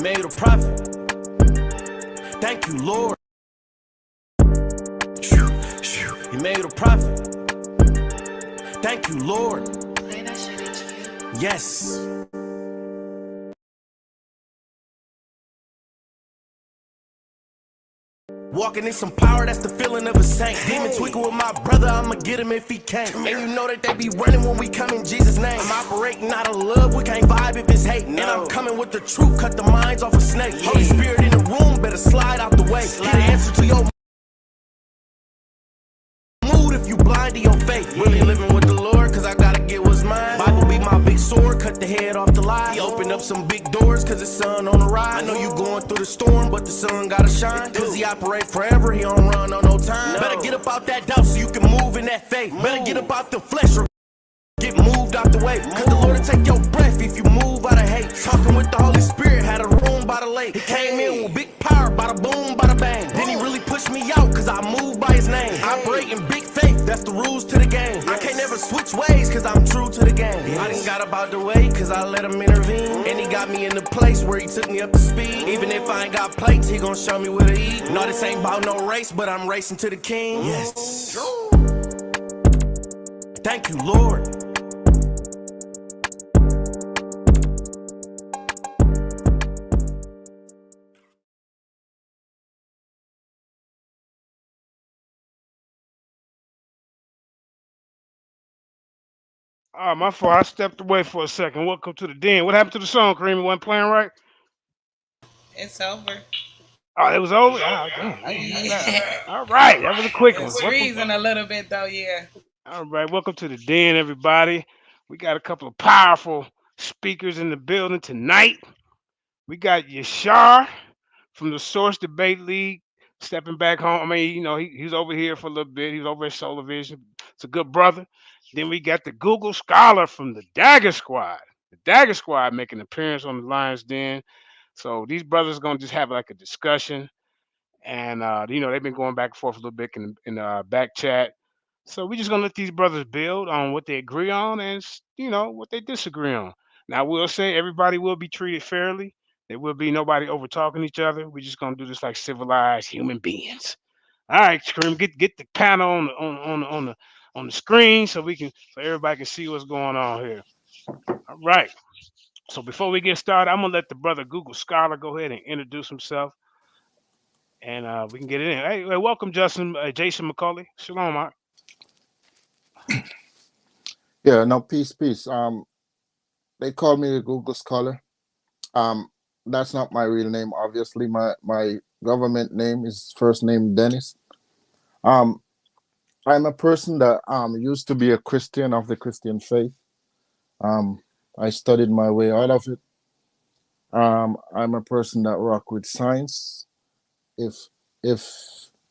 made a profit. Thank you, Lord. You made a profit. Thank you, Lord. Yes. Walking in some power, that's the feeling of a saint. Demon tweaking with my brother, I'ma get him if he can't. And you know that they be running when we come in Jesus' name. I'm operating out of love, we can't vibe if it's hate. And I'm coming with the truth, cut the minds off a snake. Holy Spirit in the room, better slide out the way. He the answer to your mood if you blind to your faith. Really living with the Lord, cause I gotta get what's mine. Bible be my big sword, cut the head off the lie. He opened up some big doors, cause the sun on the rise. I know you going through the storm, but the sun gotta shine. Cause he operate forever, he don't run on no time. Better get up out that doubt so you can move in that faith. Better get up out the flesh or get moved out the way. Cause the Lord will take your breath if you move out of hate. Talking with the Holy Spirit, had a room by the lake. He came in with big power, bada boom, bada bang. Then he really pushed me out, cause I moved by his name. Operating big faith, that's the rules to the game. I can't never switch ways, cause I'm true to the game. I done got up out the way, cause I let him intervene. And he got me in the place where he took me up to speed. Even if I ain't got plates, he gon' show me where to eat. No, this ain't about no race, but I'm racing to the king. Yes. Thank you, Lord. Oh, my fault. I stepped away for a second. Welcome to the den. What happened to the song, Kareem? It wasn't playing right? It's over. Oh, it was over? Oh, damn. I didn't know that. All right. That was a quick one. It's Welcome. freezing a little bit though, yeah. All right. Welcome to the den, everybody. We got a couple of powerful speakers in the building tonight. We got Yashar from the Source Debate League stepping back home. I mean, he was over here for a little bit. He was over at Solar Vision. It's a good brother. Then we got the Google Scholar from the Dagger Squad. The Dagger Squad making an appearance on the Lions Den. So these brothers gonna just have like a discussion, and they've been going back and forth a little bit in back chat. So we just gonna let these brothers build on what they agree on and what they disagree on. Now I will say everybody will be treated fairly. There will be nobody over talking each other. We're just gonna do this like civilized human beings. All right, Scream, get the panel on the screen so everybody can see what's going on here. All right. So before we get started, I'm gonna let the brother Google Scholar go ahead and introduce himself, and we can get it in. Hey, welcome, Jason McCauley. Shalom, Mark. Yeah, no, peace. They call me the Google Scholar. Um, that's not my real name. Obviously, my government name is first name Dennis. Um, I'm a person that used to be a Christian of the Christian faith. Um, I studied my way out of it. I'm a person that rock with science. If if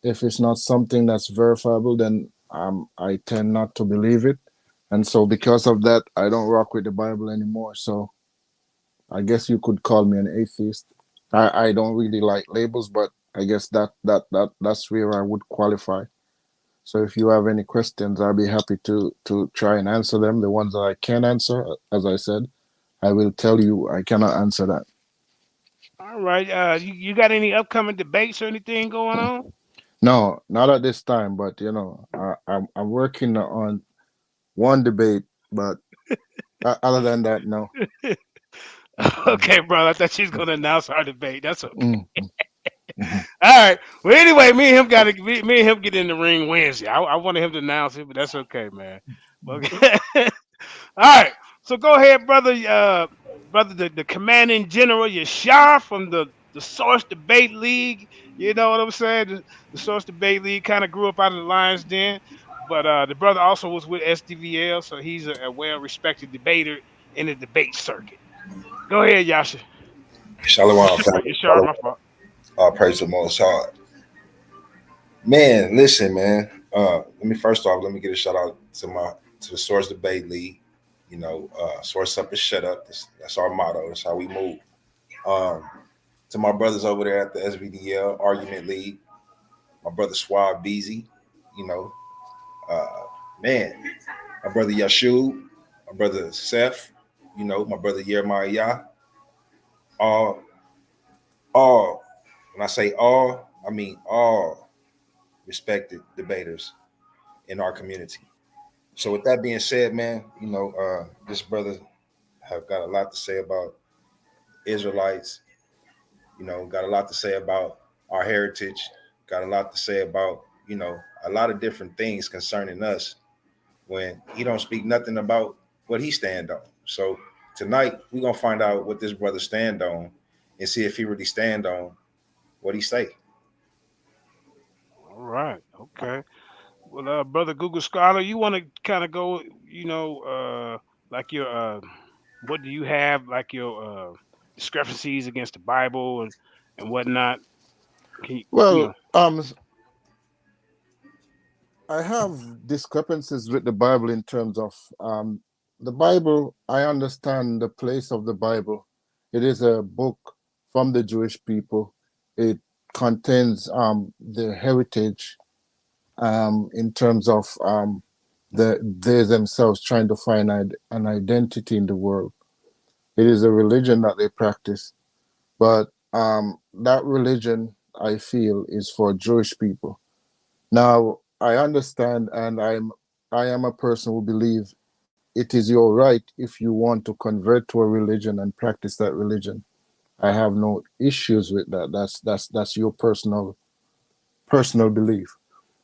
if it's not something that's verifiable, then I tend not to believe it. And so because of that, I don't rock with the Bible anymore. So I guess you could call me an atheist. I don't really like labels, but I guess that's where I would qualify. So if you have any questions, I'll be happy to try and answer them. The ones that I can answer, as I said, I will tell you I cannot answer that. All right. You got any upcoming debates or anything going on? No, not at this time. But I'm working on one debate, but other than that, no. Okay, brother. I thought she was gonna announce our debate. That's okay. Mm, mhm. All right. Well, anyway, me and him get in the ring Wednesday. I wanted him to announce it, but that's okay, man. Okay. All right. So go ahead, brother. Brother, the commanding general Yashar from the Source Debate League. You know what I'm saying? The Source Debate League kind of grew up out of the Lions Den, but the brother also was with SDVL, so he's a well-respected debater in the debate circuit. Go ahead, Yasha. Shalom, family. Yashar, my fault. Praise the Most High. Man, listen, man. Let me first off, let me get a shout out to the Source Debate League. Source up and shut up. That's our motto. That's how we move. Um, to my brothers over there at the SVDL Argument League, my brother Swab Beezy, you know, uh, man, my brother Yashub, my brother Seth, my brother Jeremiah, all all, when I say all, I mean all respected debaters in our community. So with that being said, man, this brother have got a lot to say about Israelites, got a lot to say about our heritage, got a lot to say about, a lot of different things concerning us when he don't speak nothing about what he stand on. So tonight we're gonna find out what this brother stand on and see if he really stand on what he say. All right. Okay. Well, brother Google Scholar, you want to kind of go, like your, what do you have, like your discrepancies against the Bible and whatnot? Can you Well, know? I have discrepancies with the Bible in terms of the Bible. I understand the place of the Bible. It is a book from the Jewish people. It contains their heritage in terms of they themselves trying to find an identity in the world. It is a religion that they practice, but that religion, I feel, is for Jewish people. Now, I understand, and I am a person who believes it is your right if you want to convert to a religion and practice that religion. I have no issues with that. That's your personal belief.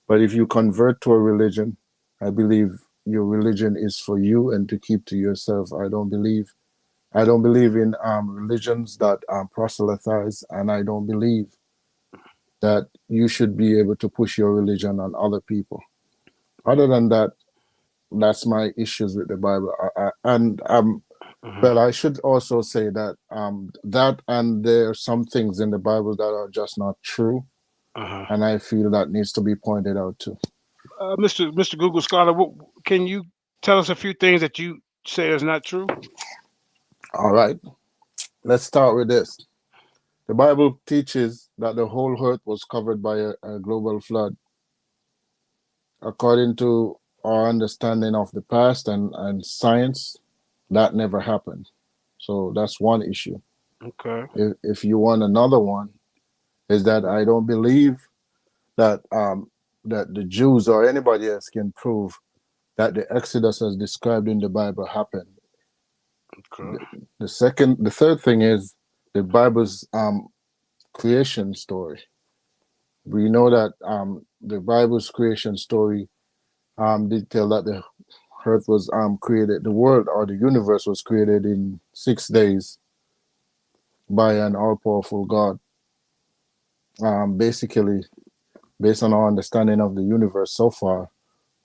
But if you convert to a religion, I believe your religion is for you and to keep to yourself. I don't believe in religions that proselytize, and I don't believe that you should be able to push your religion on other people. Other than that, that's my issues with the Bible. Hmm. But I should also say that that and there are some things in the Bible that are just not true, Uh-huh. and I feel that needs to be pointed out too. Mr. Google Scholar, can you tell us a few things that you say is not true? All right, let's start with this. The Bible teaches that the whole earth was covered by a global flood. According to our understanding of the past and science, that never happened. So that's one issue. Okay. If you want another one, is that I don't believe that that the Jews or anybody else can prove that the Exodus as described in the Bible happened. Okay. The third thing is the Bible's creation story. We know that the Bible's creation story did tell that the earth was created, the world or the universe was created in 6 days by an all-powerful God. Basically, based on our understanding of the universe so far,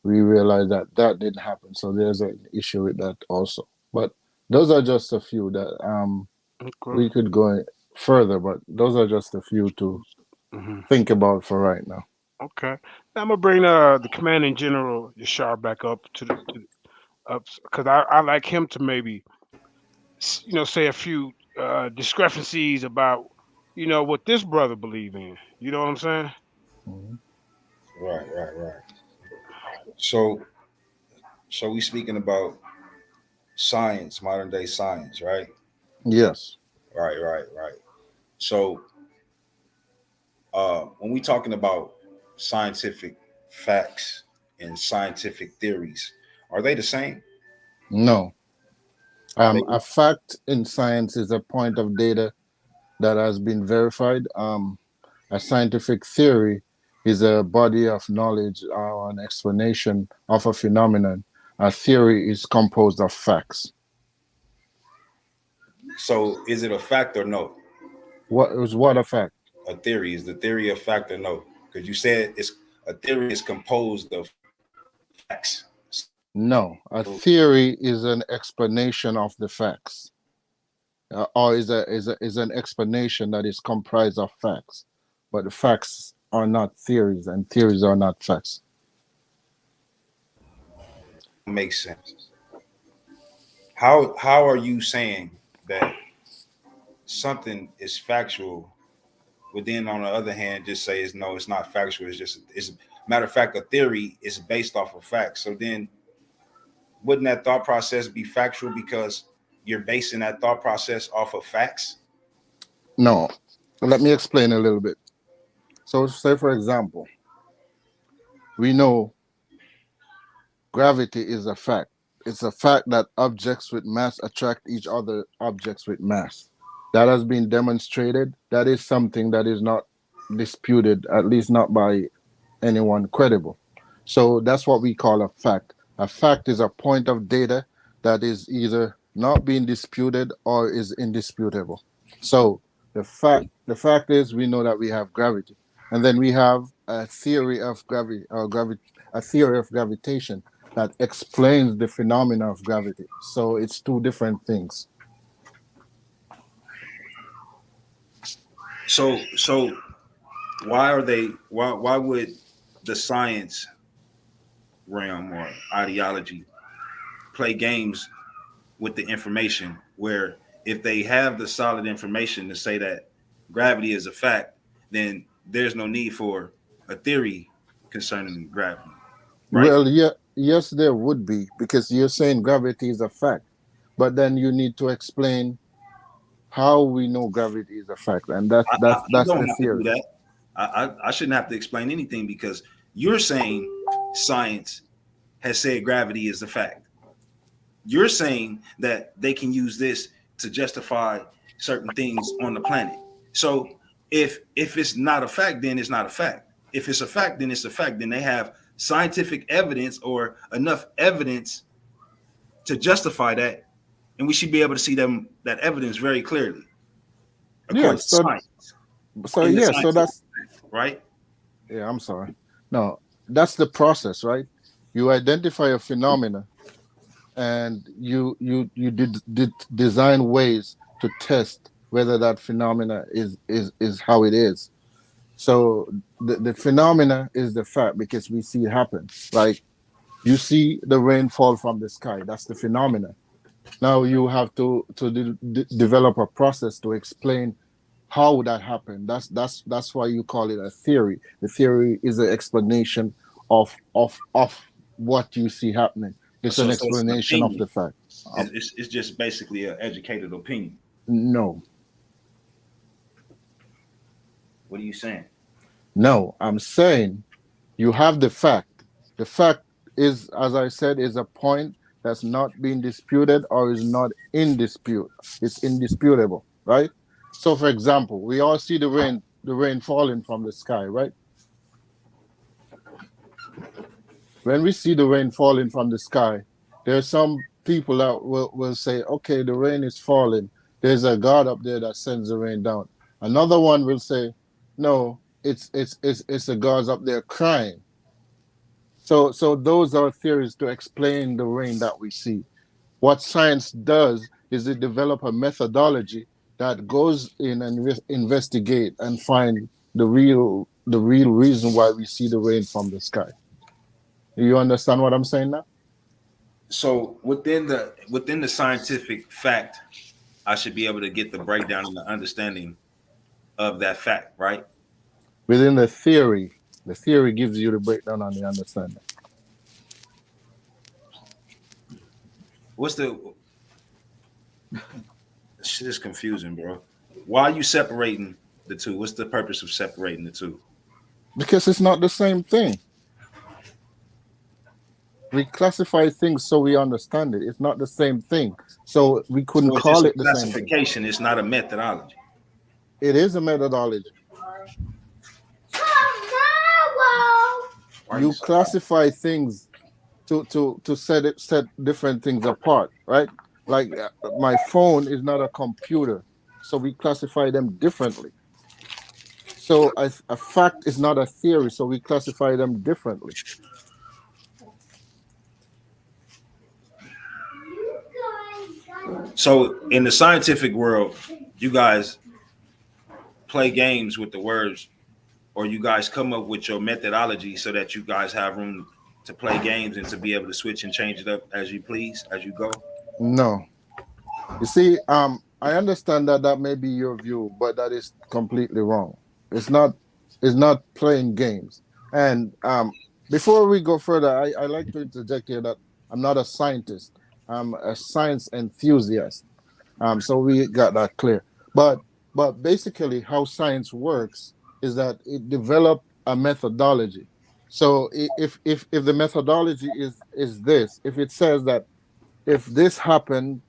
we realize that that didn't happen. So there's an issue with that also. But those are just a few that Okay. we could go further, but those are just a few to Hmm. think about for right now. Okay. Now I'm gonna bring the commanding general Yashar back up to up because I like him to maybe say a few discrepancies about what this brother believe in. You know what I'm saying? Mhm. Right, right, right. So so we speaking about science, modern day science, right? Yes. Right, right, right. So when we talking about scientific facts and scientific theories, are they the same? No. Are they A fact in science is a point of data that has been verified. A scientific theory is a body of knowledge or an explanation of a phenomenon. A theory is composed of facts. so is it a fact or no? What is what a fact? A theory is the theory of fact or no? Because you said it's a theory is composed of facts. No, a So theory is an explanation of the facts, or is an explanation that is comprised of facts. But the facts are not theories, and theories are not facts. that don't make sense. How are you saying that something is factual, but then on the other hand, just say it's no, it's not factual. It's matter of fact, a theory is based off of facts. So then, wouldn't that thought process be factual because you're basing that thought process off of facts? No, Let me explain a little bit. So, say for example, we know gravity is a fact. It's a fact that objects with mass attract each other objects with mass. That has been demonstrated. That is something that is not disputed, at least not by anyone credible. So that's what we call a fact. A fact is a point of data that is either not being disputed or is indisputable. So the fact is we know that we have gravity, and then we have a theory of gravity or a theory of gravitation that explains the phenomena of gravity. So it's two different things. So why are they? Why would the science realm or ideology play games with the information? Where if they have the solid information to say that gravity is a fact, then there's no need for a theory concerning gravity, right? Well, yeah, yes, there would be because you're saying gravity is a fact, but then you need to explain how we know gravity is a fact, and that's I, that's you that's don't the have to do theory. that. I shouldn't have to explain anything because you're saying science has said gravity is a fact. You're saying that they can use this to justify certain things on the planet. So if it's not a fact, then it's not a fact. If it's a fact, then it's a fact. Then they have scientific evidence or enough evidence to justify that, and we should be able to see them that evidence very clearly according Yes, to so science so in the yeah, so scientific, that's right? yeah. I'm sorry. No, that's the process, right? You identify a phenomena, and you did design ways to test whether that phenomena is how it is. So the phenomena is the fact because we see it happen. Like you see the rain fall from the sky. That's the phenomena. Now you have to develop a process to explain how that happened. That's why you call it a theory. The theory is an explanation of what you see happening. It's an So it's an explanation of opinion. the fact. It's, it's just basically an educated opinion. No, What are you saying? no, I'm saying you have the fact. The fact is, as I said, is a point that's not being disputed or is not in dispute. It's indisputable, right? So, for example, we all see the rain falling from the sky, right? When we see the rain falling from the sky, there are some people that will say, okay, the rain is falling. There's a God up there that sends the rain down. Another one will say, no, it's the gods up there crying. So those are theories to explain the rain that we see. What science does is it develop a methodology that goes in and investigate and find the real reason why we see the rain from the sky. You understand what I'm saying now? So within the scientific fact, I should be able to get the breakdown and the understanding of that fact, right? Within the theory gives you the breakdown on the understanding. What's the shit is confusing, bro? Why are you separating the two? What's the purpose of separating the two? Because it's not the same thing. We classify things so we understand it. It's not the same thing. So we couldn't So it's just call a it the same thing. classification. It's not a methodology. It is a methodology. Why are you You so quiet? classify things to set different things apart, right? Like my phone is not a computer, so we classify them differently. So a fact is not a theory, so we classify them differently. So in the scientific world, you guys play games with the words, or you guys come up with your methodology so that you guys have room to play games and to be able to switch and change it up as you please as you go. No, you see, I understand that that may be your view, but that is completely wrong. It's not. It's not playing games. And before we go further, I like to interject here that I'm not a scientist. I'm a science enthusiast. So we got that clear. But But basically, how science works is that it developed a methodology. So if the methodology is this, if it says that if this happened,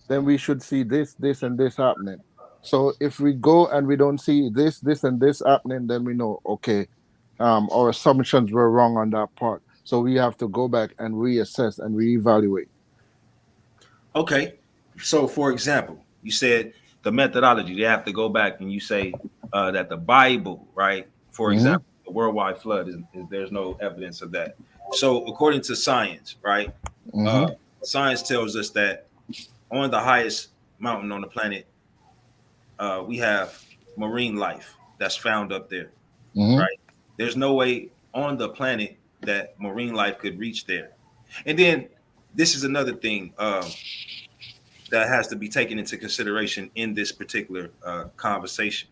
then we should see this, this, and this happening. So if we go and we don't see this, this, and this happening, then we know, okay, our assumptions were wrong on that part. So we have to go back and reassess and reevaluate. Okay. So, for example, you said the methodology, they have to go back and you say that the Bible, right? For Mm-hmm. example, the worldwide flood is there's no evidence of that. So, according to science, right? Uh, Mm-hmm. science tells us that on the highest mountain on the planet, we have marine life that's found up there, Mm-hmm. right? There's no way on the planet that marine life could reach there. And then this is another thing. That has to be taken into consideration in this particular conversation.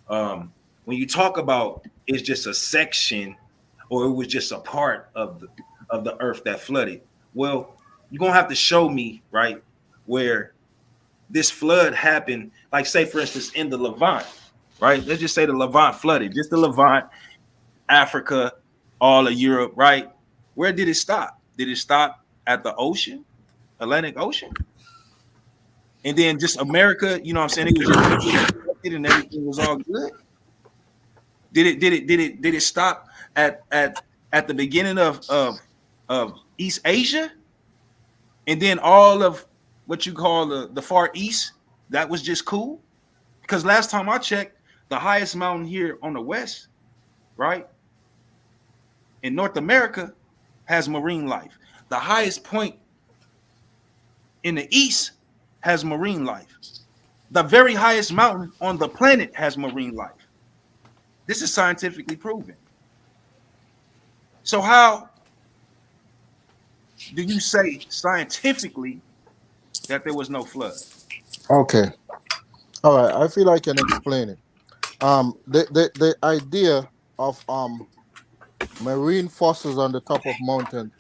When you talk about it's just a section or it was just a part of the earth that flooded, well, you're gonna have to show me right where this flood happened. Like say for instance in the Levant, right? Let's just say the Levant flooded, just the Levant, Africa, all of Europe, right? Where did it stop? Did it stop at the ocean, Atlantic Ocean? And then just America, you know what I'm saying? It was just and everything was all good. Did it stop at the beginning of East Asia? And then all of what you call the Far East, that was just cool? Because last time I checked, the highest mountain here on the west, right? In North America has marine life. The highest point in the east has marine life. The very highest mountain on the planet has marine life. This is scientifically proven. So how do you say scientifically that there was no flood? Okay. All right. I feel I can explain it. The idea of marine fossils on the top of mountain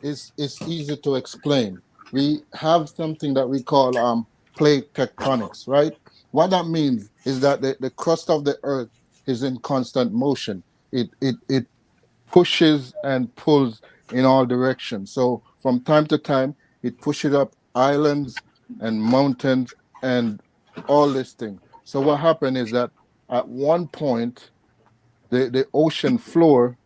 is easy to explain. We have something that we call plate tectonics, right? What that means is that the crust of the earth is in constant motion. It pushes and pulls in all directions. So from time to time, it pushes up islands and mountains and all this thing. So what happened is that at one point, the ocean floor,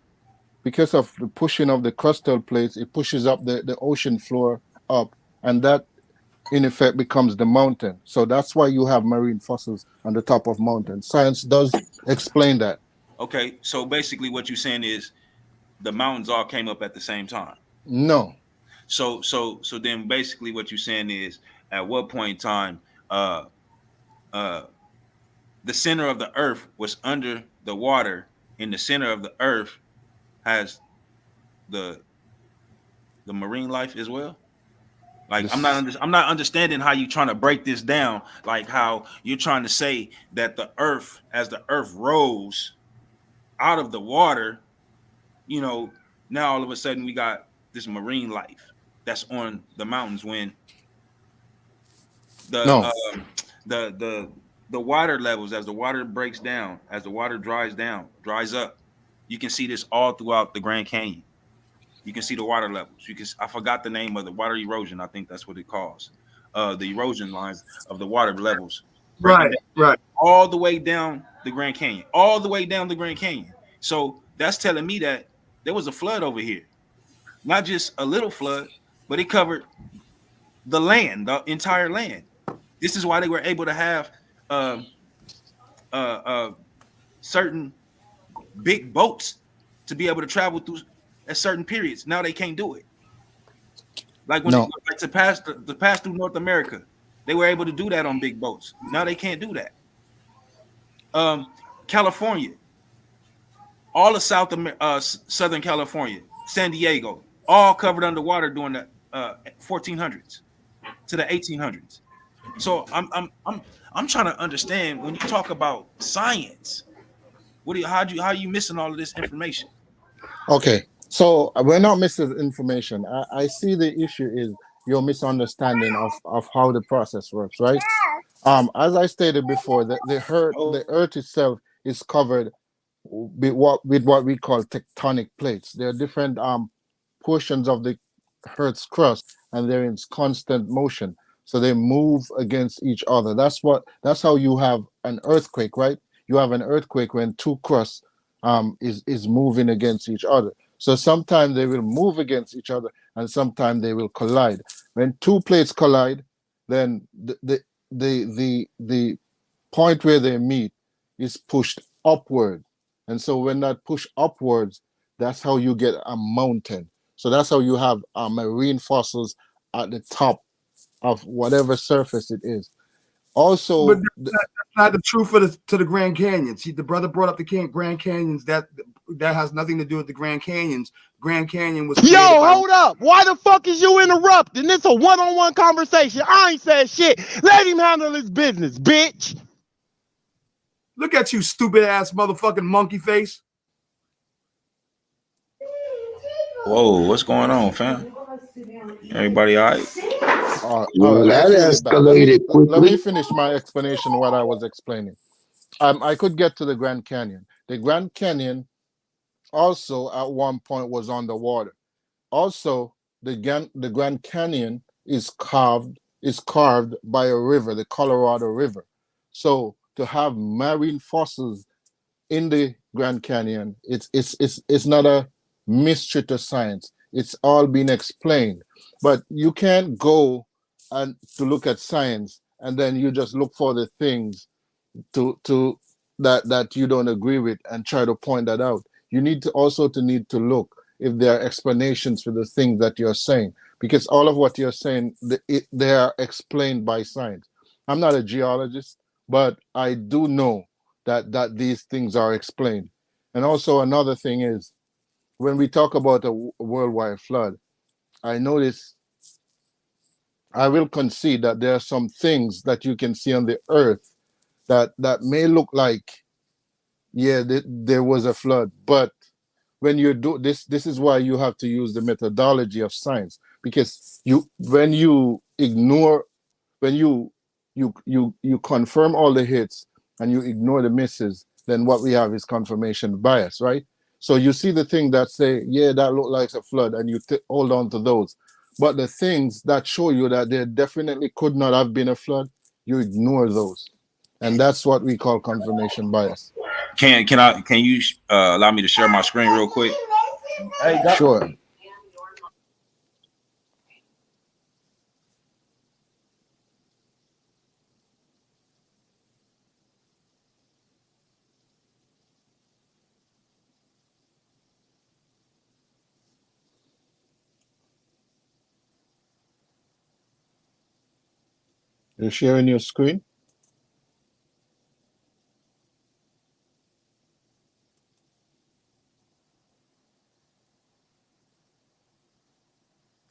because of the pushing of the crustal plates, it pushes up the ocean floor up, and that in effect becomes the mountain. So that's why you have marine fossils on the top of mountains. Science does explain that. Okay, so basically what you're saying is the mountains all came up at the same time. No. So then basically what you're saying is at what point in time uh uh the center of the earth was under the water and the center of the earth has the marine life as well? Like This I'm not understanding how you trying to break this down. Like how you're trying to say that the earth, as the earth rose out of the water, you know, now all of a sudden we got this marine life that's on the mountains when the no. the the the water levels, as the water breaks down, as the water dries up, you can see this all throughout the Grand Canyon. You can see the water levels. You can, I forgot the name of the water erosion. I think that's what it calls. The erosion lines of the water levels breaking Right, down right. all the way down the Grand Canyon, all the way down the Grand Canyon. So that's telling me that there was a flood over here, not just a little flood, but it covered the land, the entire land. This is why they were able to have uh, uh, certain big boats to be able to travel through at certain periods. Now they can't do it. Like when No. like to pass through North America, they were able to do that on big boats. Now they can't do that. Um, California, all of Southern California, San Diego, all covered underwater during the 1400s to the 1800s. So I'm trying to understand when you talk about science. What do you how you missing all of this information? Okay. So we're not missing information. I see the issue is your misunderstanding of how the process works, right? As I stated before, the Earth itself is covered with what we call tectonic plates. There are different portions of the Earth's crust, and they're in constant motion. So they move against each other. That's how you have an earthquake, right? You have an earthquake when two crusts is moving against each other. So sometimes they will move against each other, and sometimes they will collide. When two plates collide, then the point where they meet is pushed upward. And so when that push upwards, that's how you get a mountain. So that's how you have marine fossils at the top of whatever surface it is. But Also, that's not the truth for the Grand Canyons. The brother brought up the Grand Canyons. That has nothing to do with the Grand Canyons. Grand Canyon was created Yo, by. hold up. Why the fuck is you interrupting? This a one-on-one conversation. I ain't said shit. Let him handle his business, bitch. Look at you, stupid ass motherfucking monkey face. Whoa, what's going on, fam? Everybody all right? let's that reel it back. Let escalated me quickly. finish my explanation. What I was explaining. I could get to the Grand Canyon. The Grand Canyon also at one point was underwater. Also, the Grand Canyon is carved by a river, the Colorado River. So to have marine fossils in the Grand Canyon, it's not a mystery to science. It's all been explained. But you can't go and to look at science and then you just look for the things to that you don't agree with and try to point that out. You need to also to need to look if there are explanations for the things that you're saying, because all of what you're saying they are explained by science. I'm not a geologist, but I do know that these things are explained. And also another thing is when we talk about a worldwide flood, I notice I will concede that there are some things that you can see on the earth that may look like there was a flood, but when you do this is why you have to use the methodology of science, because when you ignore, when you confirm all the hits and you ignore the misses, then what we have is confirmation bias, right? So you see the thing that say, yeah, that looked like a flood, and you hold on to those, but the things that show you that there definitely could not have been a flood, you ignore those, and that's what we call confirmation bias. Can you allow me to share my screen real quick? Hey, Sure. You're sharing your screen?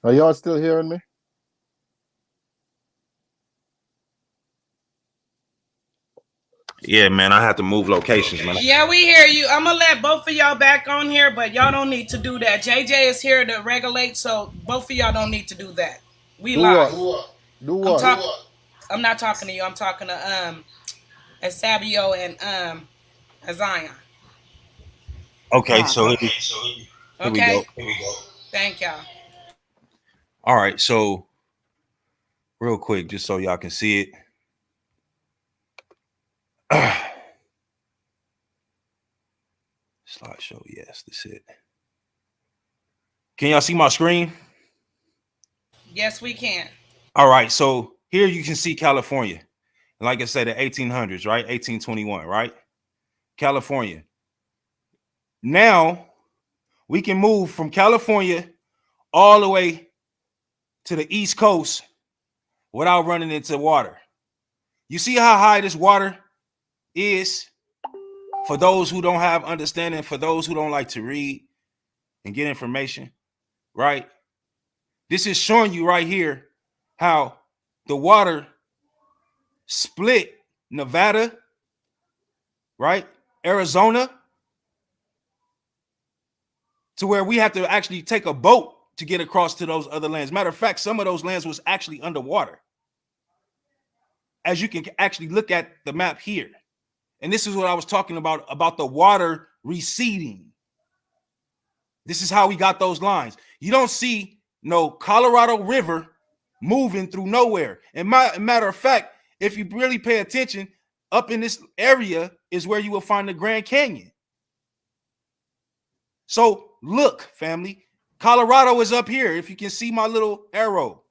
Are y'all still hearing me? Yeah, man, I have to move locations, man. Yeah, we hear you. I'm gonna let both of y'all back on here, but y'all don't need to do that. JJ is here to regulate, so both of y'all don't need to do that. We Do live. what? Do I'm what? talking. I'm not talking to you. I'm talking to Sabio and Zion. Okay, so here we go. Okay. Thank y'all. All right, so real quick, just so y'all can see it. Slideshow, yes, that's it. Can y'all see my screen? Yes, we can. All right, so here you can see California. Like I said, the 1800s, right? 1821, right? California. Now we can move from California all the way to the East Coast without running into water. You see how high this water is? For those who don't have understanding, for those who don't like to read and get information, right? This is showing you right here how the water split Nevada, right? Arizona, to where we have to actually take a boat to get across to those other lands. Matter of fact, some of those lands was actually underwater as you can actually look at the map here. And this is what I was talking about the water receding. This is how we got those lines. You don't see no Colorado River moving through nowhere. And matter of fact, if you really pay attention, up in this area is where you will find the Grand Canyon. So look, family, Colorado is up here. If you can see my little arrow,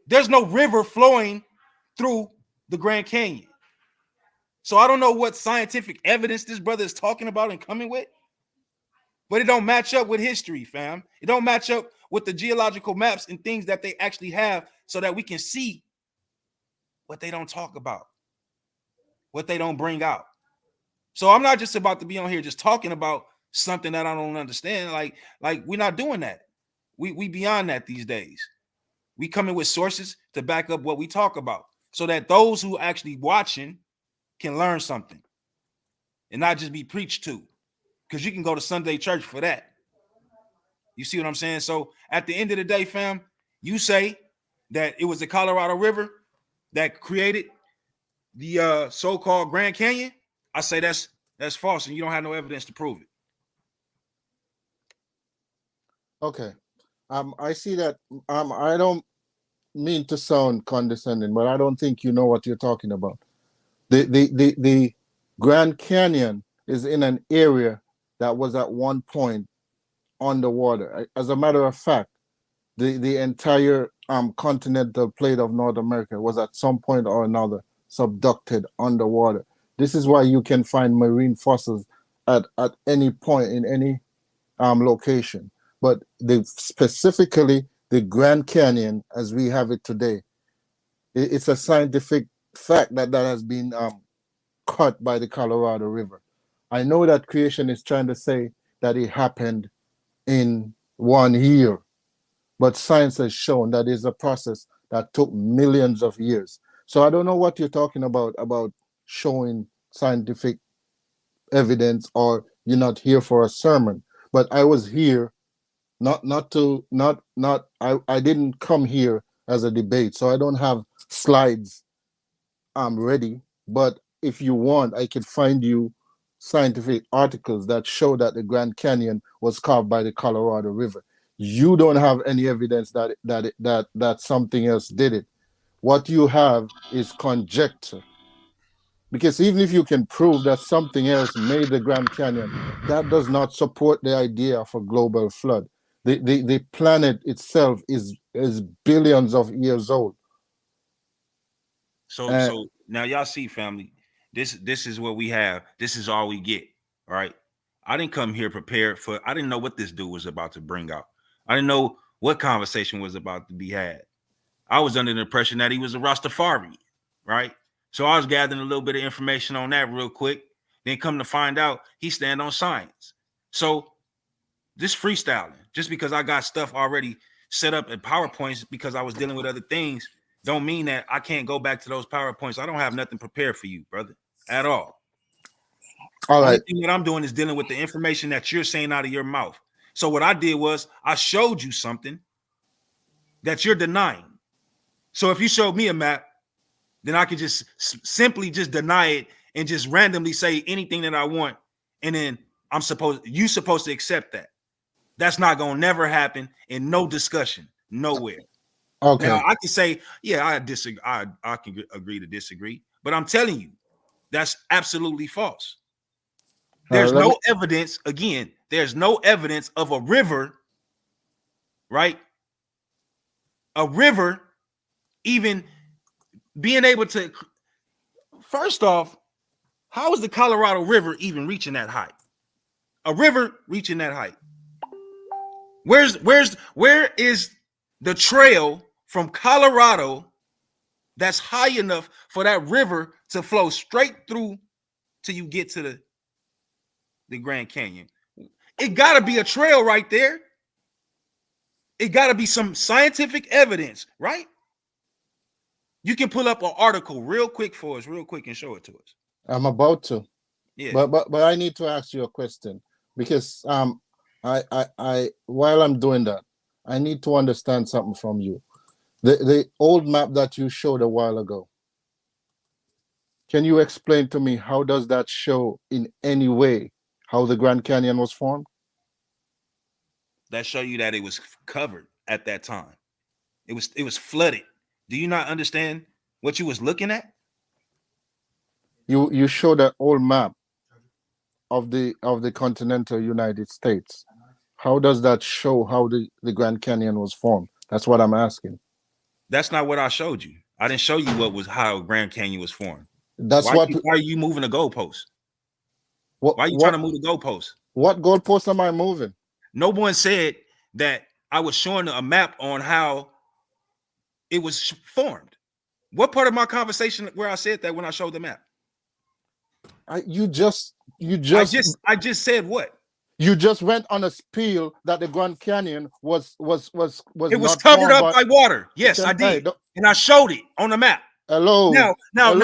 there's no river flowing through the Grand Canyon. So I don't know what scientific evidence this brother is talking about and coming with, but it don't match up with history, fam. It don't match up with the geological maps and things that they actually have so that we can see what they don't talk about, what they don't bring out. So I'm not just about to be on here just talking about something that I don't understand. Like we're not doing that. We beyond that these days. We come in with sources to back up what we talk about so that those who actually watching can learn something and not just be preached to, because you can go to Sunday church for that. You see what I'm saying? So at the end of the day, fam, you say that it was the Colorado River that created the so-called Grand Canyon. I say that's false, and you don't have no evidence to prove it. Okay. I see that. I don't mean to sound condescending, but I don't think you know what you're talking about. The Grand Canyon is in an area that was at one point underwater. As a matter of fact, the entire continental plate of North America was at some point or another subducted underwater. This is why you can find marine fossils at any point in any location. But specifically the Grand Canyon, as we have it today, it's a scientific fact that has been cut by the Colorado River. I know that creation is trying to say that it happened in 1 year, but science has shown that it's a process that took millions of years. So I don't know what you're talking about showing scientific evidence, or you're not here for a sermon. But I was here I didn't come here as a debate, so I don't have slides ready. But if you want, I could find you scientific articles that show that the Grand Canyon was carved by the Colorado River. You don't have any evidence that something else did it. What you have is conjecture. Because even if you can prove that something else made the Grand Canyon, that does not support the idea of a global flood. The planet itself is billions of years old. So now y'all see, family, this is what we have. This is all we get. All right. I didn't come here prepared I didn't know what this dude was about to bring out. I didn't know what conversation was about to be had. I was under the impression that he was a Rastafari, right? So I was gathering a little bit of information on that real quick. Then come to find out he stand on science. So this freestyling, just because I got stuff already set up in PowerPoints because I was dealing with other things, don't mean that I can't go back to those PowerPoints. I don't have nothing prepared for you, brother, at all. All right. The only thing that I'm doing is dealing with the information that you're saying out of your mouth. So what I did was I showed you something that you're denying. So if you showed me a map, then I could just simply just deny it and just randomly say anything that I want. And then you're supposed to accept that. That's not going to never happen in no discussion, nowhere. Okay. Now I can say, yeah, I disagree. I can agree to disagree, but I'm telling you, that's absolutely false. There's no evidence. Again, there's no evidence of a river, right? A river even being able to. First off, how is the Colorado River even reaching that height? A river reaching that height. Where is the trail from Colorado that's high enough for that river to flow straight through till you get to the Grand Canyon? It got to be a trail right there. It got to be some scientific evidence, right? You can pull up an article real quick for us, real quick, and show it to us. I'm about to. Yeah. But I need to ask you a question, because I while I'm doing that, I need to understand something from you. The old map that you showed a while ago, Can you explain to me how does that show in any way how the Grand Canyon was formed? That show you that it was covered at that time. It was flooded. Do you not understand what you was looking at? You show that old map of the continental United States. How does that show how the Grand Canyon was formed? That's what I'm asking. That's not what I showed you. I didn't show you how Grand Canyon was formed. That's why are you moving the goalpost? Why are you trying to move the goalpost? What goalpost am I moving? No one said that I was showing a map on how it was formed. What part of my conversation where I said that when I showed the map? I just said what? You just went on a spiel that the Grand Canyon was it was covered up by water. Yes, I did, and I showed it on the map. Hello. Now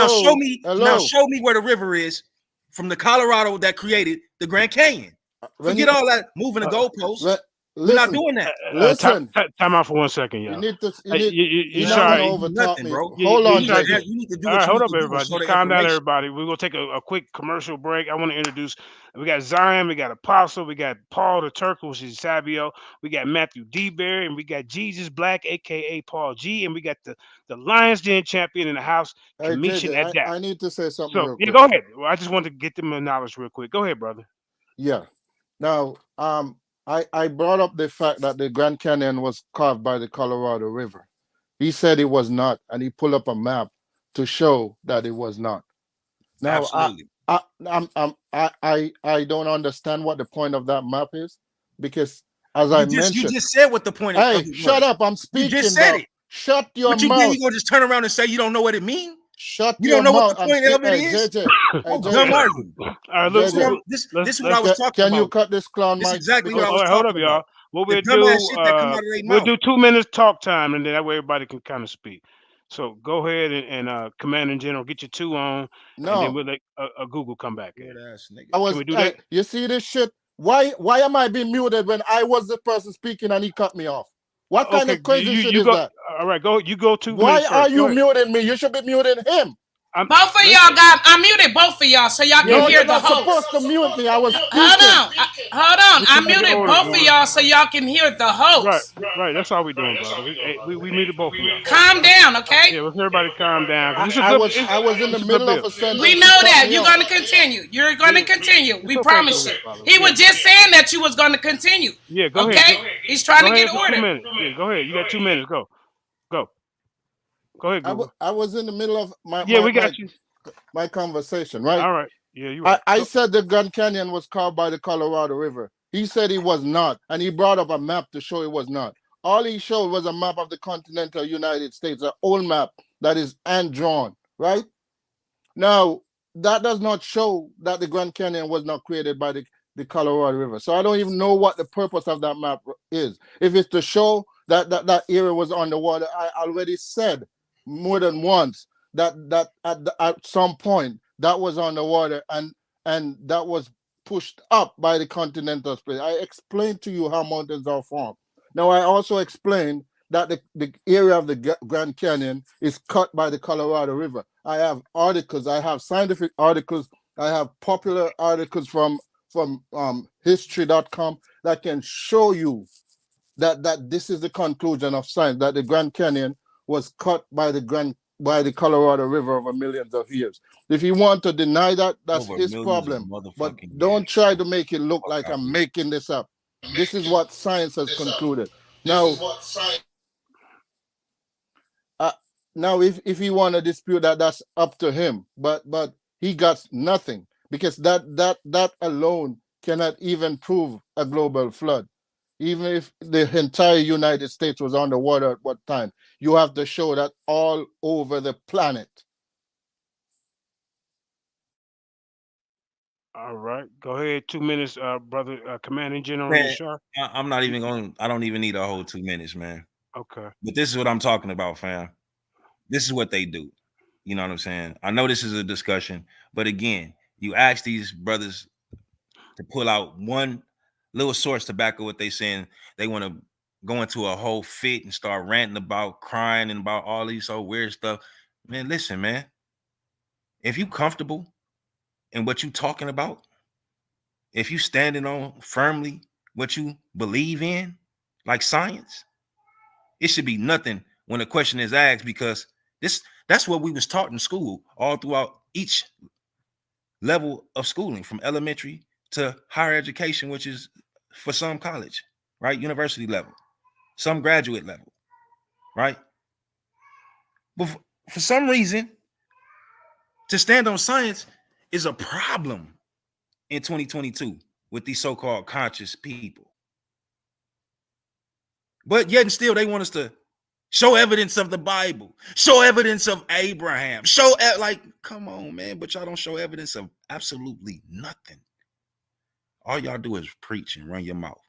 show me. Now show me where the river is from the Colorado that created the Grand Canyon. Forget all that moving the goalposts. We're not doing that. Listen. Time out for 1 second, y'all. You're not gonna overtalk me, bro. Hold on, you need to do all right, hold up, do everybody. Just calm down, everybody. We're gonna take a quick commercial break. I want to introduce. We got Zion, we got Apostle, we got Paul the Turk, which is Sabio. We got Matthew D. Berry, and we got Jesus Black, aka Paul G, and we got the Lions Den champion in the house, Commission JJ, at that. I need to say something. So yeah, go ahead. Well, I just want to get them knowledge real quick. Go ahead, brother. Yeah. Now, I brought up the fact that the Grand Canyon was carved by the Colorado River. He said it was not, and he pulled up a map to show that it was not. Now, absolutely. I don't understand what the point of that map is, because as I mentioned, you just said what the point is. Hey, shut up! I'm speaking. You just said it. Shut your mouth. You gonna just turn around and say you don't know what it means? Shut you your don't know mouth. What the point of it is? JJ, dumb argument. All right, this is what I was talking about. Can you cut this clown mic? This is exactly what I was talking about. Hold up, y'all. What we'll do 2 minutes talk time, and then that way everybody can kind of speak. So go ahead and Commander in General, get your 2 on, and then we'll let a Google come back. Can we do that? You see this shit? Why am I being muted when I was the person speaking and he cut me off? What kind of crazy shit is that? All right, you go 2 minutes. Why are you muting me? You should be muting him. Both of y'all I muted both of y'all so y'all can hear the host. You're supposed to mute me. I was speaking. Hold on. I muted both of y'all so y'all can hear the host. Right. That's all we're doing, brother. We muted both of y'all. Calm down, okay? Yeah, let's everybody calm down. I was in the middle of a sentence. We know that. You're going to continue. You're going to continue. We promise you. He was just saying that you was going to continue. Yeah, go ahead. Okay? He's trying to get order. 2 minutes. Yeah, go ahead. You got 2 minutes. Go. Go ahead, Google. I was in the middle of my conversation, right? All right. Yeah, you're right. I said the Grand Canyon was carved by the Colorado River. He said it was not, and he brought up a map to show it was not. All he showed was a map of the continental United States, an old map that is hand-drawn, right? Now, that does not show that the Grand Canyon was not created by the Colorado River. So I don't even know what the purpose of that map is. If it's to show that area was underwater, I already said more than once that at some point that was underwater and that was pushed up by the continental plate. I explained to you how mountains are formed. Now I also explained that the area of the Grand Canyon is cut by the Colorado River. I have articles, I have scientific articles, I have popular articles from history.com that can show you that this is the conclusion of science, that the Grand Canyon was cut by the Colorado River over millions of years. If you want to deny that, that's his problem. But don't try to make it look like I'm making this up. This is what science has concluded. Now, if he want to dispute that, that's up to him. But he got nothing, because that alone cannot even prove a global flood. Even if the entire United States was underwater at what time, you have to show that all over the planet. All right, go ahead. 2 minutes, brother, Commanding General Yashar. I'm not even going. I don't even need a whole 2 minutes, man. Okay. But this is what I'm talking about, fam. This is what they do. You know what I'm saying? I know this is a discussion, but again, you ask these brothers to pull out one little source to back up what they saying. They want to go into a whole fit and start ranting about crying and about all these so weird stuff. Man, listen, man. If you comfortable in what you talking about, if you standing on firmly what you believe in, like science, it should be nothing when a question is asked, because that's what we was taught in school all throughout each level of schooling, from elementary to higher education, which is for some college, right? University level, some graduate level, right? But for some reason, to stand on science is a problem in 2022 with these so-called conscious people. But yet and still, they want us to show evidence of the Bible, show evidence of Abraham, like, come on, man. But y'all don't show evidence of absolutely nothing. All y'all do is preach and run your mouth.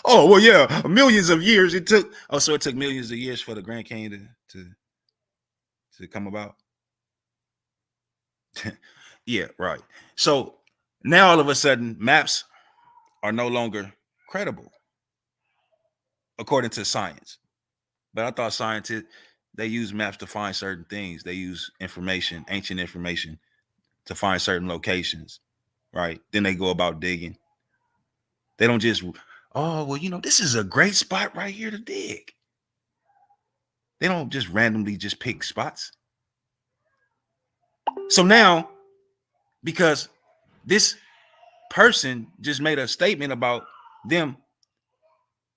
Oh, well, yeah, millions of years it took. Oh, so it took millions of years for the Grand Canyon to come about? Yeah, right. So now all of a sudden, maps are no longer credible, according to science. But I thought scientists, they use maps to find certain things. They use information, ancient information, to find certain locations, right? Then they go about digging. They don't just, oh, well, this is a great spot right here to dig. They don't just randomly just pick spots. So now, because this person just made a statement about them,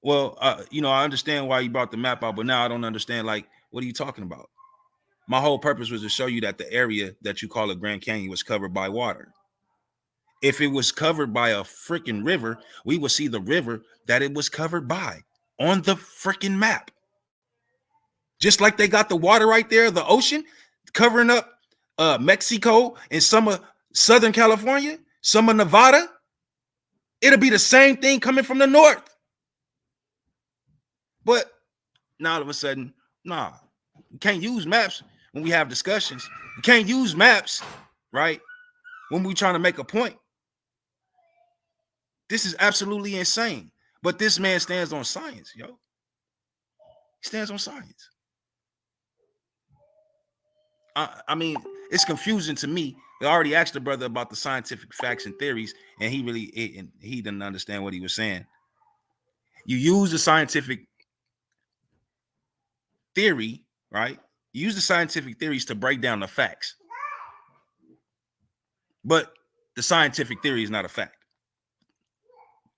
well, I understand why you brought the map out, but now I don't understand, like, what are you talking about? My whole purpose was to show you that the area that you call a Grand Canyon was covered by water. If it was covered by a freaking river, we would see the river that it was covered by on the freaking map. Just like they got the water right there, the ocean, covering up Mexico and some of Southern California, some of Nevada. It'll be the same thing coming from the north. But now all of a sudden, nah, you can't use maps when we have discussions. You can't use maps, right, when we're trying to make a point. This is absolutely insane. But this man stands on science, yo. He stands on science. I mean, it's confusing to me. I already asked the brother about the scientific facts and theories, and he didn't understand what he was saying. You use the scientific theory, right? You use the scientific theories to break down the facts. But the scientific theory is not a fact.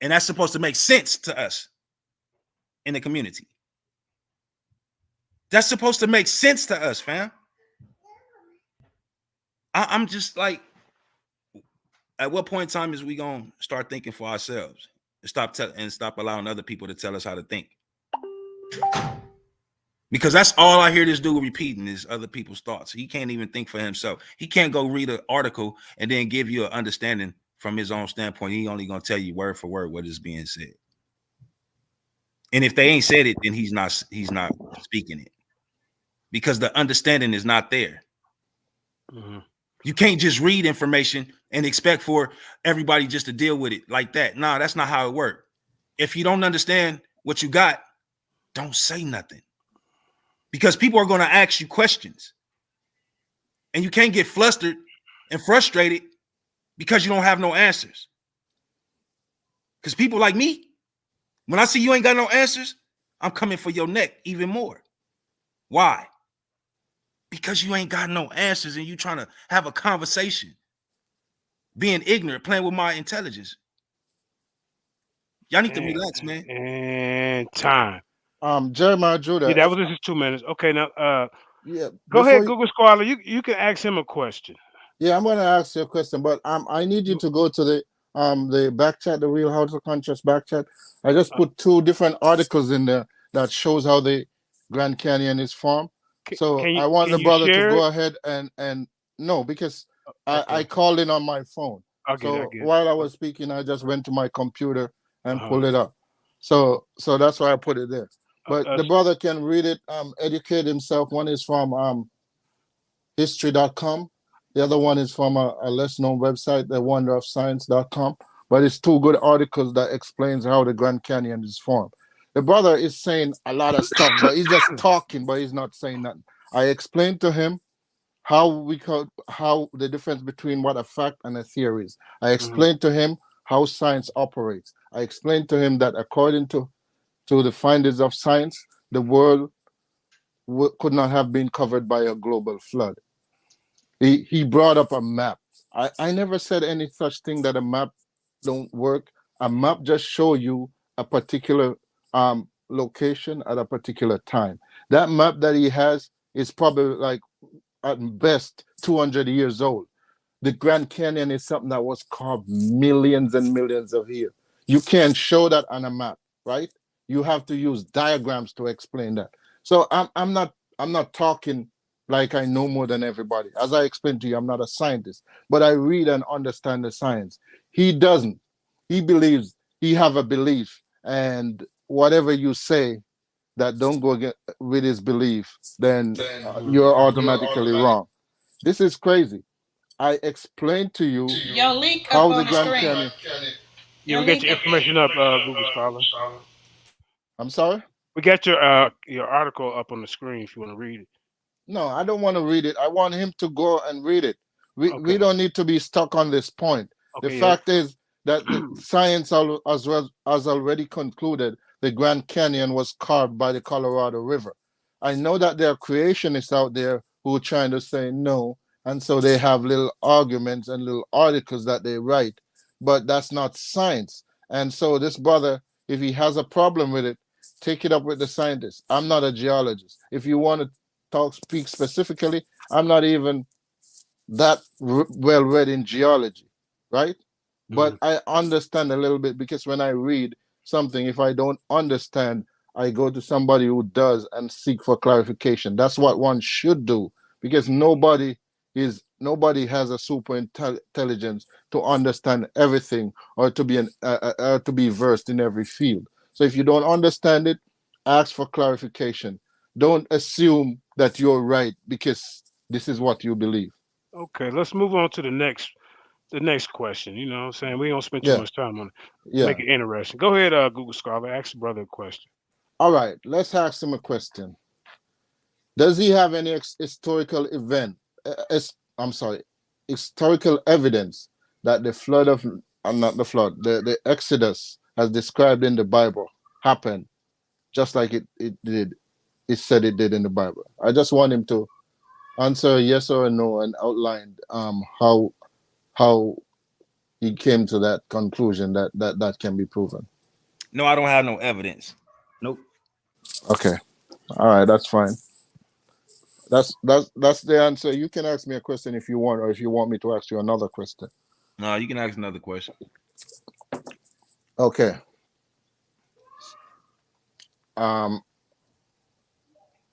And that's supposed to make sense to us in the community. That's supposed to make sense to us, fam. I'm just like, at what point in time is we gonna start thinking for ourselves and stop allowing other people to tell us how to think? Because that's all I hear this dude repeating is other people's thoughts. He can't even think for himself. He can't go read an article and then give you an understanding from his own standpoint. He only gonna tell you word for word what is being said. And if they ain't said it, then he's not speaking it, because the understanding is not there. Mm-hmm. You can't just read information and expect for everybody just to deal with it like that. Nah, that's not how it works. If you don't understand what you got, don't say nothing, because people are going to ask you questions, and you can't get flustered and frustrated because you don't have no answers. Because people like me, when I see you ain't got no answers, I'm coming for your neck even more. Why? Because you ain't got no answers and you trying to have a conversation, being ignorant, playing with my intelligence. Y'all need to relax, man. And time. Jeremiah Judah. Yeah, that was just 2 minutes. Okay, now yeah. Go ahead, Google Scholar. You can ask him a question. Yeah, I'm gonna ask you a question, but I need you to go to the back chat, the Real House of Conscious back chat. I just put 2 different articles in there that shows how the Grand Canyon is formed. So I want the brother to go ahead and no, because I called in on my phone. While I was speaking, I just went to my computer and pulled it up. So that's why I put it there. But the brother can read it, educate himself. One is from history.com. The other one is from a less known website, the wonderofscience.com. But it's 2 good articles that explains how the Grand Canyon is formed. The brother is saying a lot of stuff, but he's just talking, but he's not saying nothing. I explained to him how the difference between what a fact and a theory is. I Mhm. explained to him how science operates. I explained to him that according to the findings of science, the world could not have been covered by a global flood. He brought up a map. I never said any such thing that a map don't work. A map just show you a particular location at a particular time. That map that he has is probably like at best 200 years old. The Grand Canyon is something that was carved millions and millions of years. You can't show that on a map, right? You have to use diagrams to explain that. So I'm not talking like I know more than everybody. As I explained to you, I'm not a scientist, but I read and understand the science. He doesn't. He believes he have a belief, and whatever you say that don't go with his belief, then you're automatically wrong. This is crazy. I explained to you Your link up how the on the Grand screen. Canyon. Yeah, Your we got link your up. information up, Google Scholar. I'm sorry? We got your article up on the screen if you want to read it. No, I don't want to read it. I want him to go and read it. We Okay. don't need to be stuck on this point. The Okay. Yeah. fact is that the science as well has already concluded the Grand Canyon was carved by the Colorado River. I know that there are creationists out there who are trying to say no, and so they have little arguments and little articles that they write, but that's not science. And so this brother, if he has a problem with it, take it up with the scientists. I'm not a geologist. If you want to speak specifically, I'm not even that well read in geology, right? But I understand a little bit because when I read something, if I don't understand, I go to somebody who does and seek for clarification. That's what one should do because nobody has a super intelligence to understand everything or to be versed in every field. So if you don't understand it, ask for clarification. Don't assume that you're right because this is what you believe. Okay. Let's move on to the next question. You know what I'm saying? We don't spend too Yeah, much time on it. yeah. Make it interesting. Go ahead, Google Scholar. Ask the brother a question. All right, let's ask him a question. Does he have any historical event? I'm sorry, historical evidence that the flood of, not the flood, the Exodus, as described in the Bible, happened just like it did. It said it did in the Bible. I just want him to answer yes or no and outline how he came to that conclusion that can be proven. No, I don't have no evidence. Nope. Okay, all right, that's fine. That's the answer. You can ask me a question if you want, or if you want me to ask you another question. No, you can ask another question. Okay. Um,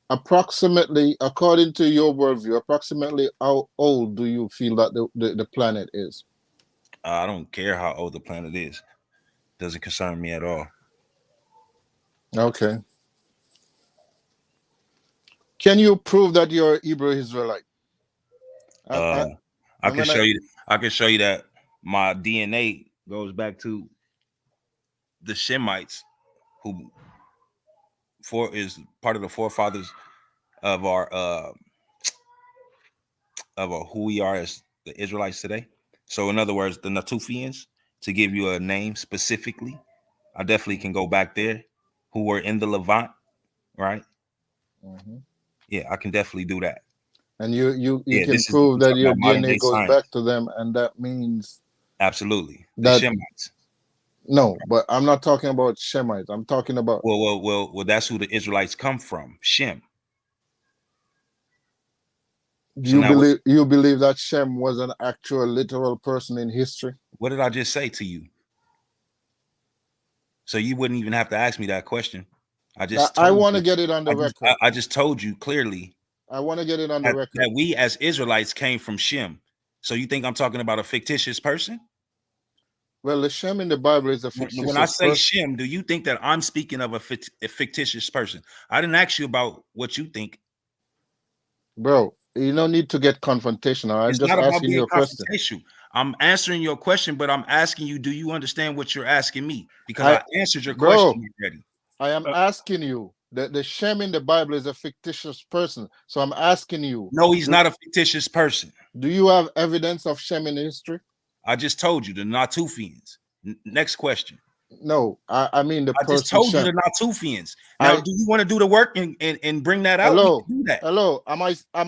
approximately, according to your worldview, approximately how old do you feel that the planet is? I don't care how old the planet is. Doesn't concern me at all. Okay. Can you prove that you're a Hebrew Israelite? I I'm can gonna. show you. I can show you that my DNA goes back to the Shemites, who is part of the forefathers of our who we are as the Israelites today. So, in other words, the Natufians, to give you a name specifically, I definitely can go back there, who were in the Levant, right? Mhm. Yeah, I can definitely do that. And you Yeah, can this is prove I'm that talking your about modern DNA day goes science. back to them, and that means Absolutely, the that. Shemites. No, but I'm not talking about Shemites. I'm talking about. Well. That's who the Israelites come from, Shem. So now, You believe that Shem was an actual literal person in history? what did I just say to you? So you wouldn't even have to ask me that question. I just I told want to you. get it on the record. I just told you clearly I want to get it on the record. that we as Israelites came from Shem. So you think I'm talking about a fictitious person? Well, the Shem in the Bible is a When I fictitious say person. Shem, do you think that I'm speaking of a fictitious person? I didn't ask you about what you think. Bro, you don't need to get confrontational. I'm It's just not about asking being you a question. confrontational. I'm answering your question, but I'm asking you, do you understand what you're asking me? Because I, I answered your bro, question already. I am asking you, The Shem in the Bible is a fictitious person. So I'm asking you, No, he's not a fictitious person. do you have evidence of Shem in history? I just told you the Natufians. Next question. No, I mean the I just person told you Shem. the Natufians. Now, do you want to do the work and bring that out? Hello, We can do that. hello. Am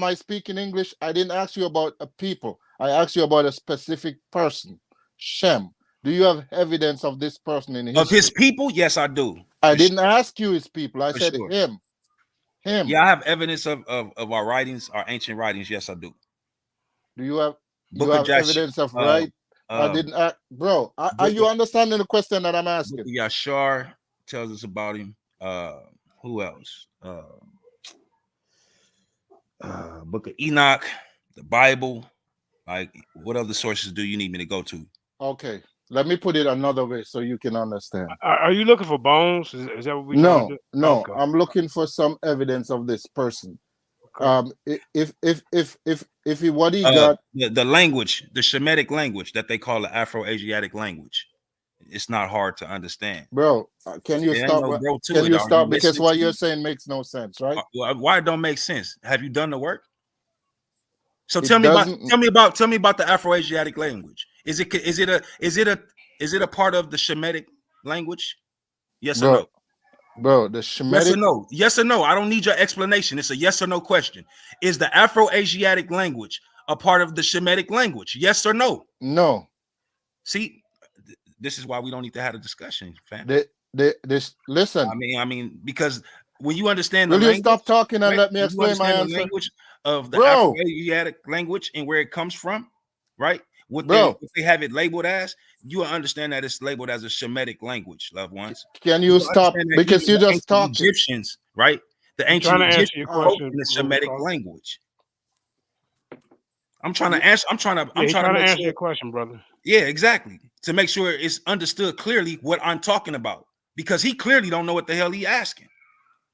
I speaking English? I didn't ask you about a people. I asked you about a specific person, Shem. Do you have evidence of this person in history? Of his people? Yes, I do. I didn't ask you his people. I said sure. him. Him. Yeah, I have evidence of our writings, our ancient writings. Yes, I do. Do you have Book of evidence of right? I didn't ask, bro. Are you understanding the question that I'm asking? Yashar tells us about him. Who else? Book of Enoch, the Bible. Like, what other sources do you need me to go to? Okay, let me put it another way so you can understand. Are you looking for bones? Is that what we? No, no. Okay. I'm looking for some evidence of this person. Okay. If he what he got the language, the Shemitic language that they call the Afro-Asiatic language. It's not hard to understand, bro. Can you stop? Can you stop? Because what you're saying makes no sense, right? Why it don't make sense? Have you done the work? So tell me about the Afro-Asiatic language. Is it a part of the Shemitic language? Yes or no? Bro, the Shemitic. Yes or no? Yes or no? I don't need your explanation. It's a yes or no question. Is the Afro-Asiatic language a part of the Shemitic language? Yes or no? No. See, this is why we don't need to have a discussion, fam. Listen. I mean, because when you understand will you stop talking and let me explain my answer? The language of the Afro-Asiatic language and where it comes from, right? What they have it labeled as, you will understand that it's labeled as a Shemitic language, loved ones. Can you stop? Because you just talking. Egyptians, right? The ancient Egyptians spoke in the Shemitic language. I'm trying to answer. I'm trying to answer your question, brother. Yeah, exactly. To make sure it's understood clearly what I'm talking about, because he clearly don't know what the hell he asking.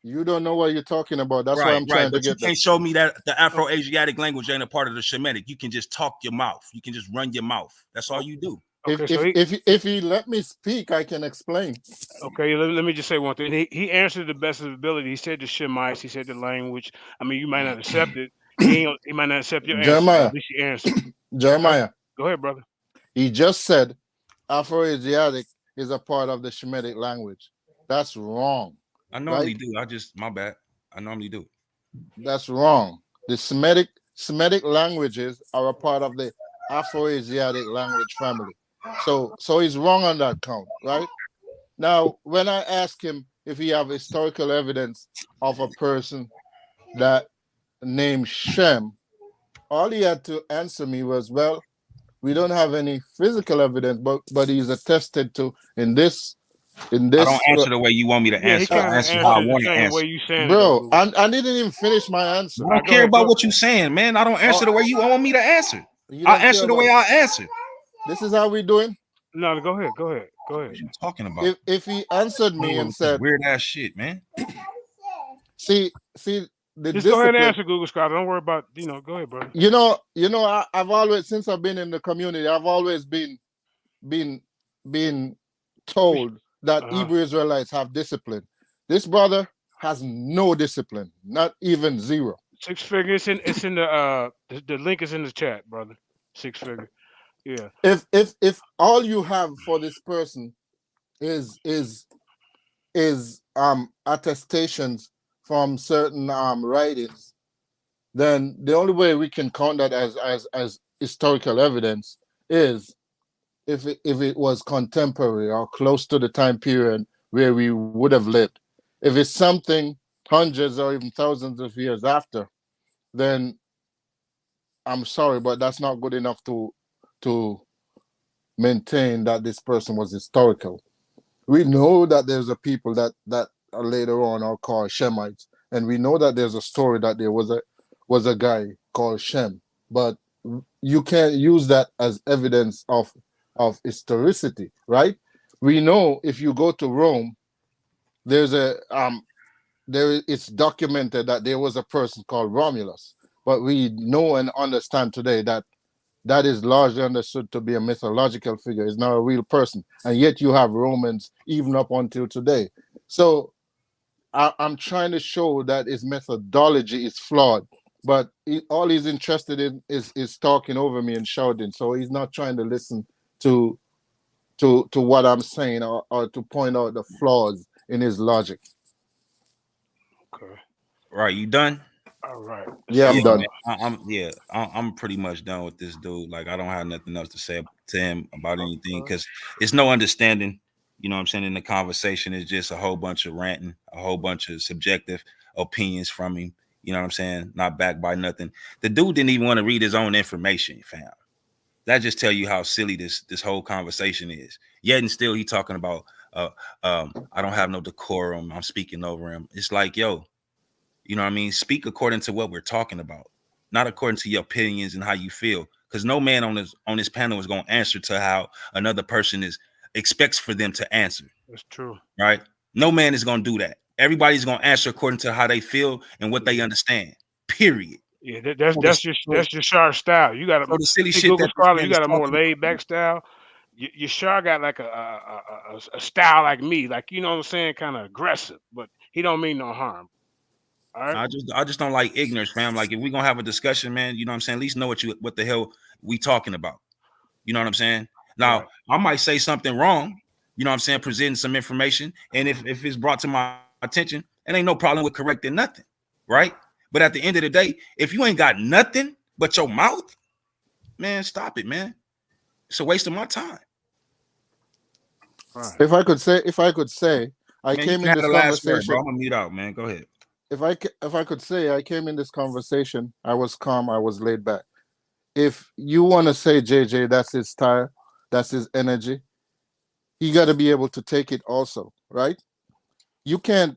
You don't know what you're talking about. That's why I'm trying to get. You can't show me that the Afro-Asiatic language ain't a part of the Shemitic. You can just talk your mouth. You can just run your mouth. That's all you do. If he let me speak, I can explain. Okay, let me just say one thing. He answered the best of his ability. He said the Shemites. He said the language. I mean, you might not accept it. He might not accept your answer. At least you answered. Jeremiah. Go ahead, brother. He just said Afro-Asiatic is a part of the Shemitic language. That's wrong. I normally do. My bad. I normally do. That's wrong. The Semitic languages are a part of the Afro-Asiatic language family. So he's wrong on that count, right? Now, when I ask him if he have historical evidence of a person that named Shem, all he had to answer me was, well, we don't have any physical evidence, but he's attested to in this. I don't answer the way you want me to answer. I answer how I want to answer. Bro, I didn't even finish my answer. I don't care about what you're saying, man. I don't answer the way you want me to answer. I answer the way I answer. This is how we doing? No, go ahead. Go ahead. What are you talking about? If he answered me and said weird ass shit, man. See, just go ahead and answer, Google Scholar. Don't worry about, go ahead, bro. You know, I've always, since I've been in the community, I've always been told that Hebrew Israelites have discipline. This brother has no discipline, not even zero. Six figures. It's in the link is in the chat, brother. Six figure. Yeah. If all you have for this person is attestations from certain writings, then the only way we can count that as historical evidence is if it was contemporary or close to the time period where we would have lived. If it's something hundreds or even thousands of years after, then I'm sorry, but that's not good enough to maintain that this person was historical. We know that there's a people that later on are called Shemites, and we know that there's a story that there was a guy called Shem, but you can't use that as evidence of historicity, right? We know if you go to Rome, it's documented that there was a person called Romulus, but we know and understand today that is largely understood to be a mythological figure. It's not a real person, and yet you have Romans even up until today. So I'm trying to show that his methodology is flawed. But all he's interested in is talking over me and shouting. So he's not trying to listen to what I'm saying, or to point out the flaws in his logic. Okay. Right, you done? All right. Yeah, I'm Yeah, done. man. I'm pretty much done with this dude. Like, I don't have nothing else to say to him about anything because it's no understanding. You know what I'm saying? In the conversation, it's just a whole bunch of ranting, a whole bunch of subjective opinions from him. You know what I'm saying? Not backed by nothing. The dude didn't even want to read his own information, fam. That just tell you how silly this whole conversation is. Yet and still, he talking about, I don't have no decorum. I'm speaking over him. It's like, yo, you know what I mean? Speak according to what we're talking about, not according to your opinions and how you feel. Because no man on this panel is going to answer to how another person expects for them to answer. That's true. Right? No man is going to do that. Everybody's going to answer according to how they feel and what they understand. Period. Yeah, that's your sharp style. You got So the silly see shit Google that this Scholar. man You is got a more talking laid back style. Your sharp got like a style like me, like you know what I'm saying, kind of aggressive, but he don't mean no harm. All right. I just don't like ignorance, fam. Like, if we're gonna have a discussion, man, you know what I'm saying? At least know what the hell we talking about. You know what I'm saying? Now, Right. I might say something wrong, you know what I'm saying, presenting some information. And if it's brought to my attention, it ain't no problem with correcting nothing, right? But at the end of the day, if you ain't got nothing but your mouth, man, stop it, man. It's a waste of my time. Right. If I could say, I Man, you came can in have this the last word, conversation. bro. I'm gonna mute out, man. Go ahead. If I could say, I came in this conversation, I was calm, I was laid back. If you want to say JJ, that's his style, that's his energy, he got to be able to take it also, right? You can't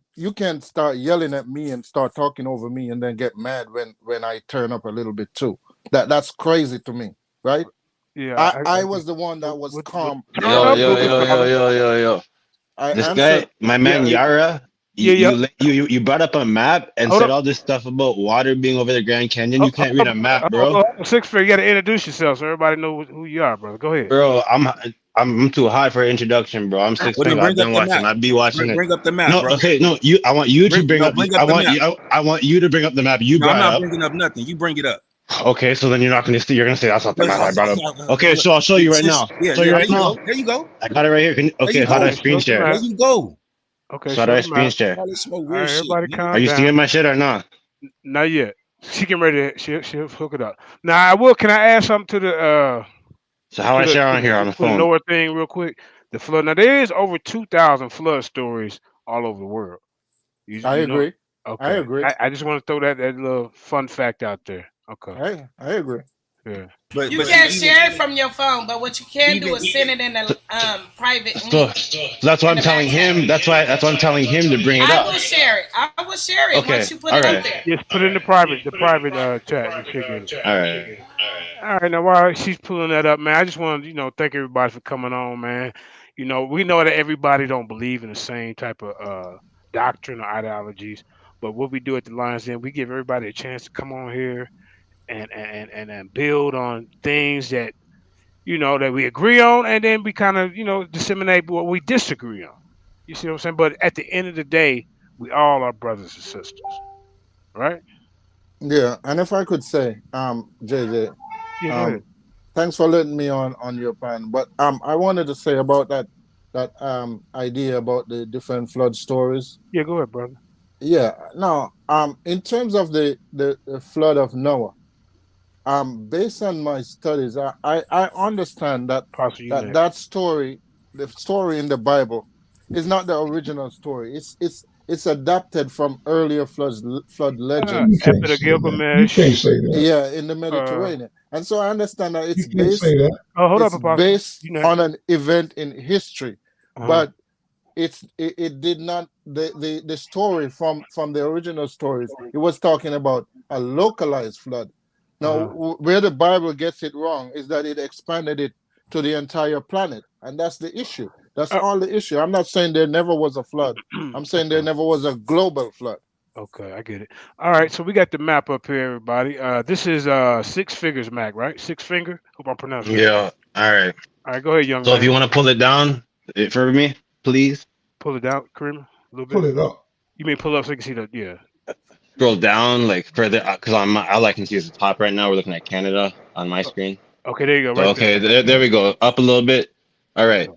start yelling at me and start talking over me and then get mad when I turn up a little bit too. That's crazy to me, right? Yeah. I was the one that was With calm the turn Yo, whole up yo, Google yo, time. yo, Scholar. yo, yo, yo. I This answered. guy, my Yeah. man Yara, Yeah. Yeah. you brought up a map and Hold said up. all this stuff about water being over the Grand Canyon. You can't read a map, bro. Six Figure. You got to introduce yourself so everybody know who you are, brother. Go ahead. Bro, I'm too high for introduction, bro. I'm six Well, then finger. I've bring up been the watching. map. I'd be watching it. Bring up the map, No, bro. okay, no. I want you to bring up. Bring up I the want map. you. I want you to bring up the map you No, I'm brought not up. bringing up nothing. You bring it up. Okay, so then you're not gonna see. You're gonna say that's not the map I brought up. Okay, so I'll show you right now. Yeah, Show you there right you now. go. There you go. I got it right here. There Okay, you how do I go. Okay. screen Show the share? There map. you go. Okay. So how Show do I the screen map. share? All this smoke All real right. shit, Everybody, man. Are calm you down. seeing my shit or not? Not yet. She getting ready. She'll hook it up. Now I will. Can I add something to the So how I share on here on the phone? Noah thing real quick? The flood. Now there is over 2,000 flood stories all over the world. I You know. agree. I Okay. agree. I just want to throw that little fun fact out there. Okay. I agree. Yeah. But You see, can't share it from your phone, but what you can do even is send it in a private So, link so that's why in I'm the back telling channel. him. That's why I'm telling him to bring it I up. will share it. I will share it Okay. once you put All it up right. there. Just put it in the private chat. You should get it. All right. All right, now while she's pulling that up, man, I just want to, thank everybody for coming on, man. We know that everybody don't believe in the same type of doctrine or ideologies, but what we do at the Lions Den, we give everybody a chance to come on here and build on things that that we agree on, and then we kind of disseminate what we disagree on. You see what I'm saying? But at the end of the day, we all are brothers and sisters, right? Yeah, and if I could say, JJ, Yeah, go ahead. um, thanks for letting me on your pan. But I wanted to say about that idea about the different flood stories. Yeah, go ahead, brother. Yeah, now in terms of the flood of Noah, based on my studies, I understand that Apostle, you that next. that story, the story in the Bible, is not the original story. It's adapted from earlier flood You legends. can't Epic of say that. You can't Gilgamesh. say that. Yeah, in the Uh, Mediterranean, and so I understand that You can't say that. hold up, it's Apostle. based You next. on an event in history, Uh-huh. but it did not the story from the original stories. It was talking about a localized flood. Now, Uh-huh. where the Bible gets it wrong is that it expanded it to the entire planet, and that's the issue. That's Uh, all the issue. I'm not saying there never was a flood. I'm saying there okay. never was a global flood. Okay, I get it. All right, so we got the map up here, everybody. This is Six Figures Mac, right? Six Finger. Hope I'm pronouncing that right. Yeah. All right. All right, go ahead, young So if man. you want to pull it down for me, please. Pull it down, Kareem, a little bit. Pull it up. You may pull up so you can see the Scroll down like further because all I can see is the top right now. We're looking at Canada on my screen. Okay, there you go, So right okay, there. there we go. Up a little bit. All right.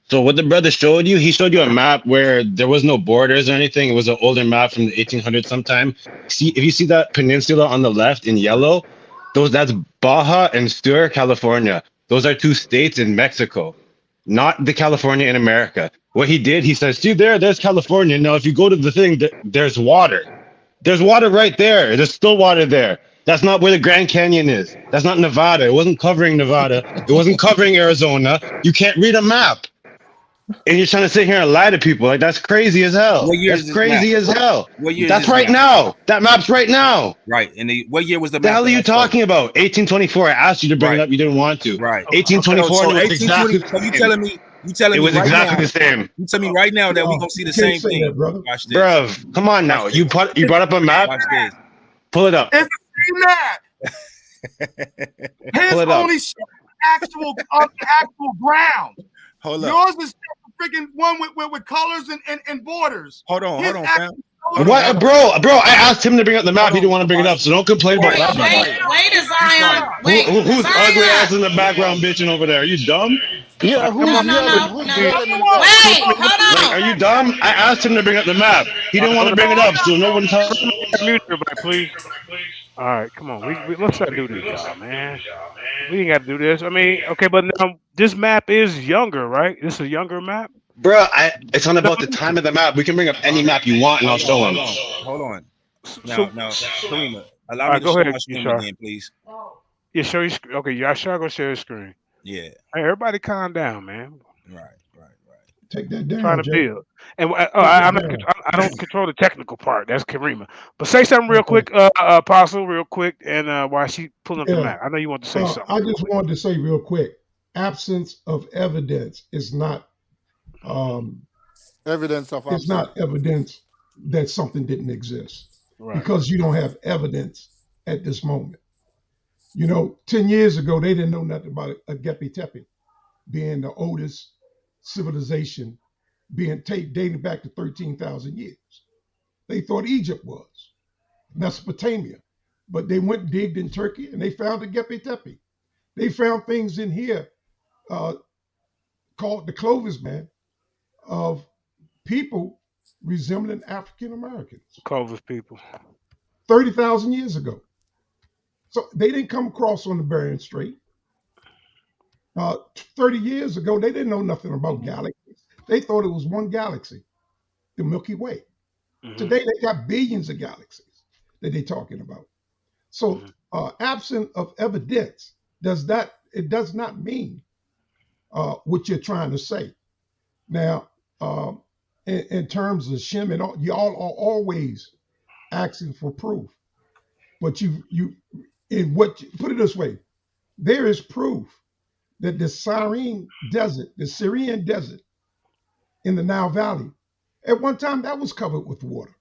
So what the brother showed you, he showed you a map where there was no borders or anything. It was an older map from the 1800s sometime. See, if you see that peninsula on the left in yellow, that's Baja and Sur, California. Those are two states in Mexico, not the California in America. What he did, he says, see there's California. Now, if you go to the thing, there's water. There's water right there. There's still water there. That's not where the Grand Canyon is. That's not Nevada. It wasn't covering Nevada. It wasn't covering Arizona. You can't read a map. And you're trying to sit here and lie to people. Like, that's crazy as hell. What year is That's this map? crazy as hell. What year is That's this right map? now. That map's right now. Right. And what year was the The map? hell are you talking about? 1824. I asked you to bring it Right. up. You didn't want to. Right. 1824 So was 1820. exactly So you telling me? it was right exactly now, the same. You tell me right now that we're gonna see the Can't same say thing, that, brother. Watch this. Bruv, come on now. Watch You this. brought up a map. Watch this. Pull it up. It's the same map. His Pull it up. only showed actual on the actual ground. Hold up. Yours is the freaking one with colors and borders. Hold on, His fam. actual- What, bro? I asked him to bring up the map. He didn't want to bring it up, so don't complain about that. Wait, is Zion? Wait, Who's ugly ass Zion. in the background bitching over there? Are you dumb? Yeah, who's No, yelling? Who's yelling in the back? Wait, Like, hold are on. you dumb? I asked him to bring up the map. He didn't want to bring it up, so no one tells. Mute everybody, please. All right, come on. Let's not do this, y'all, man. We ain't got to do this. I mean, okay, but now this map is younger, right? This is a younger map. Bro, it's not about the time of the map. We can bring up any map you want, and I'll show him. Hold on. So, Now, Karima, allow all me right, to go show ahead, my screen Yashar. again, please. Yeah, show your screen. Okay, Yashar, go share your screen. Yeah. Hey, everybody, calm down, man. Right. Take that I'm down, trying to Jay. build, and I don't control the technical part. That's Karima. But say something real quick, Apostle, real quick, and while she pulling up the Yeah. map, I know you want to say something. I real just quick. wanted to say real quick, absence of evidence is not Evidence of it's not evidence that something didn't exist Right. because you don't have evidence at this moment. 10 years ago, they didn't know nothing about a Gepi Tepe being the oldest civilization, dating back to 13,000 years. They thought Egypt was Mesopotamia, but they went and digged in Turkey and they found the Gepi Tepe. They found things in here called the Clovis Man of people resembling African Americans Clovis people. 30,000 years ago. So they didn't come across on the Bering Strait. 30 years ago, they didn't know nothing about galaxies. They thought it was one galaxy, the Milky Way. Today, they got billions of galaxies that they're talking about. So absent of evidence does not mean what you're trying to say. Now, in terms of Shem and all, y'all are always asking for proof. But put it this way, there is proof that the Syrian desert in the Nile Valley, at one time that was covered with water.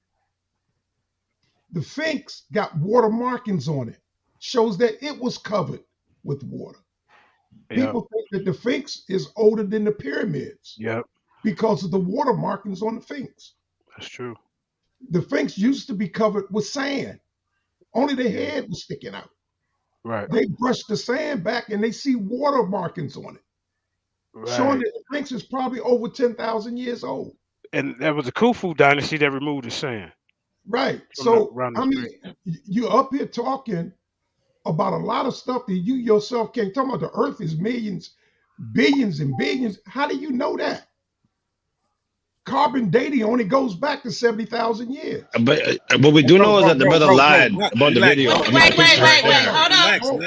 The Sphinx got water markings on it, shows that it was covered with water. Yep. People think that the Sphinx is older than the pyramids Yep. because of the water markings on the Sphinx. That's true. The Sphinx used to be covered with sand. Only the head was sticking out. Right. They brushed the sand back and they see water markings on it, showing that the Sphinx is probably over 10,000 years old. And that was the Khufu dynasty that removed the sand. Right. So, you're up here talking about a lot of stuff that you yourself can't talk about. The earth is millions, billions, and billions. How do you know that? Carbon dating only goes back to 70,000 years. But what we do know is that the brother lied about the video. Wait. Hold on.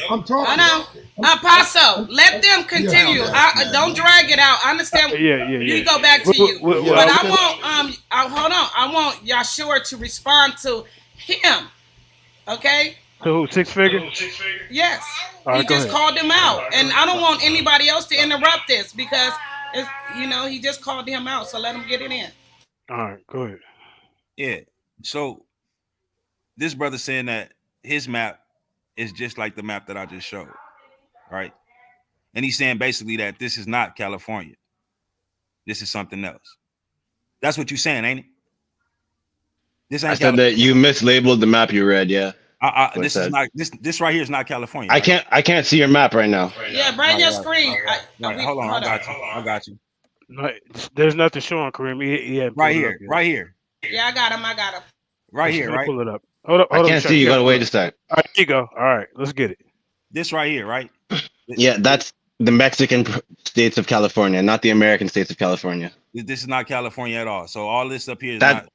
I'm talking. Hold on. Apostle, let them continue. Don't drag it out. I understand. You go back to you. But I want hold on. I want Yashar to respond to him. Okay? So who, Six Figure? Yes. Right, he just called him out. And I don't want anybody else to interrupt this because he just called him out. So let him get it in. All right, go ahead. Yeah. So this brother saying that his map is just like the map that I just showed. Right. And he's saying basically that this is not California. This is something else. That's what you're saying, ain't it? This ain't I said that you mislabeled the map you read. Yeah. This is not this right here is not California. Right? I can't see your map right now. Yeah, bring your screen. Hold on, I got you. No, there's nothing showing, Kareem. He right here, right here. Yeah, I got him. Right here, right. Pull it up. Hold up. I can't see. You gotta wait a sec. All right, here you go. All right, let's get it. This right here, right? Yeah, that's the Mexican states of California, not the American states of California. This is not California at all. So all this up here is that not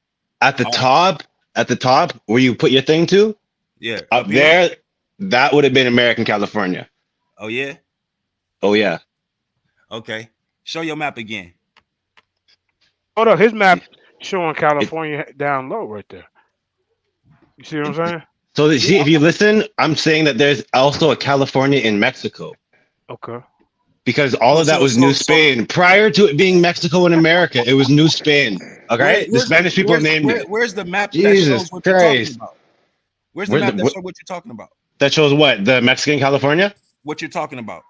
at the top where you put your thing to. Yeah, up there, that would have been American California. Oh yeah. Oh yeah. Okay, show your map again. Hold up, his map showing California down low right there. You see what I'm saying? So see, if you listen, I'm saying that there's also a California in Mexico. Okay. Because all of that was New Spain. Prior to it being Mexico and America, it was New Spain. Okay, the Spanish people named it. Where's the map that Jesus shows what you're Christ. talking about? Where's the map that shows what you're talking about? That shows what? The Mexican California? What you're talking about?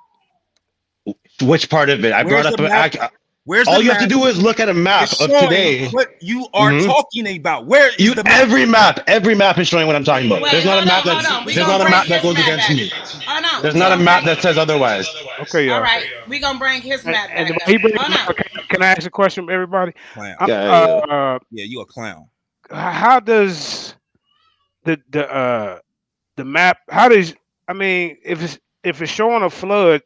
Which part of it? I brought up. Where's all you have to do is look at a map of today. What you are talking about? Where is you? The map? Every map is showing what I'm talking about. There's not a map that goes against me. There's not a map that says otherwise. Okay, all right, we're gonna bring his map back. Can I ask a question, everybody? Yeah, you a clown. How does the map? How does if it's showing a flood?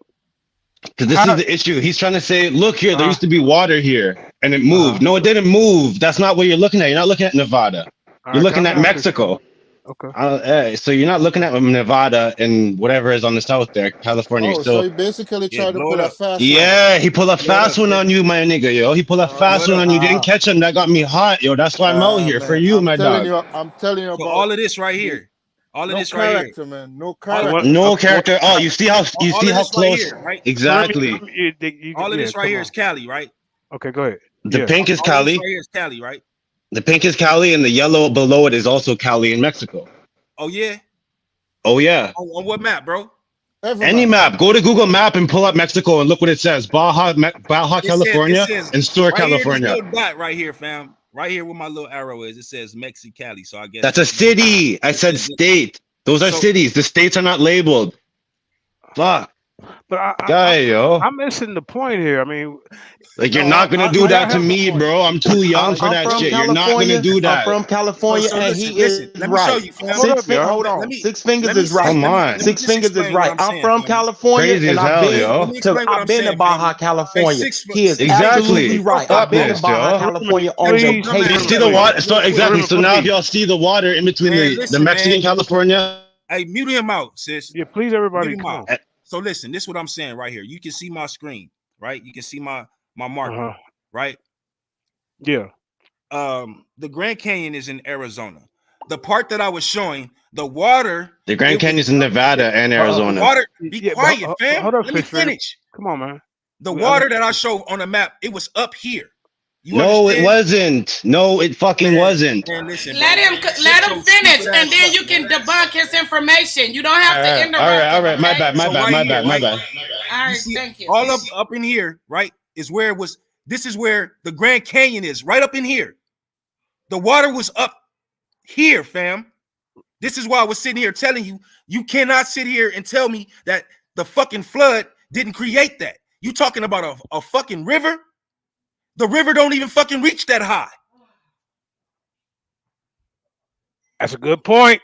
Because this is the issue. He's trying to say, look here, there used to be water here, and it moved. No, it didn't move. That's not what you're looking at. You're not looking at Nevada. You're looking at Mexico. Okay. So you're not looking at Nevada and whatever is on the south there, California. So he basically tried to pull a fast one. Yeah, he pulled a fast one on you, my nigga, yo. He pulled a fast one on you. Didn't catch him. That got me hot, yo. That's why I'm out here for you, my dog. I'm telling you about all of this right here. All of this right here, man. No character. No character. Oh, you see how close? Right here, right? Exactly. All of this right here is Cali, right? Okay, go ahead. The pink is Cali. Right here is Cali, right? The pink is Cali, and the yellow below it is also Cali in Mexico. Oh yeah. Oh yeah. On what map, bro? Any map. Go to Google Map and pull up Mexico and look what it says. Baja California, and Sur, California. Right here, fam. Right here where my little arrow is, it says Mexicali. So I guess that's a city. I said state. Those are cities. The states are not labeled. Fuck. But I'm missing the point here. I mean, like you're not gonna do that to me, bro. I'm too young for that shit. You're not gonna do that. I'm from California, and he is right. Hold on. Six Fingers is right. Come on. Six Fingers is right. I'm from California, and I've been to Baja California. He is absolutely right. I've been to Baja California on vacation. You see the water? So exactly. So now if y'all see the water in between the Mexican California. Hey, mute him out, sis. Yeah, please, everybody. So listen, this is what I'm saying right here. You can see my screen, right? You can see my marker, right? Yeah. The Grand Canyon is in Arizona. The part that I was showing, the water. The Grand Canyon is in Nevada and Arizona. Water. Be quiet, fam. Hold up, let me finish. Come on, man. The water that I showed on the map, it was up here. No, it wasn't. No, it fucking wasn't. Man, listen, let him finish, and then you can debunk his information. You don't have to interrupt. All right. My bad. All right, thank you. All up in here, right, is where it was. This is where the Grand Canyon is, right up in here. The water was up here, fam. This is why I was sitting here telling you, you cannot sit here and tell me that the fucking flood didn't create that. You talking about a fucking river? The river don't even fucking reach that high. That's a good point.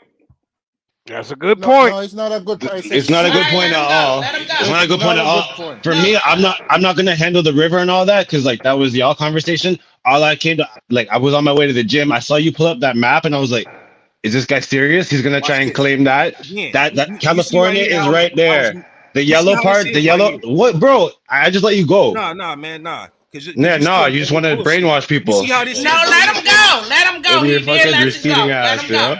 That's a good point. No, it's not a good point. It's not a good point at all. It's not a good point at all. For me, I'm not gonna handle the river and all that because like that was y'all conversation. All I came to I was on my way to the gym. I saw you pull up that map and I was like, is this guy serious? He's gonna try and claim that that California is right there. The yellow part, the yellow. What, bro? I just let you go. Nah, man, nah. You just want to brainwash people. No, let him go. Let him go. He did let you go.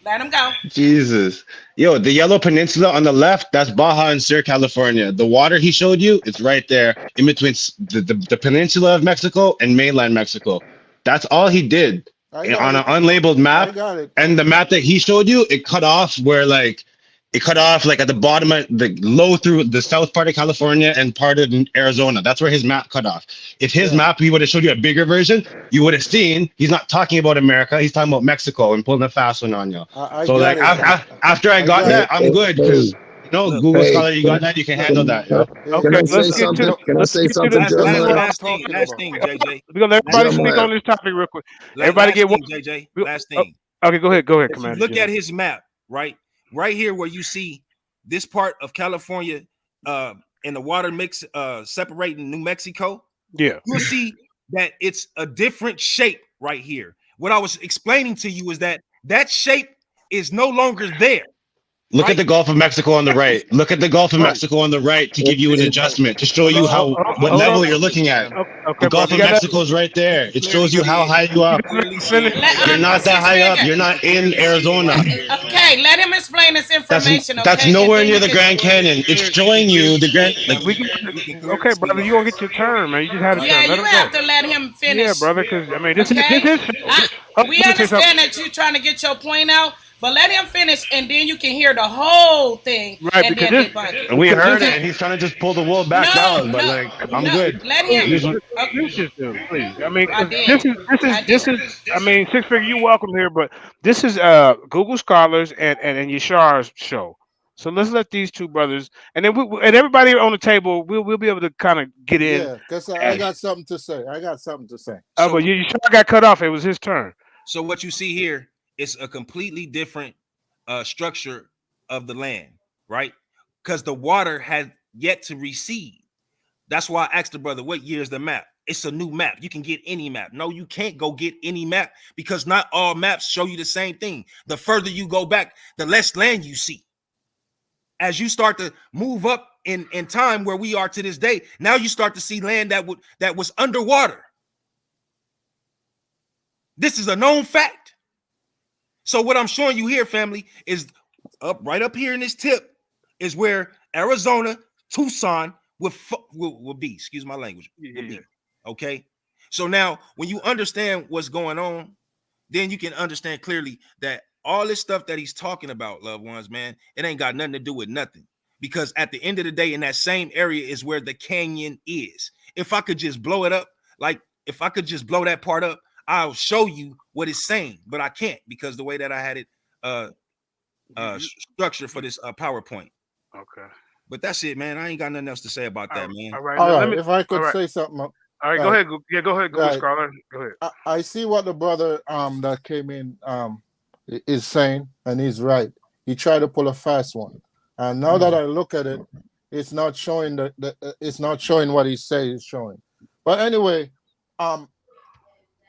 Let him go. Jesus. Yo, the Yellow Peninsula on the left, that's Baja and Sur, California. The water he showed you, it's right there in between the peninsula of Mexico and mainland Mexico. That's all he did on an unlabeled map. And the map that he showed you, it cut off where like it cut off like at the bottom of the low through the south part of California and part of Arizona. That's where his map cut off. If his map, he would have showed you a bigger version, you would have seen he's not talking about America. He's talking about Mexico and pulling a fast one on you. So like after I got that, I'm good because Google Scholar, you got that, you can handle that. Okay, let's get to last thing, JJ. We're gonna let everybody speak on this topic real quick. Everybody get one. JJ. Last thing. Okay, go ahead, Commander. Look at his map, right here where you see this part of California and the water mix separating New Mexico. Yeah, you'll see that it's a different shape right here. What I was explaining to you is that shape is no longer there. Look at the Gulf of Mexico on the right. Look at the Gulf of Mexico on the right to give you an adjustment, to show you what level you're looking at. The Gulf of Mexico is right there. It shows you how high you are. You're not that high up. You're not in Arizona. Okay, let him explain this information. That's nowhere near the Grand Canyon. It's showing you the Grand. Okay, brother, you gonna get your turn, man. You just had a turn. Yeah, you have to let him finish. Yeah, brother, because I mean, this is. We understand that you're trying to get your point out. But let him finish, and then you can hear the whole thing. Right, and because we heard it, and he's trying to just pull the wool back down. But I'm good. Let him. Please. I mean, this is. I mean, Six Figure, you welcome here, but this is Google Scholars and Yashar's show. So let's let these two brothers, and then and everybody on the table, we'll be able to kind of get in. Yeah, because I got something to say. Oh, but Yashar got cut off. It was his turn. So what you see here. It's a completely different structure of the land, right? Because the water had yet to recede. That's why I asked the brother, what year is the map? It's a new map. You can get any map. No, you can't go get any map because not all maps show you the same thing. The further you go back, the less land you see. As you start to move up in time where we are to this day, now you start to see land that was underwater. This is a known fact. So what I'm showing you here, family, is right up here in this tip is where Arizona, Tucson will be. Excuse my language. Will be. Okay. So now when you understand what's going on, then you can understand clearly that all this stuff that he's talking about, loved ones, man, it ain't got nothing to do with nothing. Because at the end of the day, in that same area is where the canyon is. If I could just blow it up, like if I could just blow that part up, I'll show you what it's saying, but I can't because the way that I had it structured for this PowerPoint. Okay. But that's it, man. I ain't got nothing else to say about that, man. All right. If I could say something. All right, go ahead. Yeah, go ahead, Scholar. Go ahead. I see what the brother that came in is saying, and he's right. He tried to pull a fast one, and now that I look at it, it's not showing it's not showing what he says it's showing. But anyway,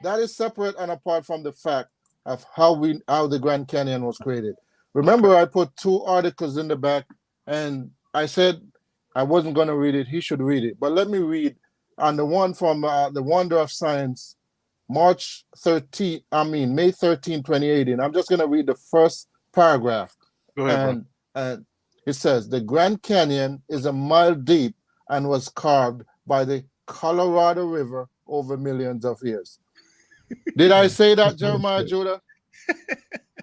that is separate and apart from the fact of how the Grand Canyon was created. Remember, I put two articles in the back, and I said I wasn't going to read it. He should read it. But let me read on the one from The Wonder of Science, May 13, 2018. I'm just going to read the first paragraph. Go ahead, and it says, the Grand Canyon is a mile deep and was carved by the Colorado River over millions of years. Did I say that, Jeremiah Judah?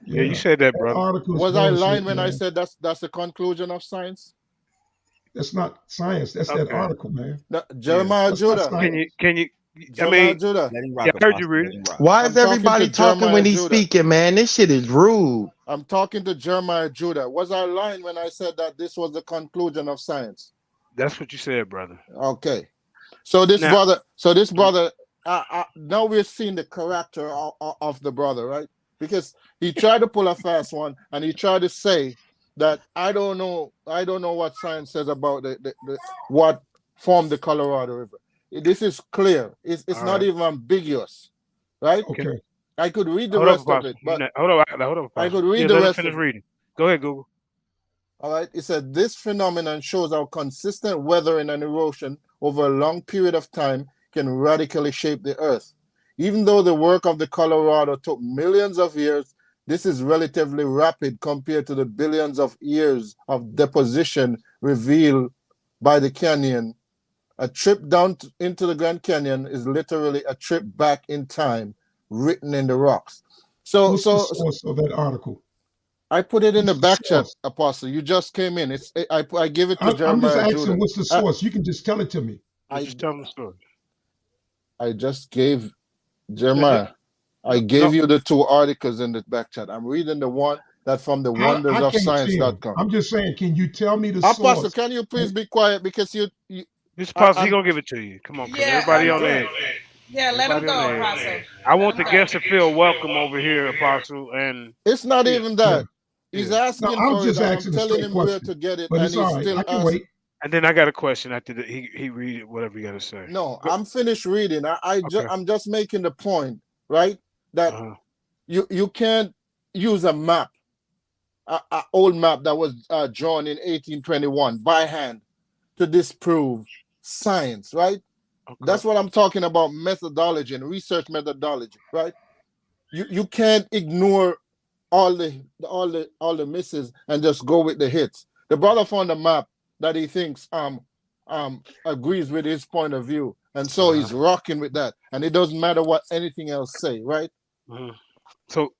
Yeah, you said that, brother. Was I lying when I said that's the conclusion of science? That's not science. That's that article, man. No, Jeremiah Judah. Can you? Jeremiah Judah. I heard you read it. Why is everybody talking when he's speaking, man? This shit is rude. I'm talking to Jeremiah Judah. Was I lying when I said that this was the conclusion of science? That's what you said, brother. Okay. So this brother. Now we're seeing the character of the brother, right? Because he tried to pull a fast one, and he tried to say that I don't know what science says about what formed the Colorado River. This is clear. It's not even ambiguous, right? Okay. I could read the rest of it, but hold on. I could read the rest. Finish reading. Go ahead, Google. All right. It said this phenomenon shows how consistent weathering and erosion over a long period of time can radically shape the earth. Even though the work of the Colorado took millions of years, this is relatively rapid compared to the billions of years of deposition revealed by the canyon. A trip down into the Grand Canyon is literally a trip back in time, written in the rocks. What's the source of that article? I put it in What's the the back chat, source? Apostle. You just came in. I give it to I'm just Jeremiah asking, Judah. what's the source? You can just tell it to me. Just tell them the story. I just gave Jeremiah. I gave you the 2 articles in the back chat. I'm reading the one that from the I can't see them. wondersofscience.com. I'm just saying, can you tell me the Apostle, source? can you please be quiet because you This Apostle, he gonna give it to you. Come on, everybody on edge. Yeah, let him go, Apostle. I want the guests to feel welcome over here, Apostle. And it's not even that. He's No, asking I'm for it, just and I'm asking a telling straight him where question. to get it, But and it's he's all right. still I can asking. wait. And then I got a question after he read it, whatever you got to say. No, I'm finished reading. I'm just making the point, right? That you can't use a map, a old map that was drawn in 1821 by hand to disprove science, right? That's what I'm talking about, methodology and research methodology, right? You can't ignore all the misses and just go with the hits. The brother found a map that he thinks agrees with his point of view, and so he's rocking with that, and it doesn't matter what anything else say, right? So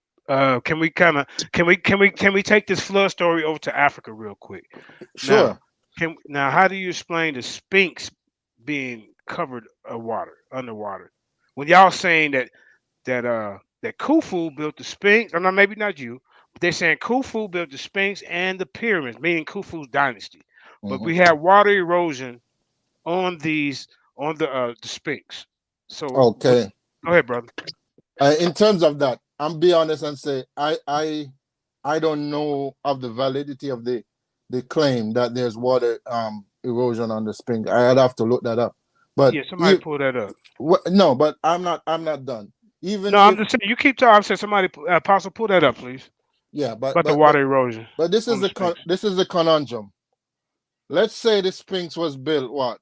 can we take this flood story over to Africa real quick? Sure. Now how do you explain the Sphinx being covered underwater? When y'all saying that Khufu built the Sphinx, or not, maybe not you, but they're saying Khufu built the Sphinx and the pyramids, meaning Khufu's dynasty. But we have water erosion on the Sphinx. So okay, go ahead, brother. In terms of that, I'm be honest and say I don't know of the validity of the claim that there's water erosion on the Sphinx. I'd have to look that up. But yeah, somebody pull that up. No, but I'm not done. I'm just saying, you keep talking. I said somebody, Apostle, pull that up, please. Yeah, but the water erosion. But this is the conundrum. Let's say the Sphinx was built what,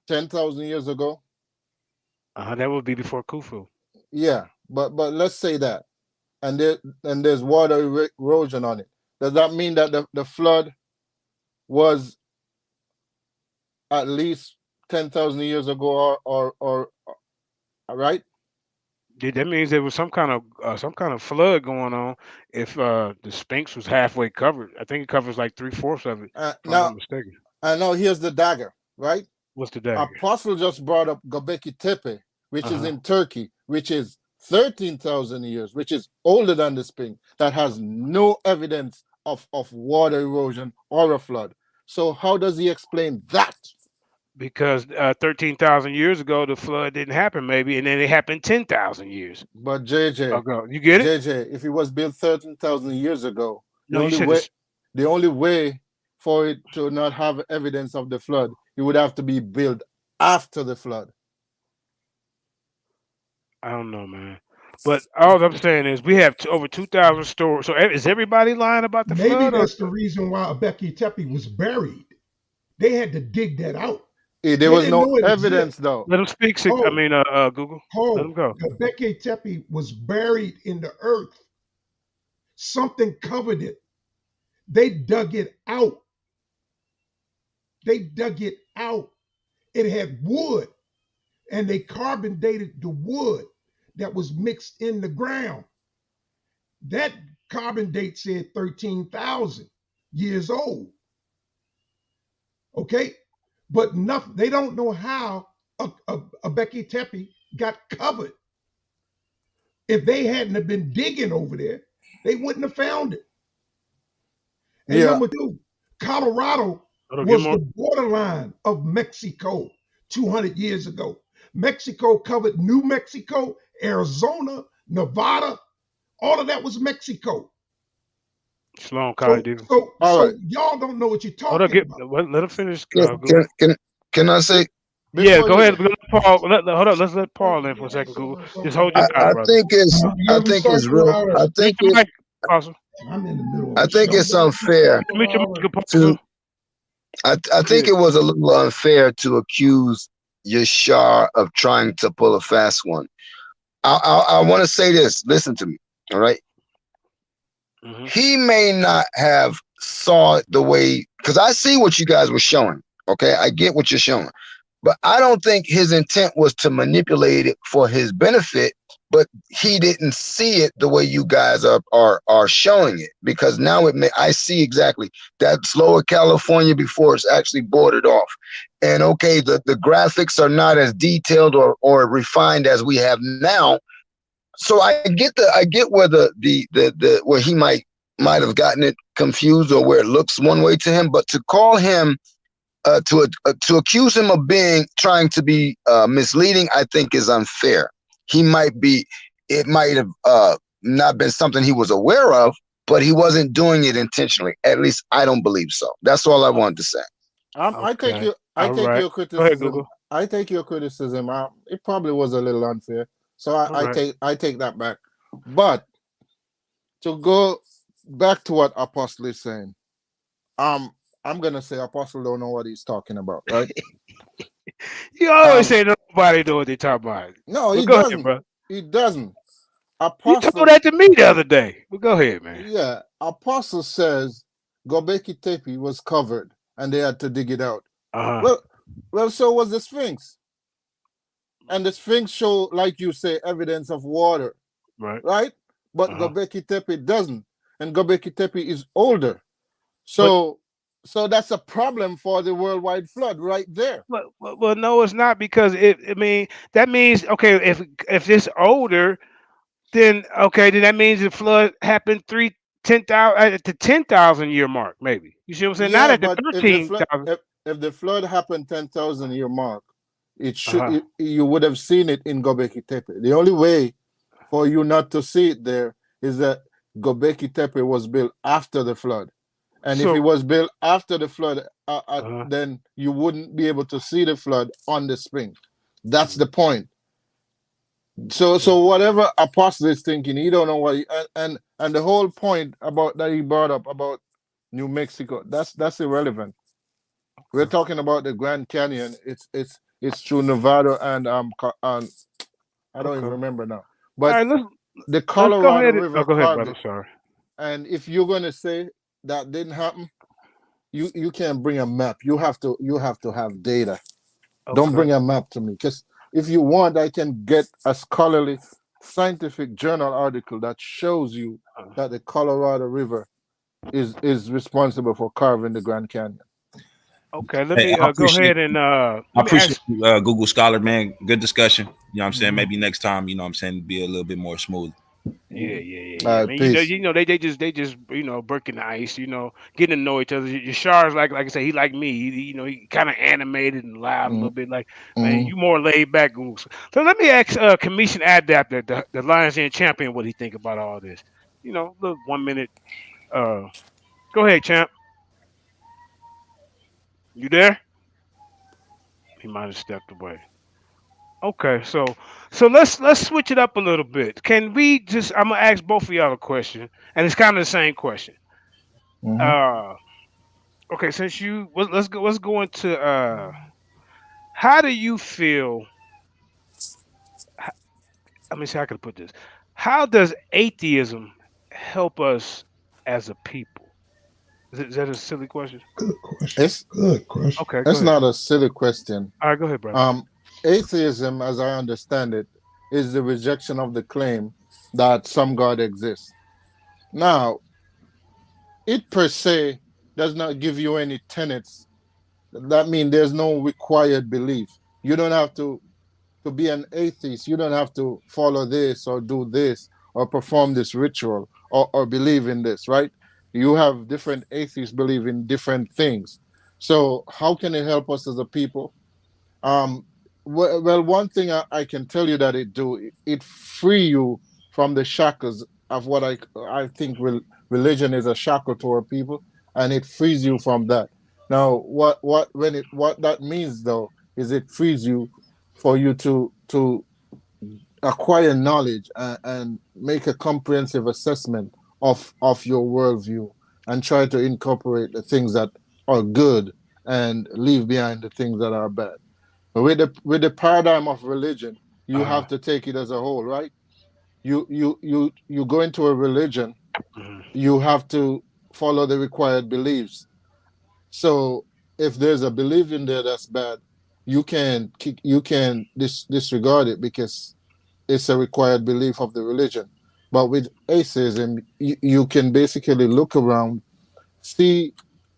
10,000 years ago. That would be before Khufu. Yeah, but let's say that, and there's water erosion on it. Does that mean that the flood was at least 10,000 years ago, or right? That means there was some kind of flood going on. If the Sphinx was halfway covered, I think it covers like 3/4 of it. If I'm not mistaken. Now here's the dagger, right? What's the dagger? Apostle just brought up Göbekli Tepe, which is in Turkey, which is 13,000 years, which is older than the Sphinx, that has no evidence of water erosion or a flood. So how does he explain that? Because 13,000 years ago, the flood didn't happen, maybe, and then it happened 10,000 years. But JJ, ago. You get it? JJ, if it was built 13,000 years ago, No, the only way for it to not have evidence of the flood, it would have to be built after the flood. I don't know, man. But all I'm saying is we have over 2,000 stories. So is everybody lying about the flood? Maybe that's the reason why Göbekli Tepe was buried. They had to dig that out. There was no evidence, though. Let him speak. Google. Let him go. Göbekli Tepe was buried in the earth. Something covered it. They dug it out. It had wood, and they carbon dated the wood that was mixed in the ground. That carbon date said 13,000 years old. Okay, but nothing. They don't know how Göbekli Tepe got covered. If they hadn't have been digging over there, they wouldn't have found it. And number two, Colorado was the borderline of Mexico 200 years ago. Mexico covered New Mexico, Arizona, Nevada. All of that was Mexico. Sloan, so y'all don't know what you're talking about. Let him finish. Can I say? Yeah, go ahead. Paul, hold on. Let's let Paul in for a second. Google. Just hold your thought, brother. I think it's real. I think it's unfair. I think it was a little unfair to accuse Yashar of trying to pull a fast one. I want to say this. Listen to me. All right. He may not have saw it the way, because I see what you guys were showing. Okay, I get what you're showing, but I don't think his intent was to manipulate it for his benefit but he didn't see it the way you guys are showing it, because now I see exactly that's Lower California before it's actually bordered off. And okay, the graphics are not as detailed or refined as we have now. So I get where the where he might have gotten it confused, or where it looks one way to him, but to call him to accuse him of trying to be misleading, I think is unfair. It might have not been something he was aware of, but he wasn't doing it intentionally. At least I don't believe so. That's all I wanted to say. I take your criticism. Go ahead, Google. I take your criticism. It probably was a little unfair, so I take that back. But to go back to what Apostle is saying, I'm gonna say Apostle don't know what he's talking about, right? You always say nobody know what they talk about. No, he doesn't. Ahead, bro. He doesn't. Apostle, you told that to me the other day. But go ahead, man. Yeah, Apostle says Gobekli Tepe was covered and they had to dig it out. Well, so was the Sphinx, and the Sphinx show, like you say, evidence of water, right? But Gobekli Tepe doesn't, and Gobekli Tepe is older, so that's a problem for the worldwide flood right there. Well, no, it's not, because that means okay, if it's older, then that means the flood happened 10,000 at the 10,000 year mark, maybe. You see what I'm saying? Yeah, not at the 13,000. If the flood happened 10,000 year mark, it should you would have seen it in Gobekli Tepe. The only way for you not to see it there is that Gobekli Tepe was built after the flood. And if it was built after the flood, then you wouldn't be able to see the flood on the spring. That's the point. So whatever Apostle is thinking, he don't know what and the whole point about that he brought up about New Mexico, that's irrelevant. We're talking about the Grand Canyon. It's through Nevada and I don't even remember now. But the Colorado River carved it. Sorry. And if you're gonna say that didn't happen, you can't bring a map. You have to have data. Don't bring a map to me, because if you want, I can get a scholarly scientific journal article that shows you that the Colorado River is responsible for carving the Grand Canyon. Okay, let me go ahead and I appreciate you, Google Scholar, man. Good discussion. You know what I'm saying? Maybe next time, you know what I'm saying, be a little bit more smooth. Yeah. I mean, they just breaking the ice, getting to know each other. Yashar's like I say, he like me. He kind of animated and loud a little bit. Like, man, you more laid back. So let me ask Commission Adapter, the Lions Den champion, what he think about all this. Little 1 minute. Go ahead, champ. You there? He might have stepped away. Okay, so let's switch it up a little bit. Can we just? I'm gonna ask both of y'all a question, and it's kind of the same question. Okay, since let's go into how do you feel? Let me see how I can put this. How does atheism help us as a people? Is that a silly question? Good question. Good question. Okay, it's not a silly question. All right, go ahead, brother. Atheism, as I understand it, is the rejection of the claim that some God exists. Now, it per se does not give you any tenets. That means there's no required belief. You don't have to be an atheist. You don't have to follow this or do this or perform this ritual or believe in this, right? You have different atheists believe in different things. So how can it help us as a people? Well, one thing I can tell you that it free you from the shackles of what I think religion is a shackle to our people, and it frees you from that. Now, what that means though is it frees you for you to acquire knowledge and make a comprehensive assessment of your worldview and try to incorporate the things that are good and leave behind the things that are bad. With the paradigm of religion, you have to take it as a whole, right? You go into a religion, you have to follow the required beliefs. So if there's a belief in there that's bad, you can disregard it because it's a required belief of the religion. But with atheism, you can basically look around, see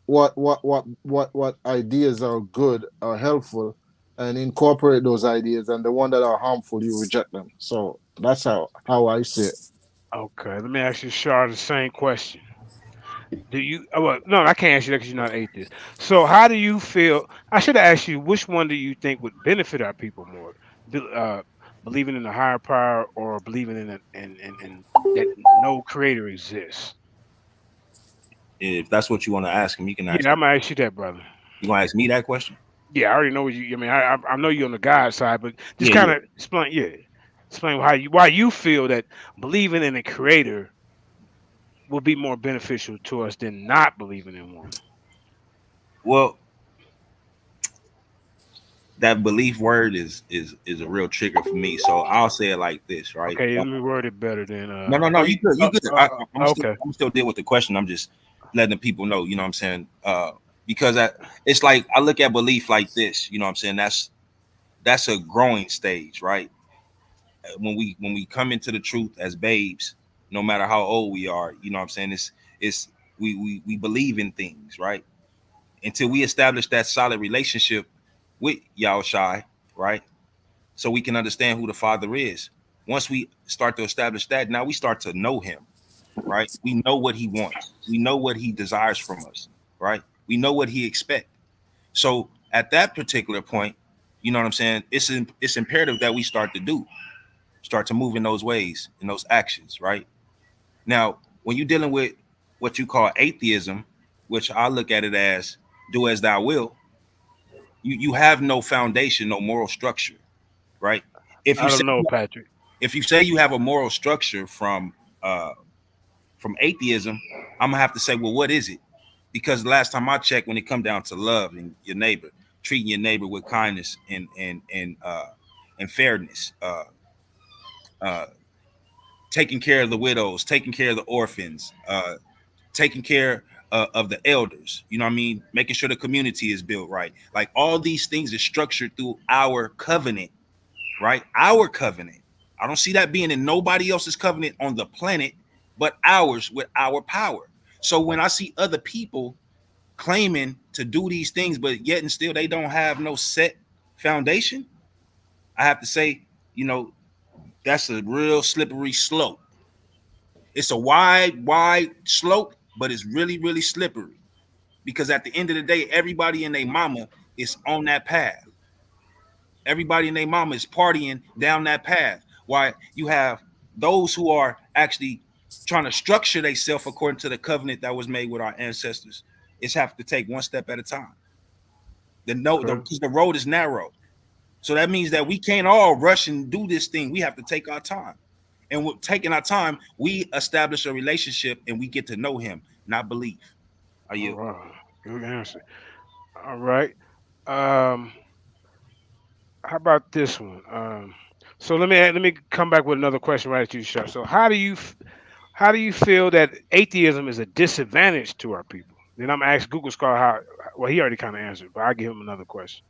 what ideas are good or helpful, and incorporate those ideas, and the one that are harmful, you reject them. So that's how I see it. Okay, let me ask you, Shar, the same question. Do you? Well, no, I can't ask you that because you're not atheist. So, how do you feel? I should have asked you, which one do you think would benefit our people more? Believing in a higher power or believing in that no creator exists? If that's what you want to ask him, you can ask Yeah, him. I'm gonna ask you that, brother. You gonna ask me that question? Yeah, I already know what you. I mean, I know you're on the God side, but just Yeah, kind yeah. of explain. Yeah, explain why you feel that believing in a creator will be more beneficial to us than not believing in one. Well, that belief word is a real trigger for me. So I'll say it like this, right? Okay, let me word it better than No. oh You you good. You good. okay. I'm still dealing with the question. I'm just letting the people know. You know what I'm saying? Because it's like I look at belief like this. You know what I'm saying? That's a growing stage, right? When we come into the truth as babes, no matter how old we are, you know what I'm saying? It's we believe in things, right? Until we establish that solid relationship with Yahweh, right? So we can understand who the Father is. Once we start to establish that, now we start to know Him, right? We know what He wants. We know what He desires from us, right? We know what He expects. So at that particular point, you know what I'm saying? It's imperative that we start to move in those ways, in those actions, right? Now, when you're dealing with what you call atheism, which I look at it as do as thou will, you have no foundation, no moral structure, right? If you I say don't know, Patrick. if you say you have a moral structure uh from atheism, I'm gonna have to say, well, what is it? Because the last time I checked, when it come down to love and your neighbor, treating your neighbor with kindness and fairness, uh, taking care of the widows, taking care of the orphans, taking care of the elders. You know what I mean? Making sure the community is built right. Like all these things is structured through our covenant, right? Our covenant. I don't see that being in nobody else's covenant on the planet, but ours with our power. So when I see other people claiming to do these things, but yet and still they don't have no set foundation, I have to say, you know, that's a real slippery slope. It's a wide slope, but it's really, really slippery because at the end of the day, everybody and their mama is on that path. Everybody and their mama is partying down that path. Why you have those who are actually trying to structure themselves according to the covenant that was made with our ancestors. It's have to take one step at a time. Okay. Because the road is narrow. So that means that we can't all rush and do this thing. We have to take our time. And with taking our time, we establish a relationship and we get to know him, not believe. Are All you? right. Good answer. All right. Um, how about this one? So let me come back with another question right at you, Shar. So how do you feel that atheism is a disadvantage to our people? Then I'm gonna ask Google Scholar how. Well, he already kind of answered, but I'll give him another question.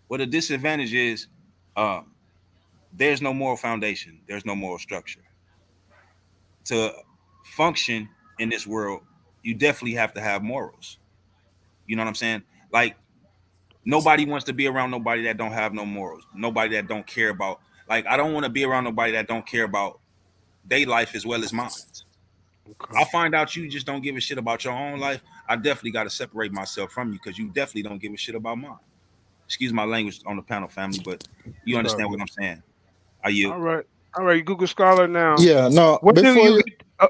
Well, the disadvantage is there's no moral foundation. There's no moral structure. To function in this world, you definitely have to have morals. You know what I'm saying? Like nobody wants to be around nobody that don't have no morals. Nobody that don't care about. Like I don't want to be around nobody that don't care about their life as well as mine. Okay. I find out you just don't give a shit about your own life. I definitely got to separate myself from you because you definitely don't give a shit about mine. Excuse my language on the panel, family, but you It's all understand what good. I'm saying. Are you? All right. All right. Google Scholar now. Yeah, no, What do you get? Uh,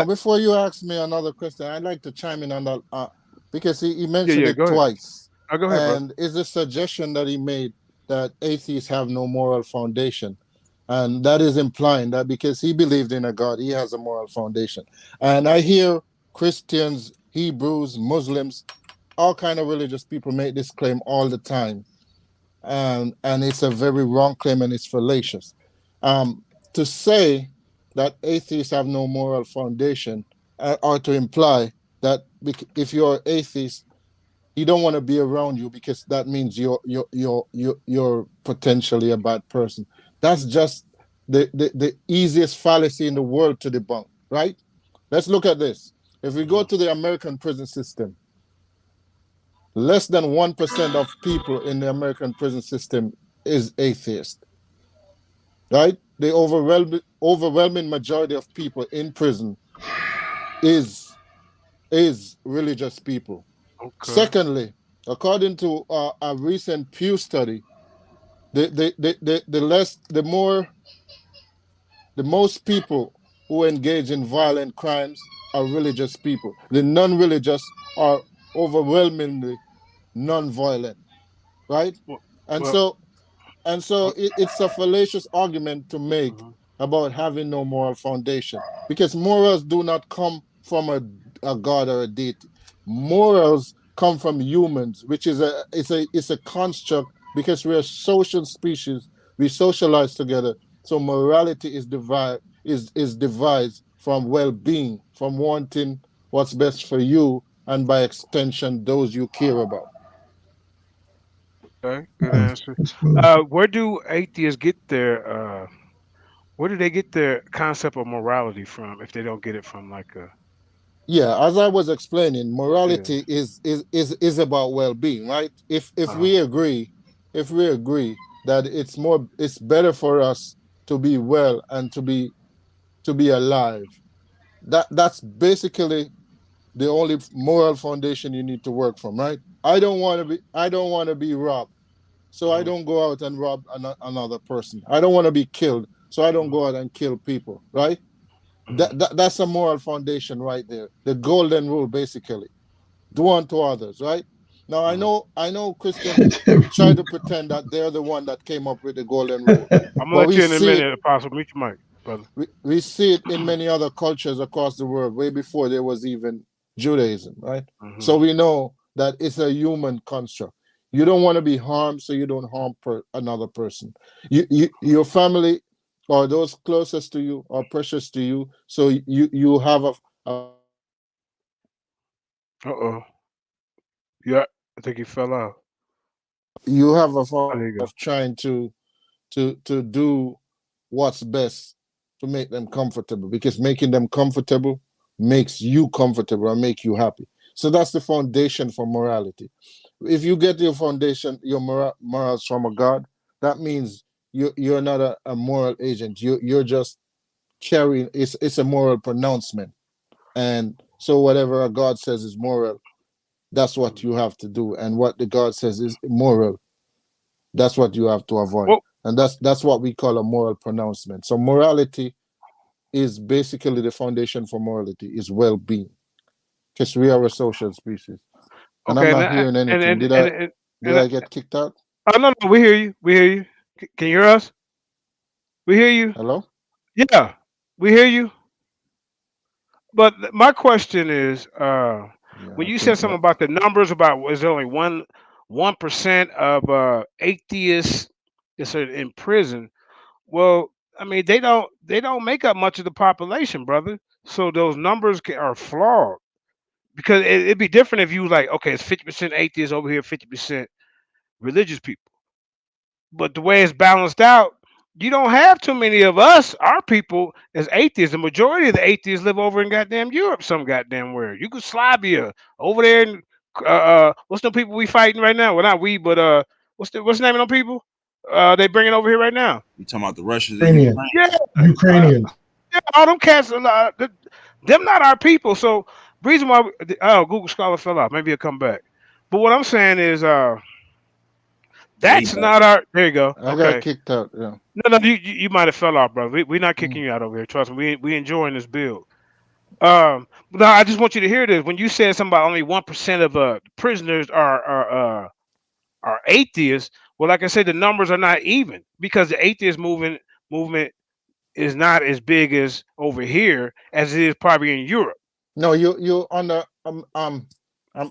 before you ask me another question, I'd like to chime in on that because he yeah. mentioned Yeah. it Go ahead. twice, Go ahead, brother. and is a suggestion that he made that atheists have no moral foundation, and that is implying that because he believed in a God, he has a moral foundation. And I hear Christians, Hebrews, Muslims, all kind of religious people make this claim all the time, and it's a very wrong claim and it's fallacious. To say that atheists have no moral foundation, or to imply that if you're atheist, he don't want to be around you because that means you're potentially a bad person. That's just the easiest fallacy in the world to debunk, right? Let's look at this. If we go to the American prison system, less than 1% of people in the American prison system is atheist, right? The overwhelming majority of people in prison is religious people. Okay. Secondly, according to a recent Pew study, the most people who engage in violent crimes are religious people. The non-religious are overwhelmingly non-violent, right? And Well, so it's a fallacious argument to make about having no moral foundation, because morals do not come from a god or a deity. Morals come from humans, which is it's a construct, because we're a social species. We socialize together. So morality is devised from well-being, from wanting what's best for you, and by extension those you care about. okay, good answer. Where do atheists get their where do they get their concept of morality from if they don't get it from like a Yeah, as I was explaining, yeah. morality is about well-being, right? If Uh-huh. we agree that it's better for us to be well and to be alive, that's basically the only moral foundation you need to work from, right? I don't want to be robbed, so I don't go out and rob another person. I don't want to be killed, so I don't go out and kill people, right? That's a moral foundation right there. The golden rule, basically. Do unto others, right? Now I know Christians try to pretend that they're the one that came up with the golden rule. I'm gonna But let you in a minute, Apostle. Mute your mic, brother. we see it in many other cultures across the world, way before there was even Judaism, right? So we know that it's a human construct. You don't want to be harmed, so you don't harm another person. Your family or those closest to you are precious to you, so you have a Uh-oh. Yeah, I think he fell out. you have a Oh, form there you go. of trying to do what's best to make them comfortable, because making them comfortable makes you comfortable and make you happy. So that's the foundation for morality. If you get your foundation, your morals from a God, that means you're not a moral agent. You're just carrying. It's a moral pronouncement, and so whatever a God says is moral, that's what you have to do, and what the God says is immoral, that's what you have to avoid. Well, And that's what we call a moral pronouncement. So morality is basically the foundation for morality is well-being, because we are a social species. And I'm okay, not hearing anything. Did and I get kicked out? oh no, we hear you. We hear you. Can you hear us? We hear you. Hello? Yeah, we hear you. But my question is, Yeah, when I you said think something about the numbers about is there only 1% of atheists is in prison? Well, I mean they don't make up much of the population, brother. So those numbers are flawed because it'd be different if you was like, okay, it's 50% atheists over here, 50% religious people. But the way it's balanced out, you don't have too many of us, our people, as atheists. The majority of the atheists live over in goddamn Europe, some goddamn where. Yugoslavia, over there in what's the people we fighting right now? Well, not we, but what's the name of them people? They bringing over here right now. You talking about the Russians and Ukrainian, Ukraine? Yeah, Ukrainians. yeah, all them cats, them not our people. So reason why, oh, Google Scholar fell off. Maybe he'll come back. But what I'm saying is, There you that's go. not our. There you go. I got Okay. kicked out. Yeah. No, you might have fell off, brother. We're not Mm. kicking you out over here. Trust me, we enjoying this build. But now I just want you to hear this. When you said something about only 1% of prisoners are atheists, well, like I said, the numbers are not even because the atheist movement is not as big as over here as it is probably in Europe. No, you on the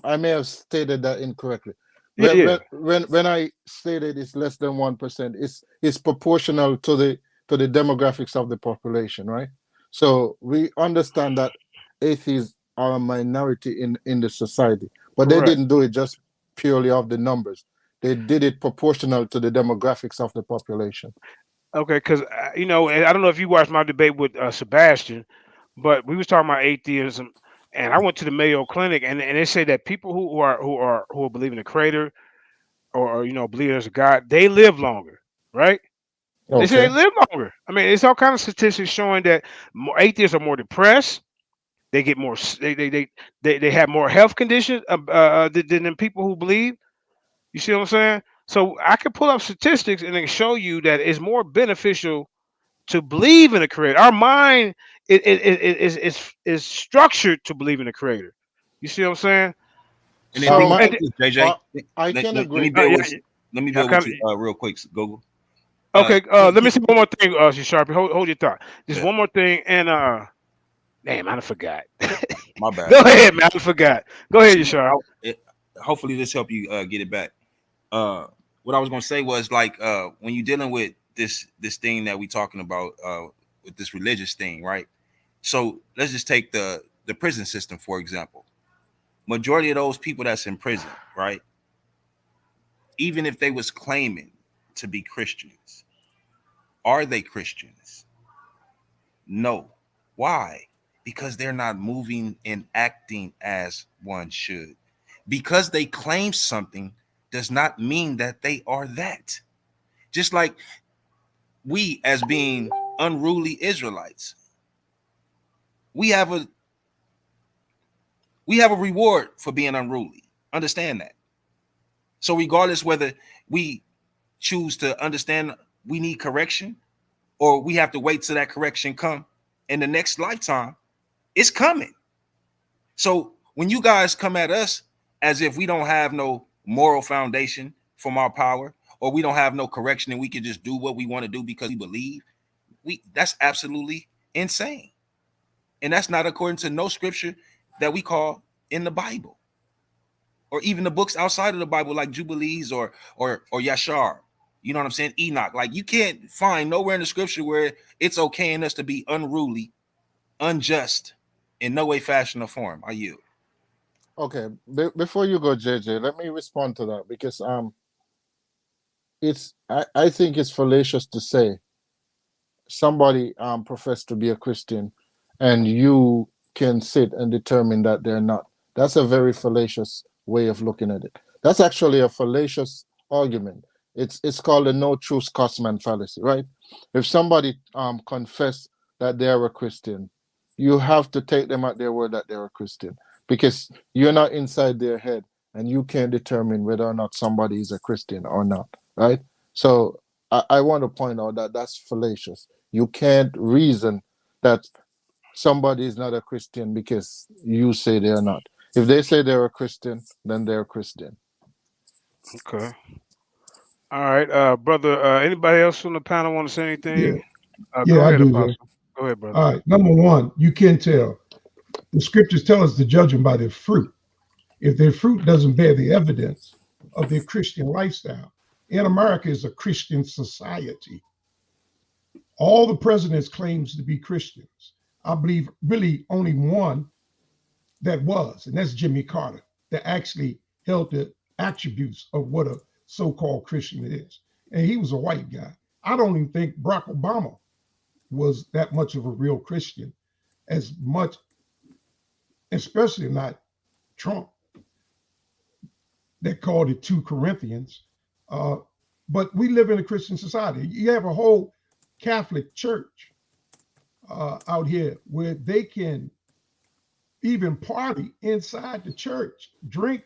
I may have stated that incorrectly. Yeah, yeah, When I stated it's less than 1%, it's proportional to the demographics of the population, right? So we understand that atheists are a minority in the society, but they correct. didn't do it just purely off the numbers. They did it proportional to the demographics of the population. Okay, because you know, and I don't know if you watched my debate with Sebastian, but we was talking about atheism, and I went to the Mayo Clinic, and they say that people who believe in the Creator or you know believe there's a God, they live longer, right? They say they Okay. live longer. I mean, it's all kind of statistics showing that more atheists are more depressed. They get more. They have more health conditions than people who believe. You see what I'm saying? So I can pull up statistics and then show you that it's more beneficial to believe in a creator. Our mind is structured to believe in a creator. You see what I'm saying? And then think So about this, JJ. I Let, can let, let me agree. build yeah, with let me I build with kind you real quick, Google. okay. Think, Let me think, say one more thing, Sharpie. Hold your thought. Just yeah, one more thing, and damn, I forgot. my Go bad. ahead, man. I forgot. Go ahead, See, Yashar. hopefully this help you get it back. Uh, what I was gonna say was like when you're dealing with this thing that we talking about with this religious thing, right? So let's just take the prison system for example. Majority of those people that's in prison, right? Even if they was claiming to be Christians, are they Christians? No. Why? Because they're not moving and acting as one should. Because they claim something does not mean that they are that. Just like we, as being unruly Israelites, we have a we have a reward for being unruly. Understand that. So regardless whether we choose to understand we need correction or we have to wait till that correction come in the next lifetime, it's coming. So when you guys come at us as if we don't have no moral foundation from our power, or we don't have no correction and we can just do what we want to do because we believe, that's absolutely insane. And that's not according to no scripture that we call in the Bible, or even the books outside of the Bible, like Jubilees or Yashar. You know what I'm saying? Enoch. Like you can't find nowhere in the scripture where it's okay in us to be unruly, unjust, in no way, fashion, or form. Are you? Okay. Before you go, JJ, let me respond to that because I think it's fallacious to say somebody profess to be a Christian and you can sit and determine that they're not. That's a very fallacious way of looking at it. That's actually a fallacious argument. It's called the no truth Scotsman fallacy, right? If somebody confess that they're a Christian, you have to take them at their word that they're a Christian because you're not inside their head and you can't determine whether or not somebody is a Christian or not, right? So I want to point out that that's fallacious. You can't reason that somebody is not a Christian because you say they're not. If they say they're a Christian, then they're a Christian. Okay. All right, brother. Anybody else on the panel want to say Yeah, anything? Go yeah, I ahead, do that. Apostle. Go ahead, brother. All right. Number one, you can tell. The scriptures tell us to judge them by their fruit. If their fruit doesn't bear the evidence of their Christian lifestyle, in America is a Christian society. All the presidents claims to be Christians. I believe really only one that was, and that's Jimmy Carter, that actually held the attributes of what a so-called Christian is. And he was a white guy. I don't even think Barack Obama was that much of a real Christian, as much, especially not Trump, that called it 2 Corinthians. But we live in a Christian society. You have a whole Catholic church out here where they can even party inside the church, drink,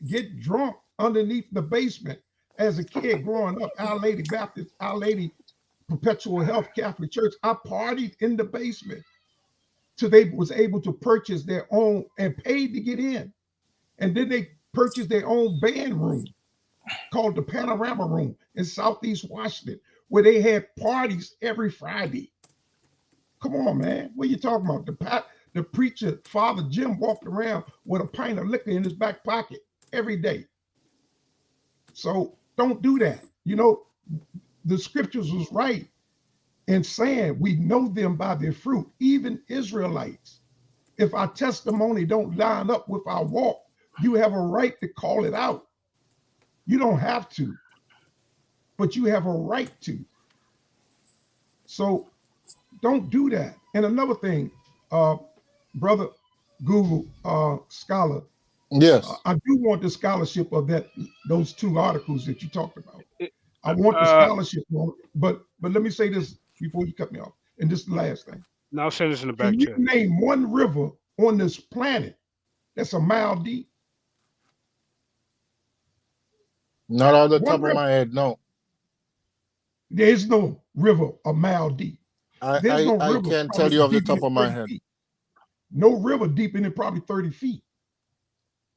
get drunk underneath the basement. As a kid growing up, Our Lady Baptist, Our Lady Perpetual Health Catholic Church, I partied in the basement till they was able to purchase their own and paid to get in. And then they purchased their own band room called the Panorama Room in Southeast Washington, where they had parties every Friday. Come on, man. What are you talking about? The preacher, Father Jim, walked around with a pint of liquor in his back pocket every day. So don't do that. You know, the scriptures was right in saying we know them by their fruit, even Israelites. If our testimony don't line up with our walk, you have a right to call it out. You don't have to, but you have a right to. So don't do that. And another thing, brother Google scholar, Yes. I do want the scholarship of those 2 articles that you talked about. It- I want the scholarship on it. But let me say this before you cut me off. And this is the last thing. Now I'll send this in the back Can you chat. name one river on this planet that's a mile deep? Not on the One top of river. my head, no. There is no river a mile deep. There's no I river can't tell probably you off the deeper top than of my 30 head. feet. No river deeper than probably 30 feet,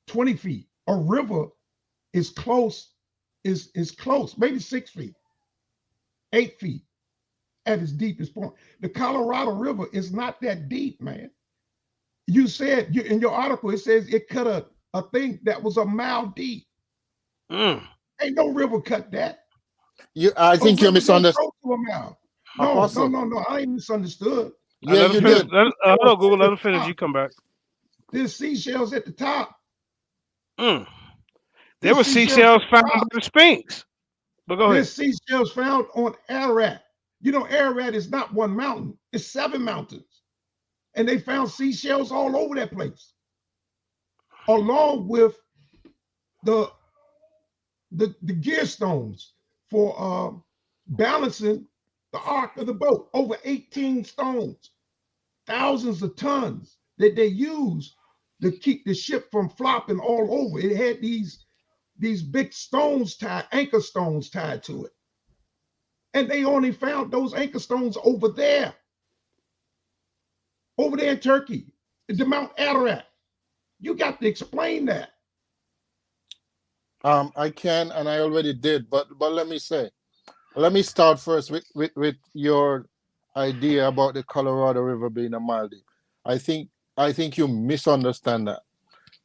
20 feet. A river is close, is close, maybe 6 feet, 8 feet at its deepest point. The Colorado River is not that deep, man. You said in your article, it says it cut a thing that was a mile deep. Ain't no river cut that. I think you misunderstood. No. I ain't misunderstood. Yeah, you did. Hold on, Google. Let him finish. You come back. There's seashells at the top. There were seashells found by the Sphinx. But go ahead. There's seashells found on Ararat. You know, Ararat is not one mountain, it's 7 mountains. And they found seashells all over that place, along with the gear stones for balancing the ark of the boat. Over 18 stones, thousands of tons that they use to keep the ship from flopping all over. It had these big stones tied, anchor stones tied to it. And they only found those anchor stones over there in Turkey, the Mount Ararat. You got to explain that. I can, and I already did, but let me start first with your idea about the Colorado River being a mile deep. I think you misunderstand that.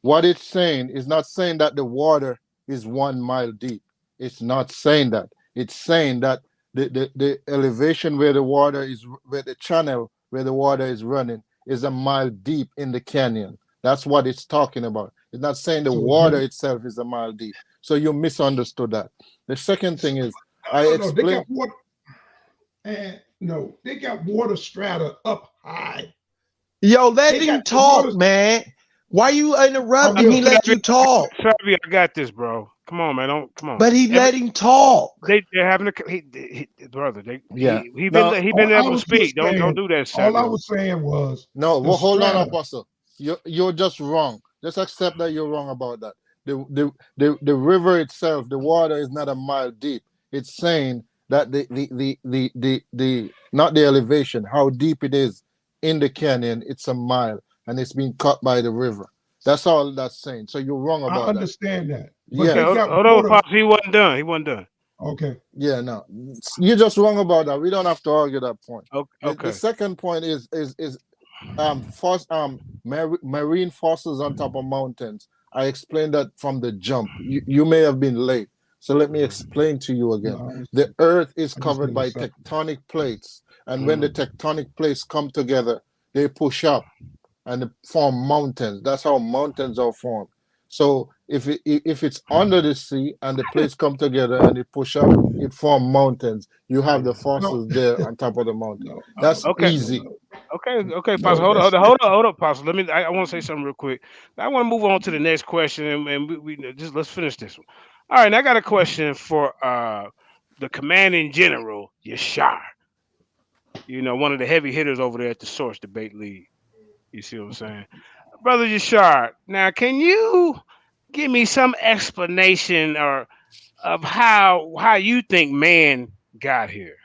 What it's saying is not saying that the water is 1 mile deep. It's not saying that. It's saying that the elevation where the channel where the water is running is a mile deep in the canyon. That's what it's talking about. It's not saying the water itself is a mile deep. So you misunderstood that. The second thing is, they got water. They got water strata up high. Yo, let him talk, man. Why you interrupting me? Let you talk. Savvy, I got this, bro. Come on, man. Come on. But he let him talk. They're having brother. He been able to speak. Don't do that, Savvy. All I was saying was hold on, Apostle. You're just wrong. Just accept that you're wrong about that. The river itself, the water is not a mile deep. It's saying that the not the elevation, how deep it is in the canyon, it's a mile, and it's being cut by the river. That's all that's saying. So you're wrong about that. I understand that. Yeah. Okay, hold on, Pops. He wasn't done. Okay. Yeah, no. You're just wrong about that. We don't have to argue that point. Okay. The second point is marine fossils on top of mountains. I explained that from the jump. You may have been late. So let me explain to you again. The earth is covered by tectonic plates. And when the tectonic plates come together, they push up and they form mountains. That's how mountains are formed. So if it's under the sea and the plates come together and they push up, it forms mountains. You have the fossils there on top of the mountain. That's easy. Okay, Pastor. Hold on, Pastor. I want to say something real quick. I want to move on to the next question, and we just let's finish this one. All right, and I got a question for the commanding general, Yashar. One of the heavy hitters over there at the Source Debate League. You see what I'm saying, brother Yashar? Now, can you give me some explanation of how you think man got here?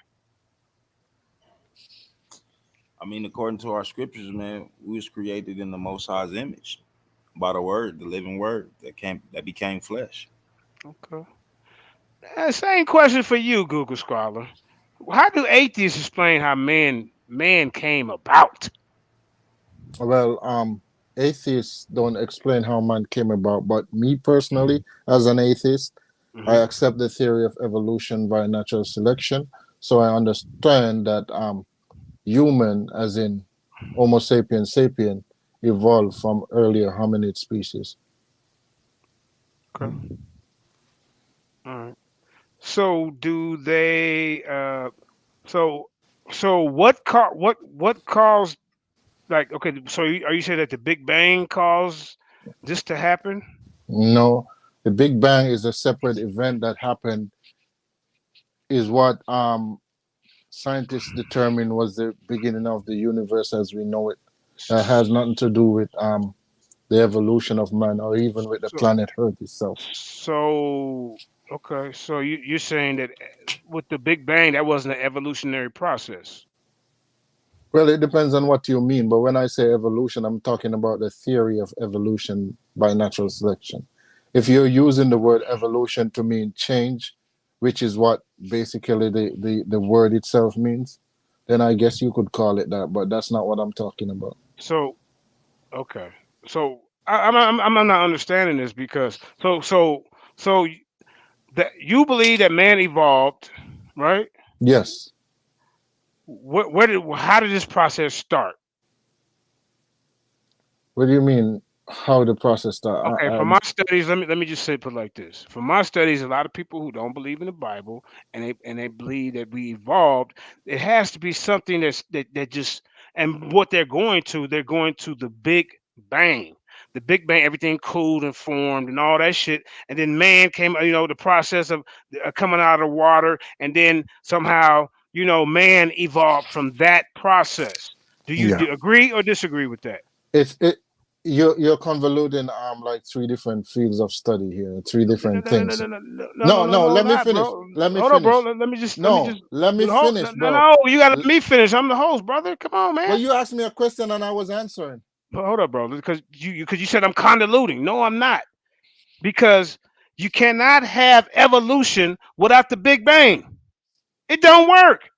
I mean, according to our scriptures, man, we was created in the Most High's image by the Word, the living Word that became flesh. Okay. Same question for you, Google Scholar. How do atheists explain how man came about? Well, atheists don't explain how man came about, but me personally, as an atheist, I accept the theory of evolution by natural selection. So I understand that human, as in Homo sapiens sapien, evolved from earlier hominid species. Okay. All right. So do they? So So what caused, like, okay, so are you saying that the Big Bang caused this to happen? No, the Big Bang is a separate event that happened. Is what scientists determined was the beginning of the universe as we know it. That has nothing to do with the evolution of man or even with the So planet Earth itself. so okay, so you're saying that with the Big Bang that wasn't an evolutionary process. Well, it depends on what you mean, but when I say evolution, I'm talking about the theory of evolution by natural selection. If you're using the word evolution to mean change, which is what basically the word itself means, then I guess you could call it that, but that's not what I'm talking about. So okay, so I'm not understanding this because so that you believe that man evolved, right? Yes. Where did how did this process start? What do you mean? How the process start? Okay, from my studies, let me just say put it like this. From my studies, a lot of people who don't believe in the Bible and they believe that we evolved, it has to be something that just, and what they're going to the Big Bang. The Big Bang, everything cooled and formed and all that shit, and then man came. The process of coming out of the water, and then somehow man evolved from that process. Do you Yeah. agree or disagree with that? It you're convoluting like three different fields of study here, three No, no, different no, no, things. no, no, no, no, no, No, no, no, no, let me not, finish. bro. Let me Hold on, bro. finish. Let me just No, let me hold. finish, No, no, bro. no, you gotta let L- me finish. I'm the host, brother. Come on, Well, man. you asked me a question and I was answering. But hold up, bro, because you said I'm convoluting. No, I'm not. Because you cannot have evolution without the Big Bang. It don't work.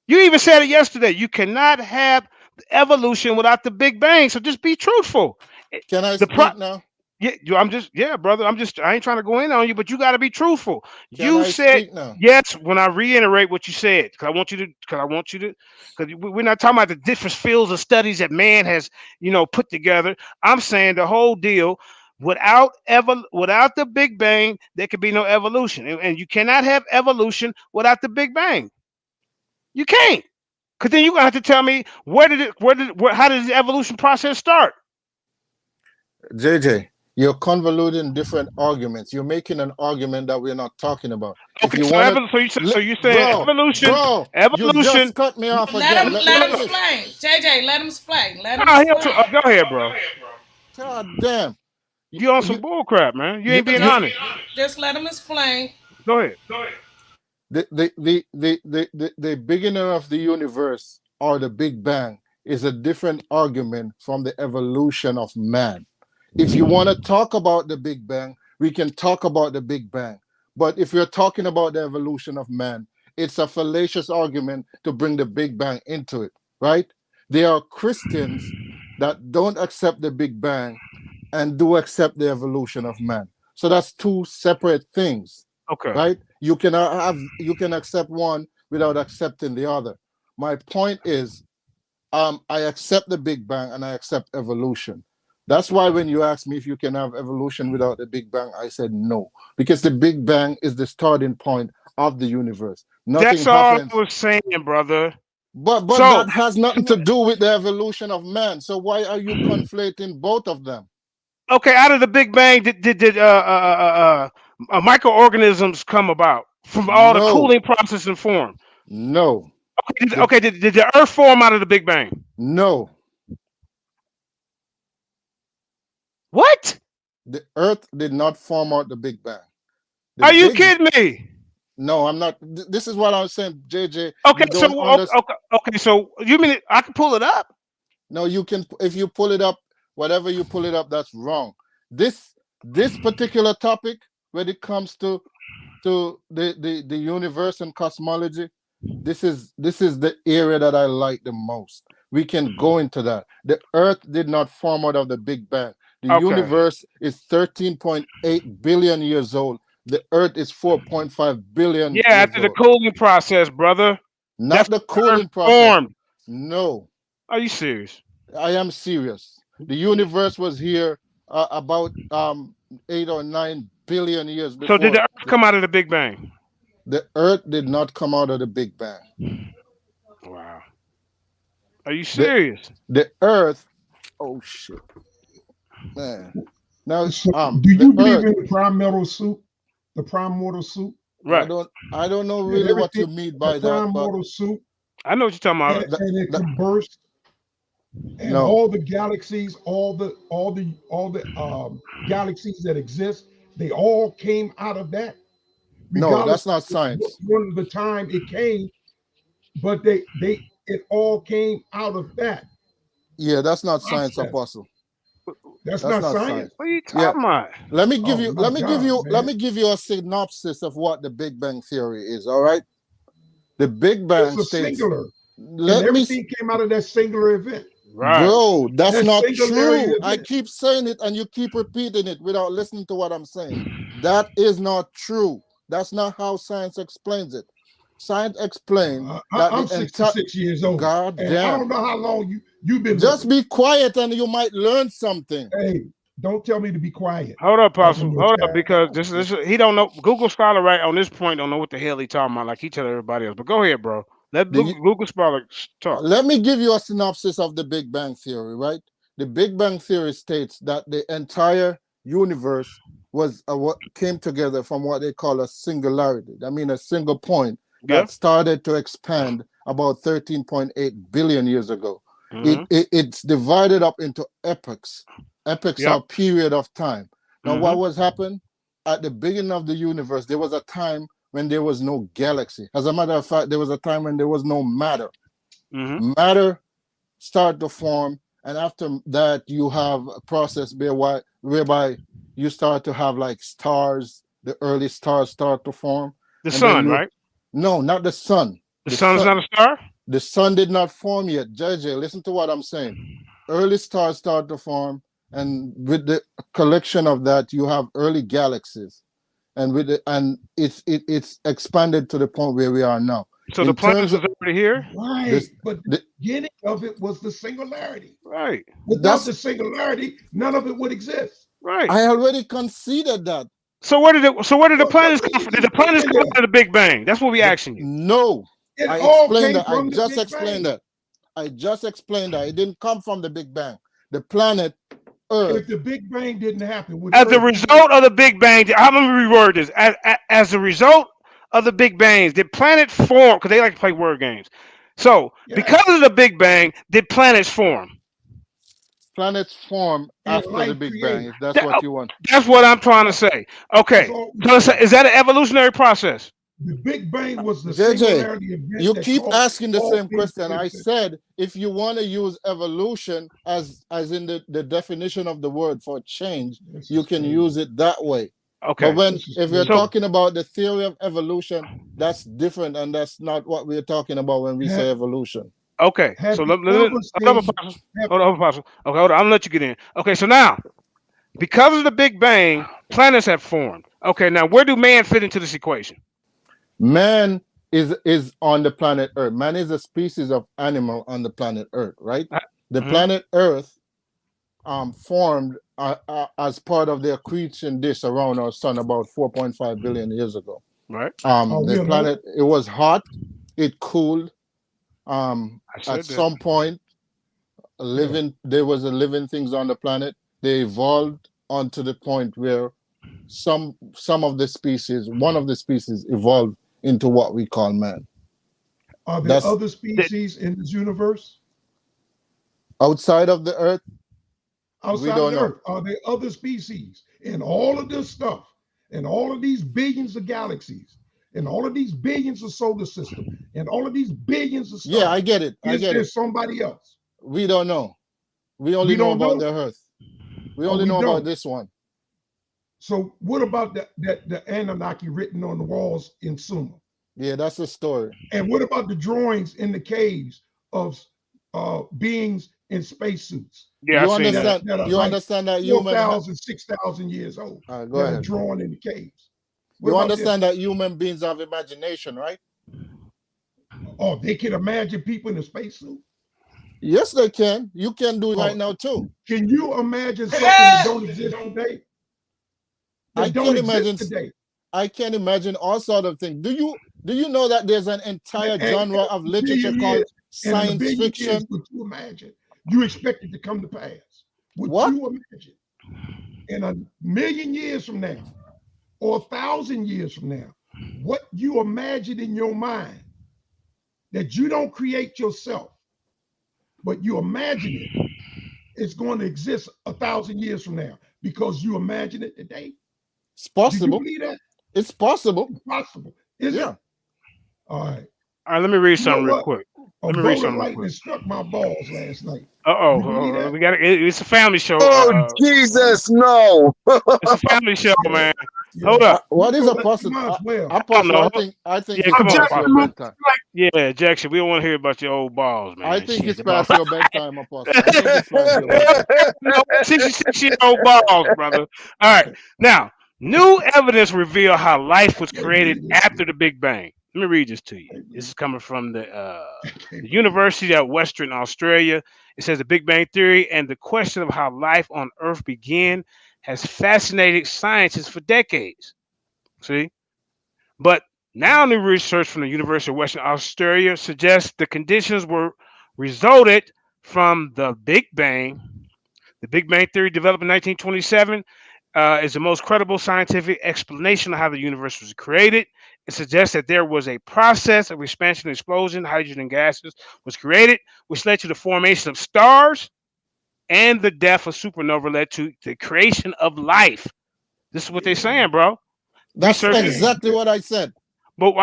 You even said it yesterday. You cannot have evolution without the Big Bang. So just be truthful. Can I The pro speak now? Yeah, I'm just, yeah, brother. I ain't trying to go in on you, but you got to be truthful. Can You I said speak now? yes when I reiterate what you said, because we're not talking about the different fields of studies that man has, put together. I'm saying the whole deal. Without the Big Bang, there could be no evolution, and you cannot have evolution without the Big Bang. You can't, because then you're gonna have to tell me how did the evolution process start? JJ, you're convoluting different arguments. You're making an argument that we're not talking about. If Okay, you so want to, you're saying bro, evolution, bro, you evolution. just cut me off Let again. him Let me let him finish. explain. JJ, let him explain. Let him Nah, explain. go ahead, bro. God damn. You, You on some you, bull crap, man. You you, ain't being you, honest. Just let him explain. Go ahead. the beginning of the universe or the Big Bang is a different argument from the evolution of man. If you want to talk about the Big Bang, we can talk about the Big Bang. But if you're talking about the evolution of man, it's a fallacious argument to bring the Big Bang into it, right? There are Christians that don't accept the Big Bang and do accept the evolution of man. So that's two separate things, Okay. right? You can accept one without accepting the other. My point is, I accept the Big Bang and I accept evolution. That's why when you ask me if you can have evolution without the Big Bang, I said no, because the Big Bang is the starting point of the universe. Nothing That's all I happens, was saying, brother. but So, that has nothing to do with the evolution of man. So why are you conflating both of them? okay, out of the Big Bang, microorganisms come about from all the No, cooling process and form? no, Okay, the did the Earth form out of the Big Bang? no. What? The Earth did not form out the Big Bang. The Are you Big kidding me? No, I'm not. This is what I'm saying, JJ. Okay, You so don't understand. so you mean I can pull it up? No, you can. If you pull it up, whatever you pull it up, that's wrong. This this particular topic, when it comes to the universe and cosmology, this is the area that I like the most. We can go into that. The Earth did not form out of the Big Bang. The Okay. universe is 13.8 billion years old. The Earth is 4.5 billion Yeah, years after the old. cooling process, brother. That's Not the when the Earth cooling process. formed. No, Are you serious? I am serious. The universe was here about 8 or 9 billion years So did the before. Earth come out of the Big Bang? The Earth did not come out of the Big Bang. Are you serious? The Earth. Oh shit, man. Now, So do you believe Earth, in the primordial soup? The primordial soup? Right. I don't know really what you mean by the that, but primordial soup. I know what you're talking about. And it can burst, and no. all the galaxies, all the galaxies that exist, they all came out of that. No, that's not science. One of the time it came, but it all came out of that. Yeah, that's not science, Apostle. That's not science. What are you talking about? Let me give you a synopsis of what the Big Bang Theory is. All right, the Big Bang states singular. Everything came out of that singular event. Right. Bro, that's not true. I keep saying it and you keep repeating it without listening to what I'm saying. That is not true. That's not how science explains it. Science explains that I'm 66 years old. God damn. I don't know how long you've been. Just be quiet and you might learn something. Hey, don't tell me to be quiet. Hold up, Apostle. Hold up, because this he don't know. Google Scholar right on this point don't know what the hell he talking about, like he tell everybody else. But go ahead, bro. Let Google Scholar talk. Let me give you a synopsis of the Big Bang Theory, right? The Big Bang Theory states that the entire universe was what came together from what they call a singularity. I mean, a single point that started to expand about 13.8 billion years ago. It's divided up into epochs. Epochs are a period of time. Now, what was happened at the beginning of the universe? There was a time when there was no galaxy. As a matter of fact, there was a time when there was no matter. Matter started to form, and after that, you have a process whereby you start to have like stars. The early stars start to form. The sun, right? No, not the sun. The sun's not a star? The sun did not form yet. JJ, listen to what I'm saying. Early stars start to form, and with the collection of that, you have early galaxies. And it's expanded to the point where we are now. So the planets is already here? Right. But the beginning of it was the singularity. Right. Without the singularity, none of it would exist. Right. I already conceded that. So where did the planets come from? Did the planets come out of the Big Bang? That's what we asking you. No. I explained that. I just explained that. I just explained that. It didn't come from the Big Bang. The planet Earth. If the Big Bang didn't happen, as a result of the Big Bang, I'm gonna reword this. As a result of the Big Bangs, did planet form? Because they like to play word games. So because of the Big Bang, did planets form? Planets form after the Big Bang, if that's what you want. That's what I'm trying to say. Okay. So is that an evolutionary process? The Big Bang was the singularity event. You keep asking the same question. I said if you want to use evolution as in the definition of the word for change, you can use it that way. Okay. But if you're talking about the theory of evolution, that's different, and that's not what we're talking about when we say evolution. Okay. So hold on, Apostle. Okay, hold on. I'm gonna let you get in. Okay, so now, because of the Big Bang, planets have formed. Okay, now where do man fit into this equation? Man is on the planet Earth. Man is a species of animal on the planet Earth, right? The planet Earth formed as part of the accretion dish around our sun about 4.5 billion years ago. Right. The planet, it was hot, it cooled. At some point, there was living things on the planet. They evolved onto the point where some of the species, one of the species evolved into what we call man. Are there other species in this universe? Outside of the Earth? Outside of the Earth, are there other species in all of this stuff, and all of these billions of galaxies, and all of these billions of solar systems, and all of these billions of stars? Yeah, I get it. Is there somebody else? We don't know. We only know about the Earth. We only know about this one. So what about the Anunnaki written on the walls in Sumer? Yeah, that's a story. And what about the drawings in the caves of beings in spacesuits? Yeah, you understand that human 4,000, 6,000 years old. Go ahead. Drawn in the caves. You understand that human beings have imagination, right? Oh, they can imagine people in a spacesuit? Yes, they can. You can do it right now too. Can you imagine something that don't exist today? I can imagine all sorts of things. Do you know that there's an entire genre of literature called science fiction. Years, what you imagine, you expect it to come to pass. What you imagine in 1,000,000 years from now, or 1,000 years from now, what you imagine in your mind that you don't create yourself, but you imagine it, it's going to exist 1,000 years from now because you imagine it today. It's possible. Do you believe that? It's possible. It's possible. Is it? All right. All right, let me read something real quick. A bolt of lightning struck my balls last night. We got it's a family show. Oh Jesus, no! It's a family show, man. Hold up. What is Apostle? Apostle, I think yeah, come on, Apostle. Yeah, Jackson, we don't want to hear about your old balls, man. I think it's past your bedtime, Apostle. I think it's past your bedtime. 66-year-old balls, brother. All right. Now, new evidence reveal how life was created after the Big Bang. Let me read this to you. This is coming from the University of Western Australia. It says the Big Bang Theory and the question of how life on Earth began has fascinated scientists for decades. See? But now new research from the University of Western Australia suggests the conditions were resulted from the Big Bang. The Big Bang Theory, developed in 1927, is the most credible scientific explanation of how the universe was created. It suggests that there was a process of expansion and explosion, hydrogen and gases was created, which led to the formation of stars, and the death of supernova led to the creation of life. This is what they're saying, bro. That's exactly what I said. But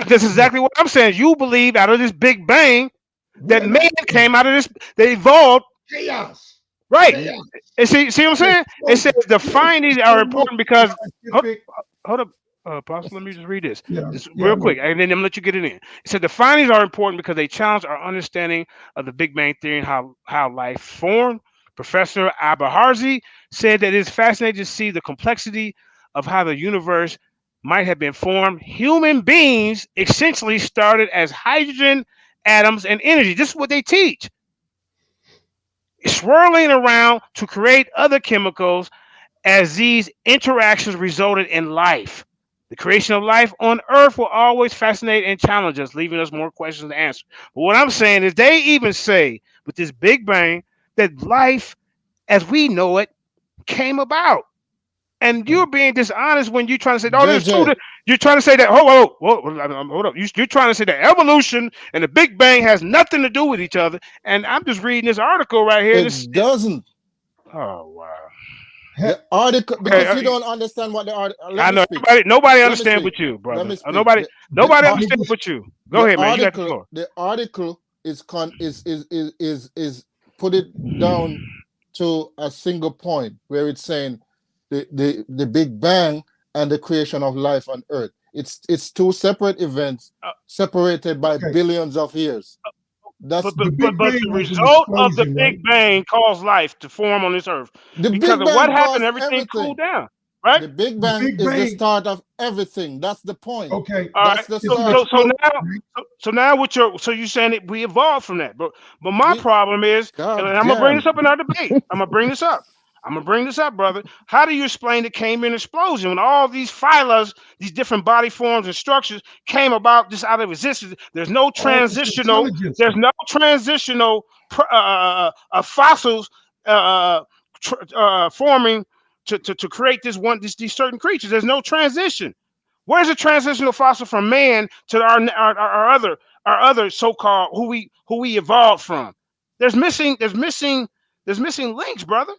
this is exactly what I'm saying. You believe out of this Big Bang that man came out of this, they evolved chaos. Right. Chaos. And see what I'm saying? It says the findings are important because hold up. Apostle, let me just read this. Real quick, and then I'm gonna let you get it in. It said the findings are important because they challenge our understanding of the Big Bang Theory and how life formed. Professor Abaharzi said that it's fascinating to see the complexity of how the universe might have been formed. Human beings essentially started as hydrogen atoms and energy. This is what they teach. Swirling around to create other chemicals as these interactions resulted in life. The creation of life on Earth will always fascinate and challenge us, leaving us more questions to answer. But what I'm saying is they even say with this Big Bang that life as we know it came about. And you're being dishonest when you're trying to say, "Oh, this is true." You're trying to say that. Hold up. You're trying to say that evolution and the Big Bang has nothing to do with each other. And I'm just reading this article right here. It doesn't. Oh wow. The article, because you don't understand what the article. I know nobody understands but you, brother. Nobody understands but you. Go ahead, man. You got the floor. The article is put it down to a single point where it's saying the Big Bang and the creation of life on Earth. It's two separate events separated by billions of years. But the result of the Big Bang caused life to form on this Earth. Because of what happened, everything cooled down. Right? The Big Bang is the start of everything. That's the point. Okay. That's the start. So now what you're saying that we evolved from that. But my problem is, and I'm gonna bring this up in our debate. I'm gonna bring this up, brother. How do you explain the Cambrian explosion when all these phylas, these different body forms and structures came about just out of existence? There's no transitional fossils forming to create these certain creatures. There's no transition. Where's the transitional fossil from man to our other so-called who we evolved from? There's missing links, brother.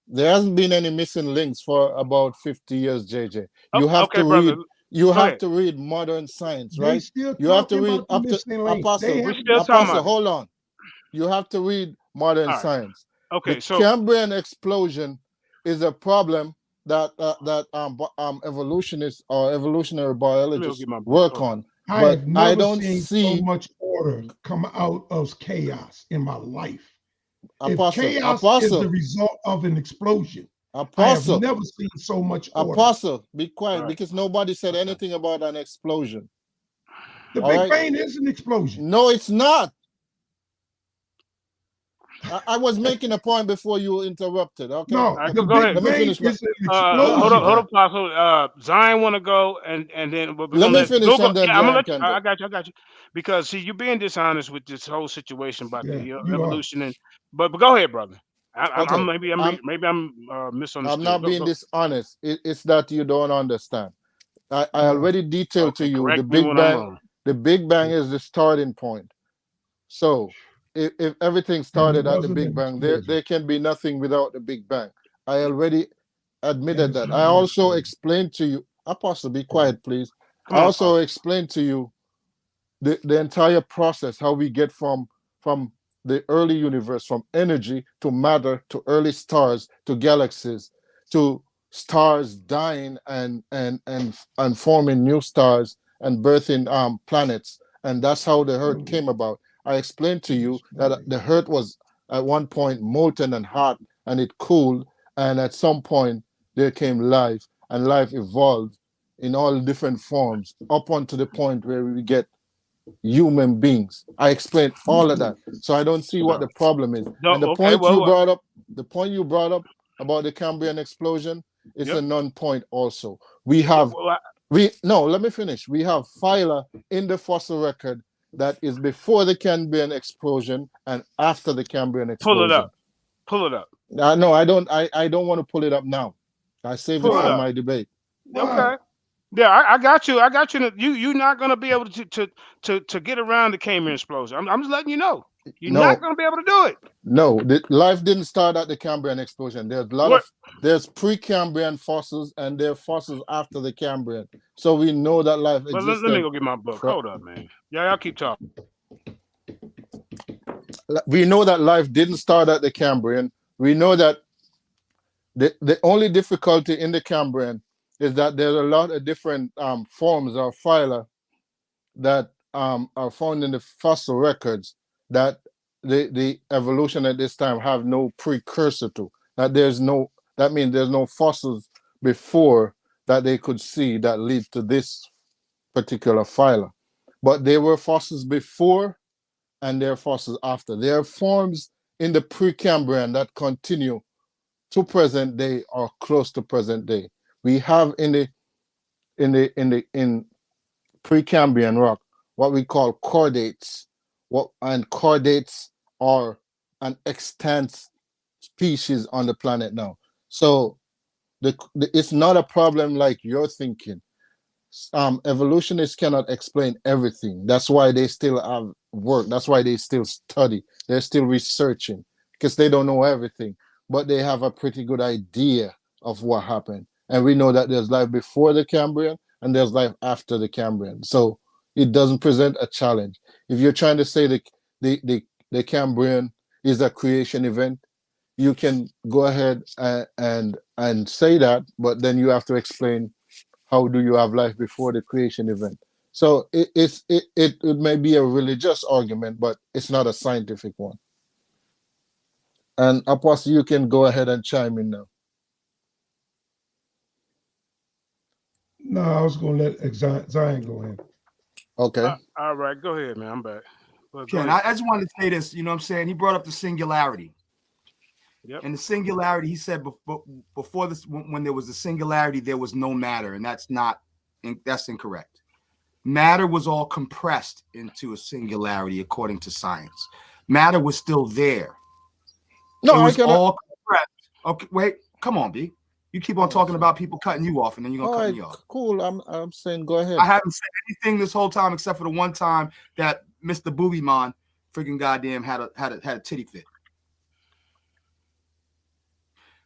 There hasn't been any missing links for about 50 years, JJ. You have to read. You have to read modern science, right? You have to read up to Apostle. Hold on. You have to read modern science. Okay, the Cambrian explosion is a problem that evolutionists or evolutionary biologists work on. I don't see so much order come out of chaos in my life. If chaos is the result of an explosion, I have never seen so much order. Apostle, be quiet, because nobody said anything about an explosion. The Big Bang is an explosion. No, it's not. I was making a point before you interrupted. Okay. No, Right, the go Big ahead. Let me Bang finish. is an Hold explosion. on, Apostle. Zion want to go, and then we're Let gonna me let finish, Google. and then Yeah, I'm gonna Zion let you. can go. I got you. Because see, you're being dishonest with this whole situation about Yeah, the you are. evolution, and but go ahead, brother. Okay. Maybe I'm I'm misunderstood. not being dishonest. It's that you don't understand. I You are. already detailed to Okay, you the correct me Big when I'm Bang. wrong. The Big Bang is the starting point. So if everything And it started at the wasn't Big an Bang, explosion. there can be nothing without the Big Bang. I already And admitted it's that. I not an also explosion. explained to you, Apostle, be quiet, please. I Come on, also Apostle. explained to you the entire process, how we get from the early universe, from energy to matter to early stars to galaxies to stars dying and forming new stars and birthing planets. And that's how the earth No, came about. I explained to it's you that exploding. the earth was at one point molten and hot, and it cooled, and at some point there came life, and life evolved in all different forms up onto the point where we get human beings. I explained all of that. So I don't see what the problem is. No, And the okay. point you Well, brought up, the point you brought up about the Cambrian explosion is yep. a non-point also. We have let me finish. We have phyla in the fossil record that is before the Cambrian explosion and after the Cambrian Pull it explosion. up. Pull it up. No, I don't want to pull it up now. I save it Pull it for Why? up. my debate. Why? Okay. Yeah, I got you. I got you. You're not gonna be able to get around the Cambrian explosion. I'm just letting you know. You're not No, gonna be able to do it. no, life didn't start at the Cambrian explosion. What? There's pre-Cambrian fossils and there are fossils after the Cambrian. So we know that life But let me existed. go get my book. Hold up, man. Yeah, y'all keep talking. We know that life didn't start at the Cambrian. We know that the only difficulty in the Cambrian is that there's a lot of different forms of phyla that are found in the fossil records that the evolution at this time have no precursor to. That means there's no fossils before that they could see that lead to this particular phyla. But there were fossils before and there are fossils after. There are forms in the Precambrian that continue to present day or close to present day. We have in Precambrian rock what we call chordates. And chordates are an extant species on the planet now. So it's not a problem like you're thinking. Evolutionists cannot explain everything. That's why they still have work. That's why they still study. They're still researching because they don't know everything, but they have a pretty good idea of what happened. And we know that there's life before the Cambrian and there's life after the Cambrian. So it doesn't present a challenge. If you're trying to say the Cambrian is a creation event, you can go ahead and say that, but then you have to explain how do you have life before the creation event. So it may be a religious argument, but it's not a scientific one. And Apostle, you can go ahead and chime in now. No, I was going to let Zion go in. Okay. All right, go ahead, man. I'm back. Well, go Ken, ahead. I just wanted to say this. You know what I'm saying? He brought up the singularity. Yep. And the singularity, he said before this, when there was a singularity, there was no matter, and that's incorrect. Matter was all compressed into a singularity, according to science. Matter was still there. No, it was all compressed. Okay, wait, come on, B. You keep on talking about people cutting you off, and then you're gonna cut me off. Cool. I'm saying go ahead. I haven't said anything this whole time except for the one time that Mr. Booby Man freaking goddamn had a titty fit.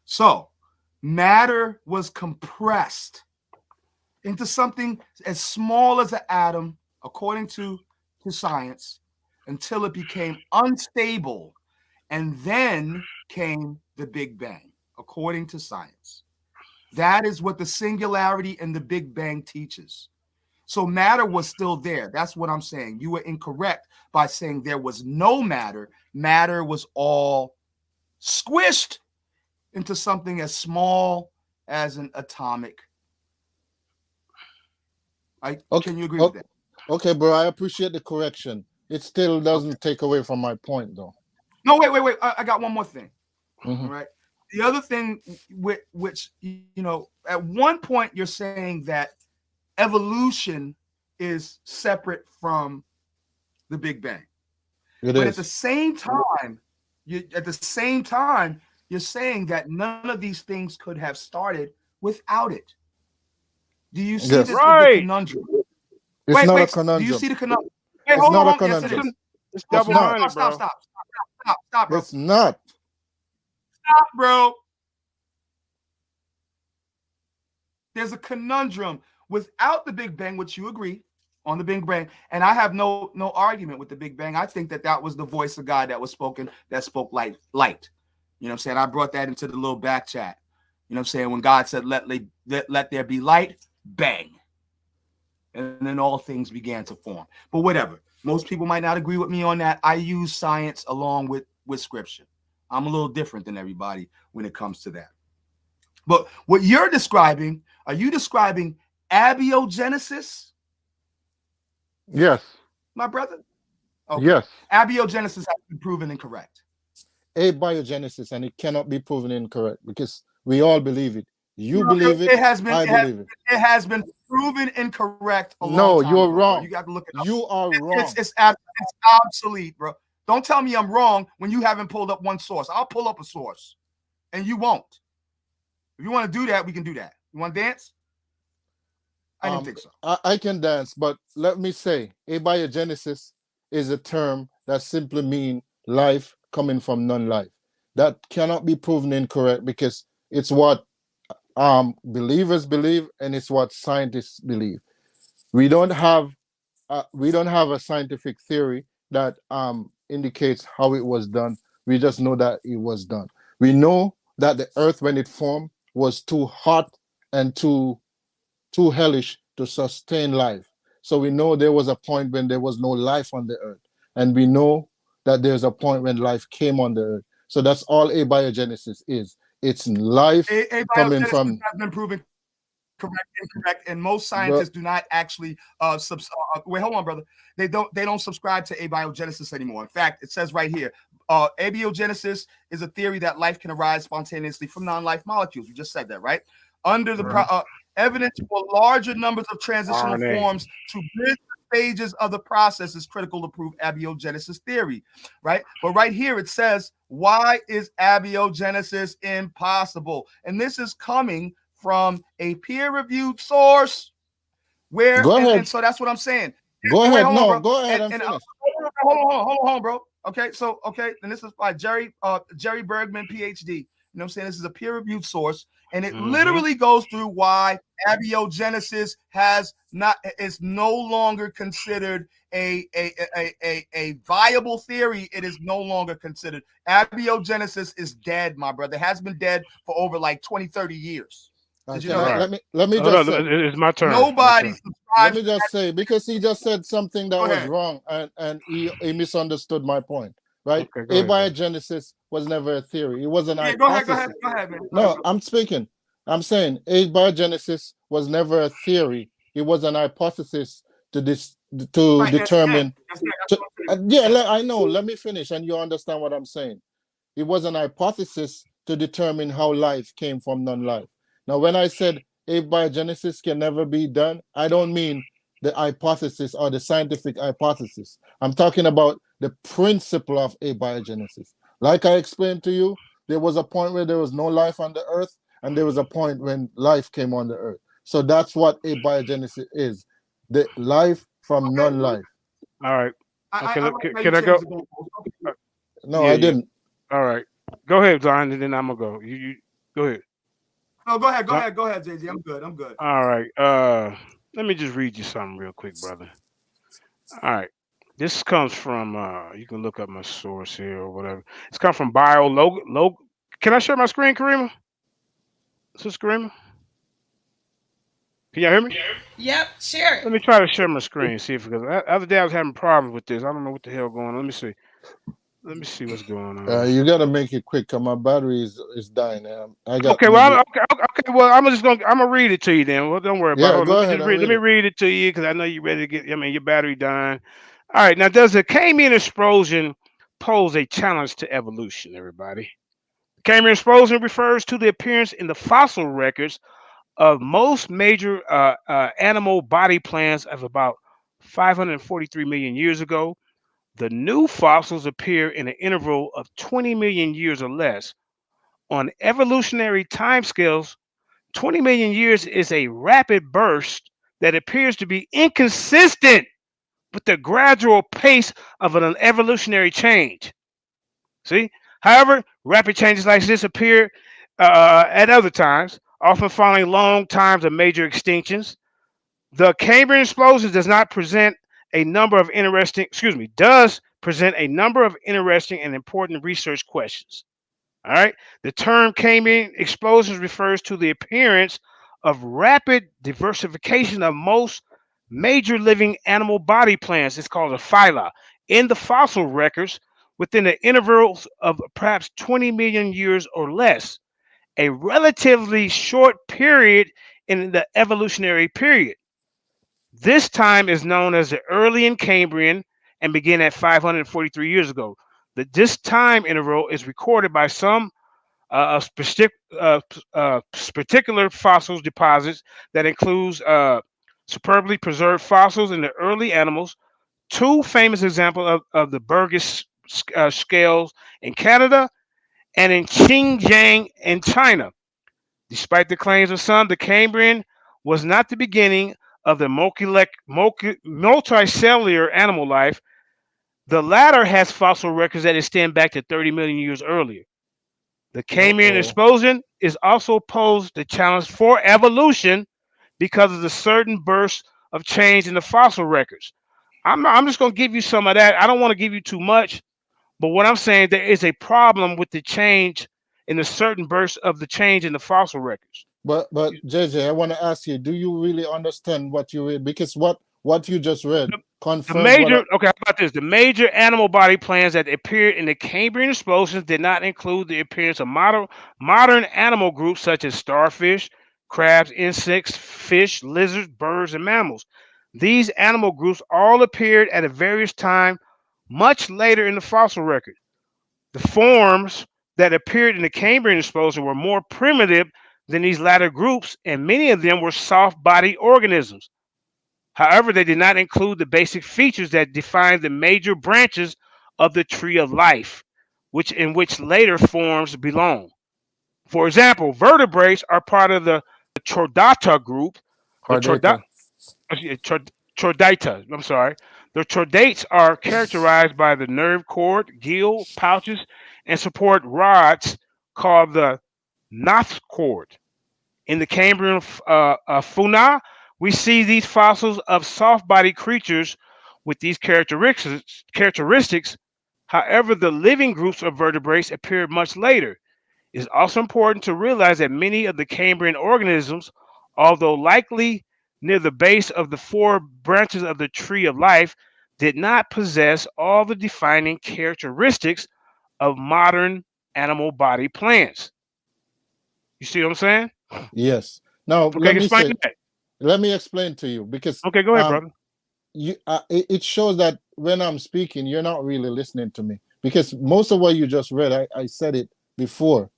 So matter was compressed into something as small as an atom, according to science, until it became unstable, and then came the Big Bang, according to science. That is what the singularity and the Big Bang teaches. So matter was still there. That's what I'm saying. You were incorrect by saying there was no matter. Matter was all squished into something as small as an atomic. Can you agree with that? Okay, bro. I appreciate the correction. It still doesn't take away from my point, though. No, wait. I got one more thing. Mm-hmm. All right. The other thing, which at one point you're saying that evolution is separate from the Big Bang, but at the same time, you're saying that none of these things could have started without it. Do you see the conundrum? It's not a Wait. conundrum. Do you see the conundrum? Hey, it's hold not on. a conundrum. Yes, it is. It's double-minded, bro. Stop, bro. It's not. Stop, bro. There's a conundrum without the Big Bang, which you agree on the Big Bang, and I have no argument with the Big Bang. I think that was the voice of God that was spoken, that spoke light. You know what I'm saying? I brought that into the little back chat. You know what I'm saying? When God said, let there be light, bang. And then all things began to form. But whatever. Most people might not agree with me on that. I use science along with scripture. I'm a little different than everybody when it comes to that. But what you're describing, are you describing abiogenesis? Yes. My brother? Okay. Yes. Abiogenesis has been proven incorrect. Abiogenesis, and it cannot be proven incorrect because we all believe it. You believe it. I believe it. It has been proven incorrect a long No, time you're ago, wrong. bro. You got to look it up. You are wrong. It's obsolete, bro. Don't tell me I'm wrong when you haven't pulled up one source. I'll pull up a source, and you won't. If you want to do that, we can do that. You want to dance? I didn't think so. I can dance, but let me say, abiogenesis is a term that simply means life coming from non-life. That cannot be proven incorrect because it's what believers believe and it's what scientists believe. We don't have a scientific theory that indicates how it was done. We just know that it was done. We know that the earth, when it formed, was too hot and too hellish to sustain life. So we know there was a point when there was no life on the earth. And we know that there's a point when life came on the earth. So that's all abiogenesis is. It's life coming from... has been proven incorrect, and most scientists do not actually wait, hold on, brother. They don't subscribe to abiogenesis anymore. In fact, it says right here, abiogenesis is a theory that life can arise spontaneously from non-life molecules. We just said that, right? Under the evidence for larger numbers of transitional forms to bridge the stages of the process is critical to prove abiogenesis theory, right? But right here it says, why is abiogenesis impossible? And this is coming from a peer-reviewed source where, and so that's what I'm saying. Go ahead. Go ahead and finish. Hold on, bro. Okay, and this is by Jerry Bergman, PhD. You know what I'm saying? This is a peer-reviewed source, and it literally goes through why abiogenesis is no longer considered a viable theory. It is no longer considered. Abiogenesis is dead, my brother. It has been dead for over like 20, 30 years. Did you know that? Let me just say, it's my turn. Nobody subscribes. Let me just say, because he just said something that was wrong, and he misunderstood my point, right? Okay, abiogenesis was never a theory. It was an hypothesis. Go ahead, man. No, I'm speaking. I'm saying abiogenesis was never a theory. It was an hypothesis to determine. I know. Let me finish, and you understand what I'm saying. It was an hypothesis to determine how life came from non-life. Now, when I said abiogenesis can never be done, I don't mean the hypothesis or the scientific hypothesis. I'm talking about the principle of abiogenesis. Like I explained to you, there was a point where there was no life on the earth, and there was a point when life came on the earth. So that's what abiogenesis is, the life from non-life. All right. Can I go? No, I didn't. All right. Go ahead, Zion, and then I'm going to go. You go ahead. No, go ahead, JJ. I'm good. All right. Let me just read you something real quick, brother. All right. This comes from you can look up my source here or whatever. It's come from Can I share my screen, Karima? Sister Karima? Can y'all hear me? Yep, share it. Let me try to share my screen, see if because the other day I was having problems with this. I don't know what the hell going on. Let me see. Let me see what's going on. You gotta make it quick, cause my battery is dying. Okay, well, well, I'm gonna read it to you then. Well, don't worry about it. Go ahead. Let me read it to you because I know you're ready to get. I mean, your battery dying. All right, now does a Cambrian explosion pose a challenge to evolution, everybody. Cambrian explosion refers to the appearance in the fossil records of most major animal body plans of about 543 million years ago. The new fossils appear in an interval of 20 million years or less. On evolutionary timescales, 20 million years is a rapid burst that appears to be inconsistent with the gradual pace of an evolutionary change. See? However, rapid changes like this appear at other times, often following long times of major extinctions. The Cambrian explosion does not present a number of interesting, excuse me, does present a number of interesting and important research questions. All right. The term Cambrian explosions refers to the appearance of rapid diversification of most major living animal body plans. It's called a phyla in the fossil records within the intervals of perhaps 20 million years or less, a relatively short period in the evolutionary period. This time is known as the early Cambrian and began at 543 years ago. This time interval is recorded by some particular fossils deposits that includes superbly preserved fossils in the early animals. Two famous examples of the Burgess scales in Canada and in Xinjiang in China. Despite the claims of some, the Cambrian was not the beginning of the multicellular animal life. The latter has fossil records that extend back to 30 million years earlier. The Cambrian explosion is also posed the challenge for evolution because of the certain bursts of change in the fossil records. I'm just going to give you some of that. I don't want to give you too much, but what I'm saying, there is a problem with the change in the certain bursts of the change in the fossil records. But JJ, I want to ask you, do you really understand what you read? Because what you just read confirms okay, how about this? The major animal body plans that appeared in the Cambrian explosions did not include the appearance of modern animal groups such as starfish, crabs, insects, fish, lizards, birds, and mammals. These animal groups all appeared at a various time much later in the fossil record. The forms that appeared in the Cambrian explosion were more primitive than these latter groups, and many of them were soft-bodied organisms. However, they did not include the basic features that define the major branches of the tree of life, in which later forms belong. For example, vertebrates are part of the Chordata group. The Chordata. Chordata. I'm sorry. The chordates are characterized by the nerve cord, gill, pouches, and support rods called the notochord. In the Cambrian fauna, we see these fossils of soft-bodied creatures with these characteristics. However, the living groups of vertebrates appeared much later. It is also important to realize that many of the Cambrian organisms, although likely near the base of the four branches of the tree of life, did not possess all the defining characteristics of modern animal body plants. You see what I'm saying? Yes. Now okay, let me explain to you, because okay, go ahead, brother. It shows that when I'm speaking, you're not really listening to me, because most of what you just read, I said it before.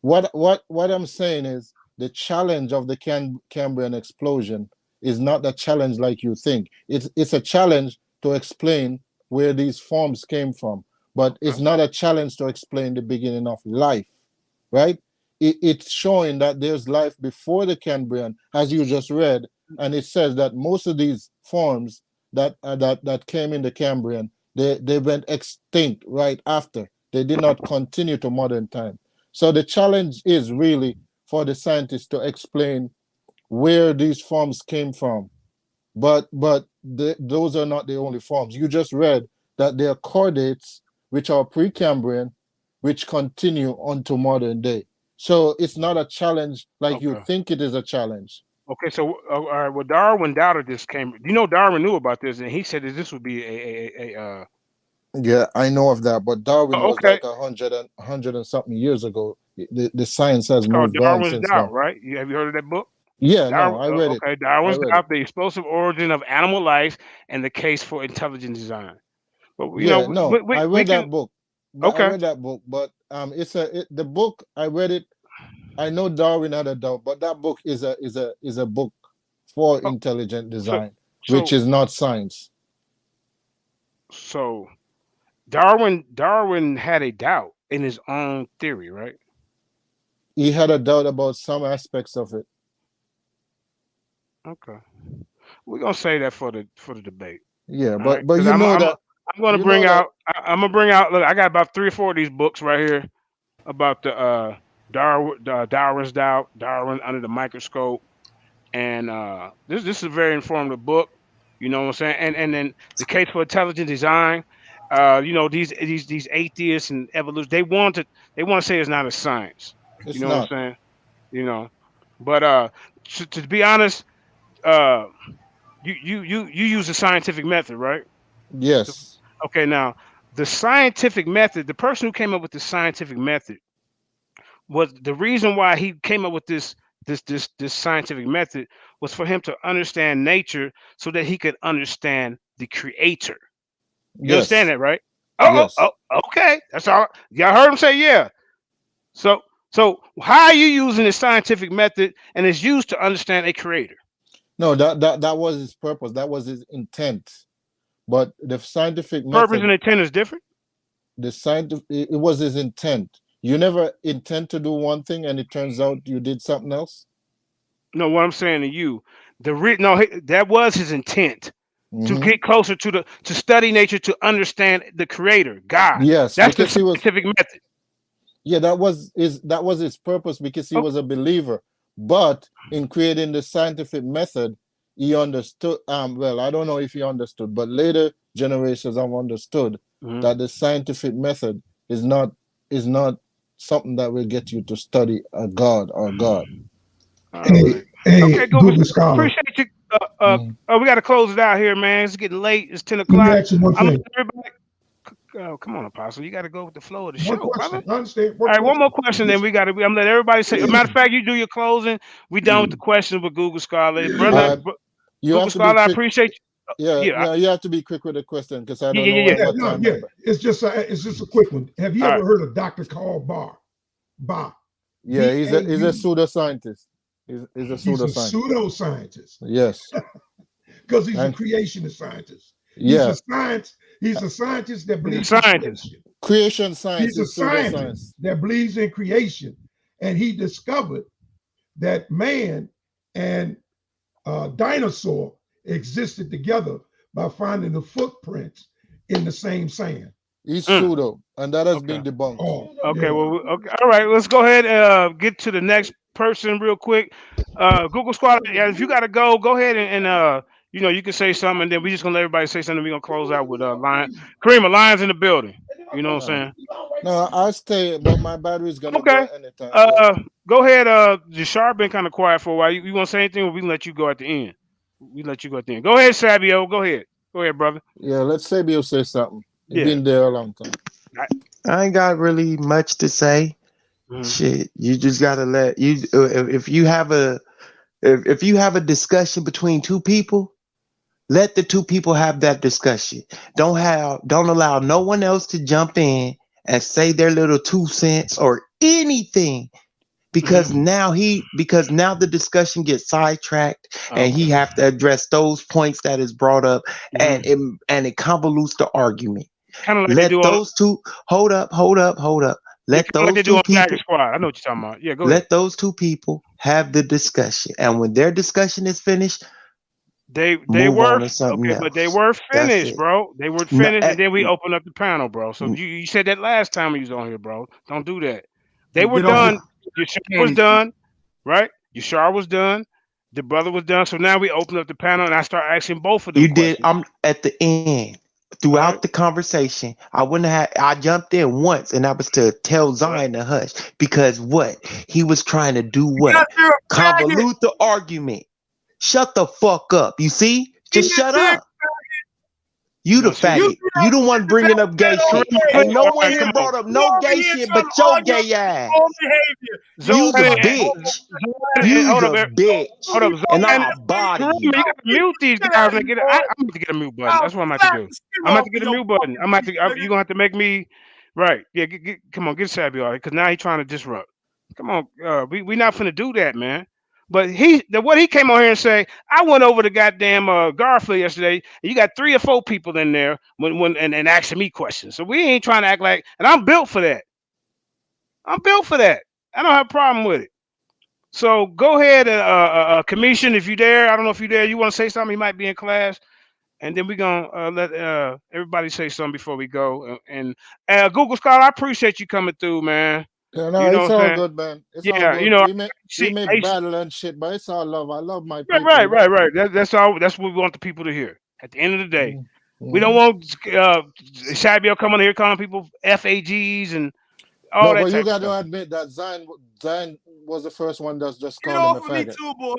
What I'm saying is the challenge of the Cambrian explosion is not a challenge like you think. It's a challenge to explain where these forms came from, but it's not a challenge to explain the beginning of life, right? It's showing that there's life before the Cambrian, as you just read, and it says that most of these forms that came in the Cambrian, they went extinct right after. They did not continue to modern time. So the challenge is really for the scientists to explain where these forms came from. But those are not the only forms. You just read that there are chordates, which are Precambrian, which continue onto modern day. So it's not a challenge like you think it is a challenge. Okay, so all right, well, Darwin doubted this came. You know, Darwin knew about this, and he said that this would be a Yeah, I know of that, but Darwin was okay. like 100 and something years ago. The science has It's called moved on Darwin's since Doubt, then. right? Have you heard of that book? Yeah, no, I read it. Okay, Darwin's Doubt: The Explosive Origin of Animal Life and the Case for Intelligent Design. But you Yeah, know, no, I read we can. that book. I read that book, but the book I read it. I know Darwin had a doubt, but that book is a book for Oh, intelligent so design, which so is not science. so Darwin had a doubt in his own theory, right? He had a doubt about some aspects of it. Okay, we're gonna say that for the debate. Yeah, All right, but because you know that I'm gonna you know bring that out I'm gonna bring out. Look, I got about 3 or 4 of these books right here about the Darwin's doubt, Darwin under the microscope, and this is a very informative book. You know what I'm saying? And then the case for intelligent design. These atheists and evolution, they want to say it's not a science. You it's know what I'm not. saying? You know, but to be honest, uh, you use the scientific method, right? To- Yes, Okay, now the scientific method, the person who came up with the scientific method was the reason why he came up with this scientific method was for him to understand nature so that he could understand the creator. You understand yes, that, right? yes. Okay. That's all. Y'all heard him say yeah. So so how are you using the scientific method and it's used to understand a creator? No, that was his purpose. That was his intent. But the scientific Purpose and method, intent is different. it was his intent. You never intend to do one thing and it turns out you did something else. No, what I'm saying to you, that was his intent to Hmm. get closer to study nature to understand the creator, God. Yes, That's the because he was. scientific method. Yeah, that was his purpose because he Oh, was a believer. But in creating the scientific method, he understood. Well, I don't know if he understood, but later generations have understood mhm. that the scientific method is not something that will get you to study a God or God. All Hey, right. hey, Okay, Google. Google Scholar. Appreciate you. Mhm. We got to close it out here, man. It's getting late. It's 10 Let me o'clock. ask you one I'm gonna thing. let everybody. Oh, come on, Apostle. You got to go with the flow of the One show, brother. question. I understand. All One right, one more question. question, then Listen, we got to. I'm gonna let everybody say. As a matter of listen. fact, you do your closing. We done with the questions with Google Scholar, brother. Uh, you Google have to be Scholar, I quick. appreciate you. Yeah, Yeah, yeah, you have to be quick with the question because I yeah, don't yeah, know yeah, yeah. Yeah, what no, time yeah. up. It's just a quick one. Have you All ever right. heard of Dr. Carl Barr? Barr. Yeah, he's a BAU. pseudoscientist. He's a He's a pseudoscientist. pseudoscientist Yes, because he's a and creationist scientist. He's a yeah, science. He's a scientist that He's a believes in scientist. creation. creation science He's a is scientist pseudoscience. that believes in creation, and he discovered that man and dinosaur existed together by finding the footprints in the same sand. He's Mm, pseudo, and that has okay. been debunked. Oh, Okay. yeah. Well. Okay. All right. Let's go ahead and get to the next person real quick. Google Squad. Yeah, if you gotta go, go ahead and you can say something, and then we just gonna let everybody say something. We're gonna close out with Lion. Kareem, Lions in the building. You know what Uh, I'm saying? no, I'll stay, but my battery is gonna go Okay. at any time. Yeah, Go ahead. Jashar been kind of quiet for a while. You want to say anything, or we can let you go at the end? We let you go at the end. Go ahead, Sabio. Go ahead. Go ahead, brother. yeah. Let's say Bill say something. He's Yeah. been there a long time. I, I ain't got really much to say. mhm. Shit, you just gotta let you if you have a if you have a discussion between two people, let the two people have that discussion. Don't allow no one else to jump in and say their little 2 cents or anything because now the discussion gets sidetracked and he Okay. have to address those points that is brought up and Hmm. it convolutes the argument. Kind of like they Let do on. those two hold up. Yeah, Let kind of like they those do two on Jagged people Squad. I know what you're talking about. Yeah. Go ahead. let those two people have the discussion. And when their discussion is finished, They move were on to something okay, but they else. were That's finished, it. bro. They were No, finished, and then we opened up the panel, bro. So mm, you said that last time you was on here, bro. Don't do that. They Hey, were get off my done. Yashar was candy. done, right? Yashar was done. The brother was done. So now we open up the panel, and I start asking both of them you did. questions. I'm at the end. All right, Throughout the conversation, I wouldn't have. I jumped in once, and that was to tell right. Zion to hush because what he was trying to do, what Yes, you're a faggot. convolute the argument. Shut the fuck up. You see? He Just just shut said up. You You the gonna see? you faggot. get You on the the one bringing up gay okay. Kareem, shit. hold Ain't on, no all one right, here come on. brought up You no over gay here shit trying but to your argue gay on ass. behavior. You's a Zion, bitch. hold You's up, a bitch. hold up, And Zion. I'll body Kareem, you. you gotta mute these Get guys out of and here, get it. boy. I'm about to get a mute button. I'll That's what I'm about to slap do. the skin I'm about off to of get a your mute button. fucking I'm about teeth, to. nigga. You gonna have to make me. Right. Yeah. Come on, get Sabio out because now he's trying to disrupt. Come on. We not finna do that, man. But what he came on here and say, I went over to goddamn Garfield yesterday, and you got 3 or 4 people in there and asking me questions. So we ain't trying to act like, and I'm built for that. I'm built for that. I don't have a problem with it. So go ahead, commission if you there. I don't know if you there. You want to say something? You might be in class, and then we gonna let everybody say something before we go. And Google Scholar, I appreciate you coming through, man. Yeah, no, You know it's what I'm all saying? good, man. It's all Yeah, you good. know, We may I battle and shit, but it's all love. I love my right, people, right, you know. right, right. That's all. That's what we want the people to hear. At the end of the day, we don't Mhm. want Shabio coming here calling people FAGs and all No, that but you type of got to stuff. admit that Zion was the first one that's just Get called him a off of me faggot. too, boy.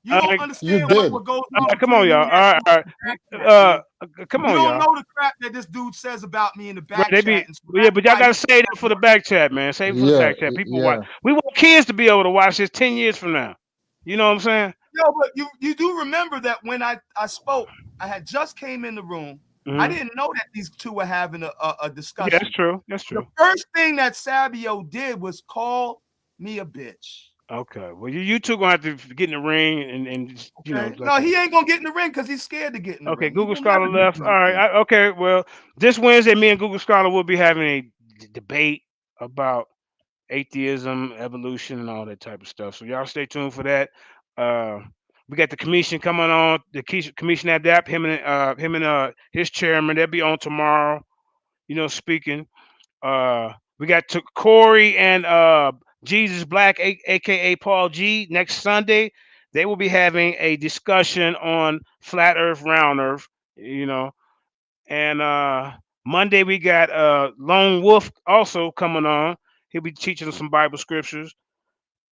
You All don't right, You understand did. what goes all on right, come on, between me y'all. and that All dude right, in the back all chat, man. right. Come You on, don't y'all. know the crap that this dude says about me in the Right, back they chat, be and so yeah, that's but y'all why gotta he save that for the back chat, man. Save it for the Yeah, back chat. People watch. yeah. We want kids to be able to watch this 10 years from now. You know what I'm saying? Yo, but you do remember that when I spoke, I had just came in the room. I didn't know that these two were having a Yeah, discussion. that's true. That's The true. first thing that Sabio did was call me a bitch. Okay. Well, you two gonna have to get in the ring and just, Okay. let No, that. he ain't gonna get in the ring because he's scared to get in the Okay. ring. He Google will never Scholar get left. in All the right. ring. Okay. Well, this Wednesday, me and Google Scholar will be having a debate about atheism, evolution, and all that type of stuff. So y'all stay tuned for that. Uh, we got the commission coming on. The commission adapt him and his chairman. They'll be on tomorrow. Speaking. We got Corey and Jesus Black, aka Paul G, next Sunday. They will be having a discussion on flat Earth, round Earth. And Monday we got Lone Wolf also coming on. He'll be teaching us some Bible scriptures.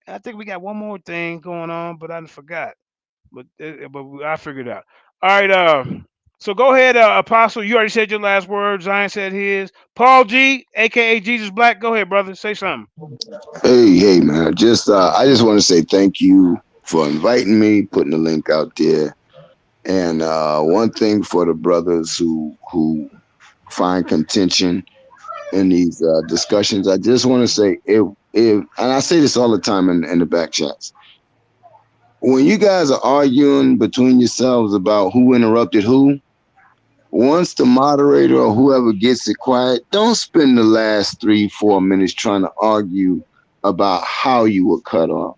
I think we got one more thing going on, but I forgot. But I figured it out. All right. So go ahead, Apostle. You already said your last word. Zion said his. Paul G, aka Jesus Black. Go ahead, brother. Say something. Hey, man. I just want to say thank you for inviting me, putting the link out there. And one thing for the brothers who find contention in these discussions, I just want to say and I say this all the time in the back chats. When you guys are arguing between yourselves about who interrupted who, once the moderator or whoever gets it quiet, don't spend the last 3-4 minutes trying to argue about how you were cut off.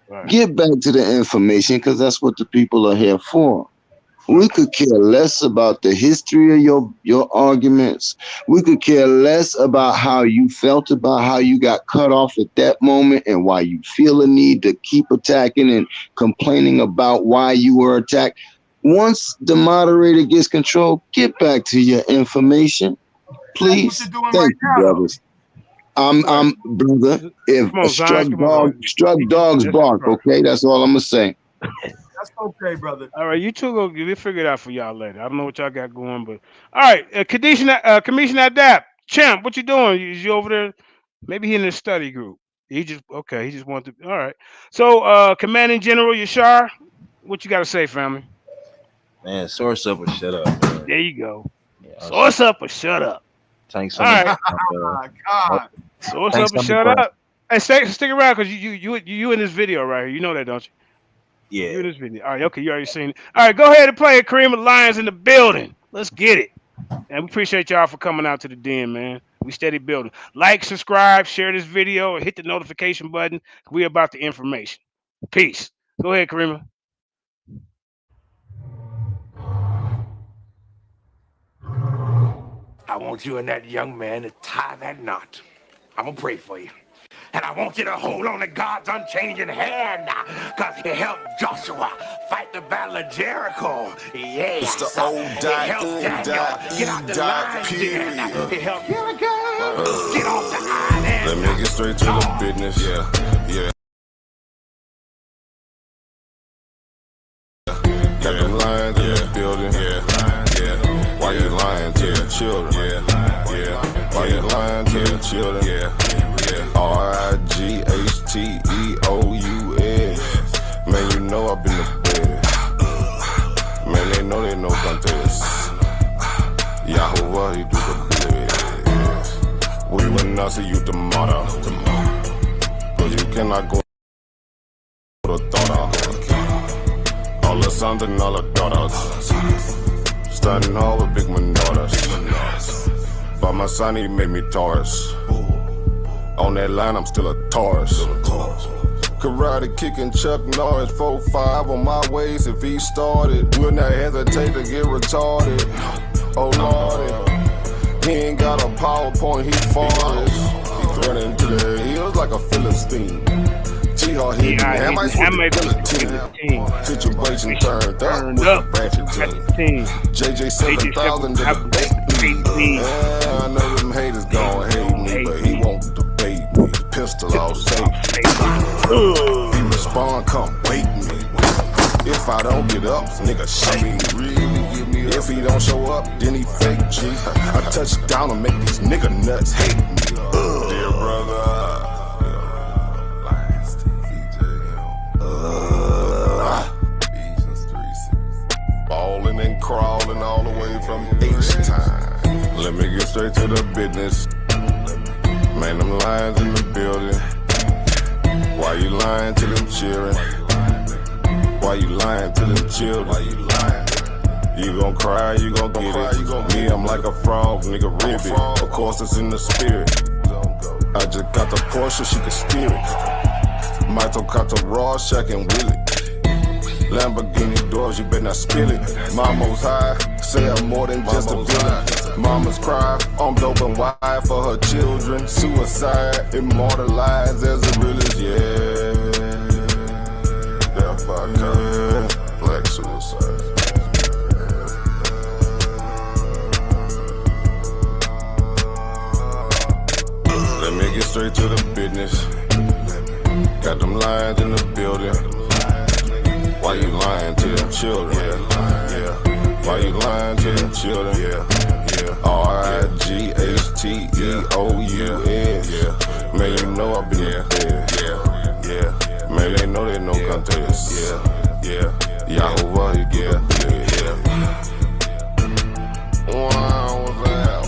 Right. Get back to the information because that's what the people are here for. We could care less about the history of your arguments. We could care less about how you felt about how you got cut off at that moment and why you feel a need to keep attacking and complaining about why you were attacked. Once the moderator gets control, get back to your information, please. That's what you're doing Thank right you, now, brothers. I'm brother. If Come on, Zion. Come on. struck dogs That's his bark, part. okay? That's all I'm gonna say. That's okay, brother. All right, you two go. We'll figure it out for y'all later. I don't know what y'all got going, but all right. Commissioner Adapt, champ, what you doing? You over there? Maybe he in the study group. He just wanted to. All right. So, Commanding General Yashar, what you got to say, family? Man, source up or shut up, man. There you go. Yeah, Source up or shut up. Thanks All so right. much. Oh my God. Source Thanks up or so much, shut bro. up. Hey, stick around because you in this video right here. You know that, don't you? You Yeah. in this video. All right. Okay. You already seen it. All right. Go ahead and play it, Kareem. The Lions in the building. Let's get it. And we appreciate y'all for coming out to the den, man. We steady building. Like, subscribe, share this video, and hit the notification button. We about the information. Peace. Go ahead, Karima. I want you and that young man to tie that knot. I'm gonna pray for you. And I want you to hold on to God's unchanging hand, because he helped Joshua fight the battle of Jericho. Yes. It's the old He helped Daniel get out the lion's den. He helped Gilligan get off the island. Let me get straight to the business. Yeah. Got the lions in the building. Yeah. Why you lying to the children? Yeah. Why you lying to the children? RIGHTEOUS. Man, you know I've been the best. Man, they know contest. Yahuwah, he do the best. We will not see you tomorrow. Cause you cannot go to thought. All the sons and all the daughters. Standing hard with big manotas. But my son, he made me Taurus. On that line, I'm still a Taurus. Karate kicking Chuck Norris, 4-5 on my waist. If he started, would not hesitate to get retarded. Oh Lordy, he ain't got a PowerPoint, he farted. He threatened to the hills like a Philistine. G-Hard hit the hammer with the guillotine. Situation turned up with the team. JJ 7000 to the date. Yeah, I know them haters gon' hate me, but he won't debate me. Pistol off safety. He respond, come wake me. If I don't get up, nigga shake me. Really give me up. If he don't show up, then he fake G. I touch down and make these nigga nuts hate me. Dear brother. Balling and crawling all the way from H-time. Let me get straight to the business. Man, them lions in the building. Why you lying to them children? Why you lying to them children? You gon' cry, you gon' get it. Me, I'm like a frog, nigga, ribbit. Of course, it's in the spirit. I just got the Porsche, she can steer it. Michael got the raw, Shaq and Willie. Lamborghini doors, you better not spill it. Mama's high, say I'm more than just a villain. Mama's cry, I'm dope and wide for her children. Suicide, immortalized as a realist, yeah. Death by cut, black suicide. Let me get straight to the business. Got them lions in the building. Why you lying to them children? Yeah. Why you lying to them children? Yeah. R-I-G-H-T-E-O-U-S. Yeah. Man, you know I be yeah. Man, they know they no contest. Yeah. Yahoo, yeah. Wow, what's that?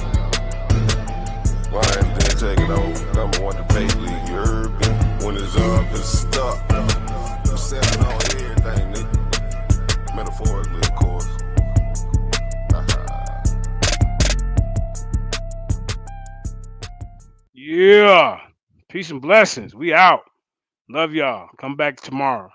Why didn't take it over? Number one debate league, you heard me? When it's up, it's stuck. I'm stepping on everything, nigga. Metaphorically, of course. Yeah. Peace and blessings. We out. Love y'all. Come back tomorrow.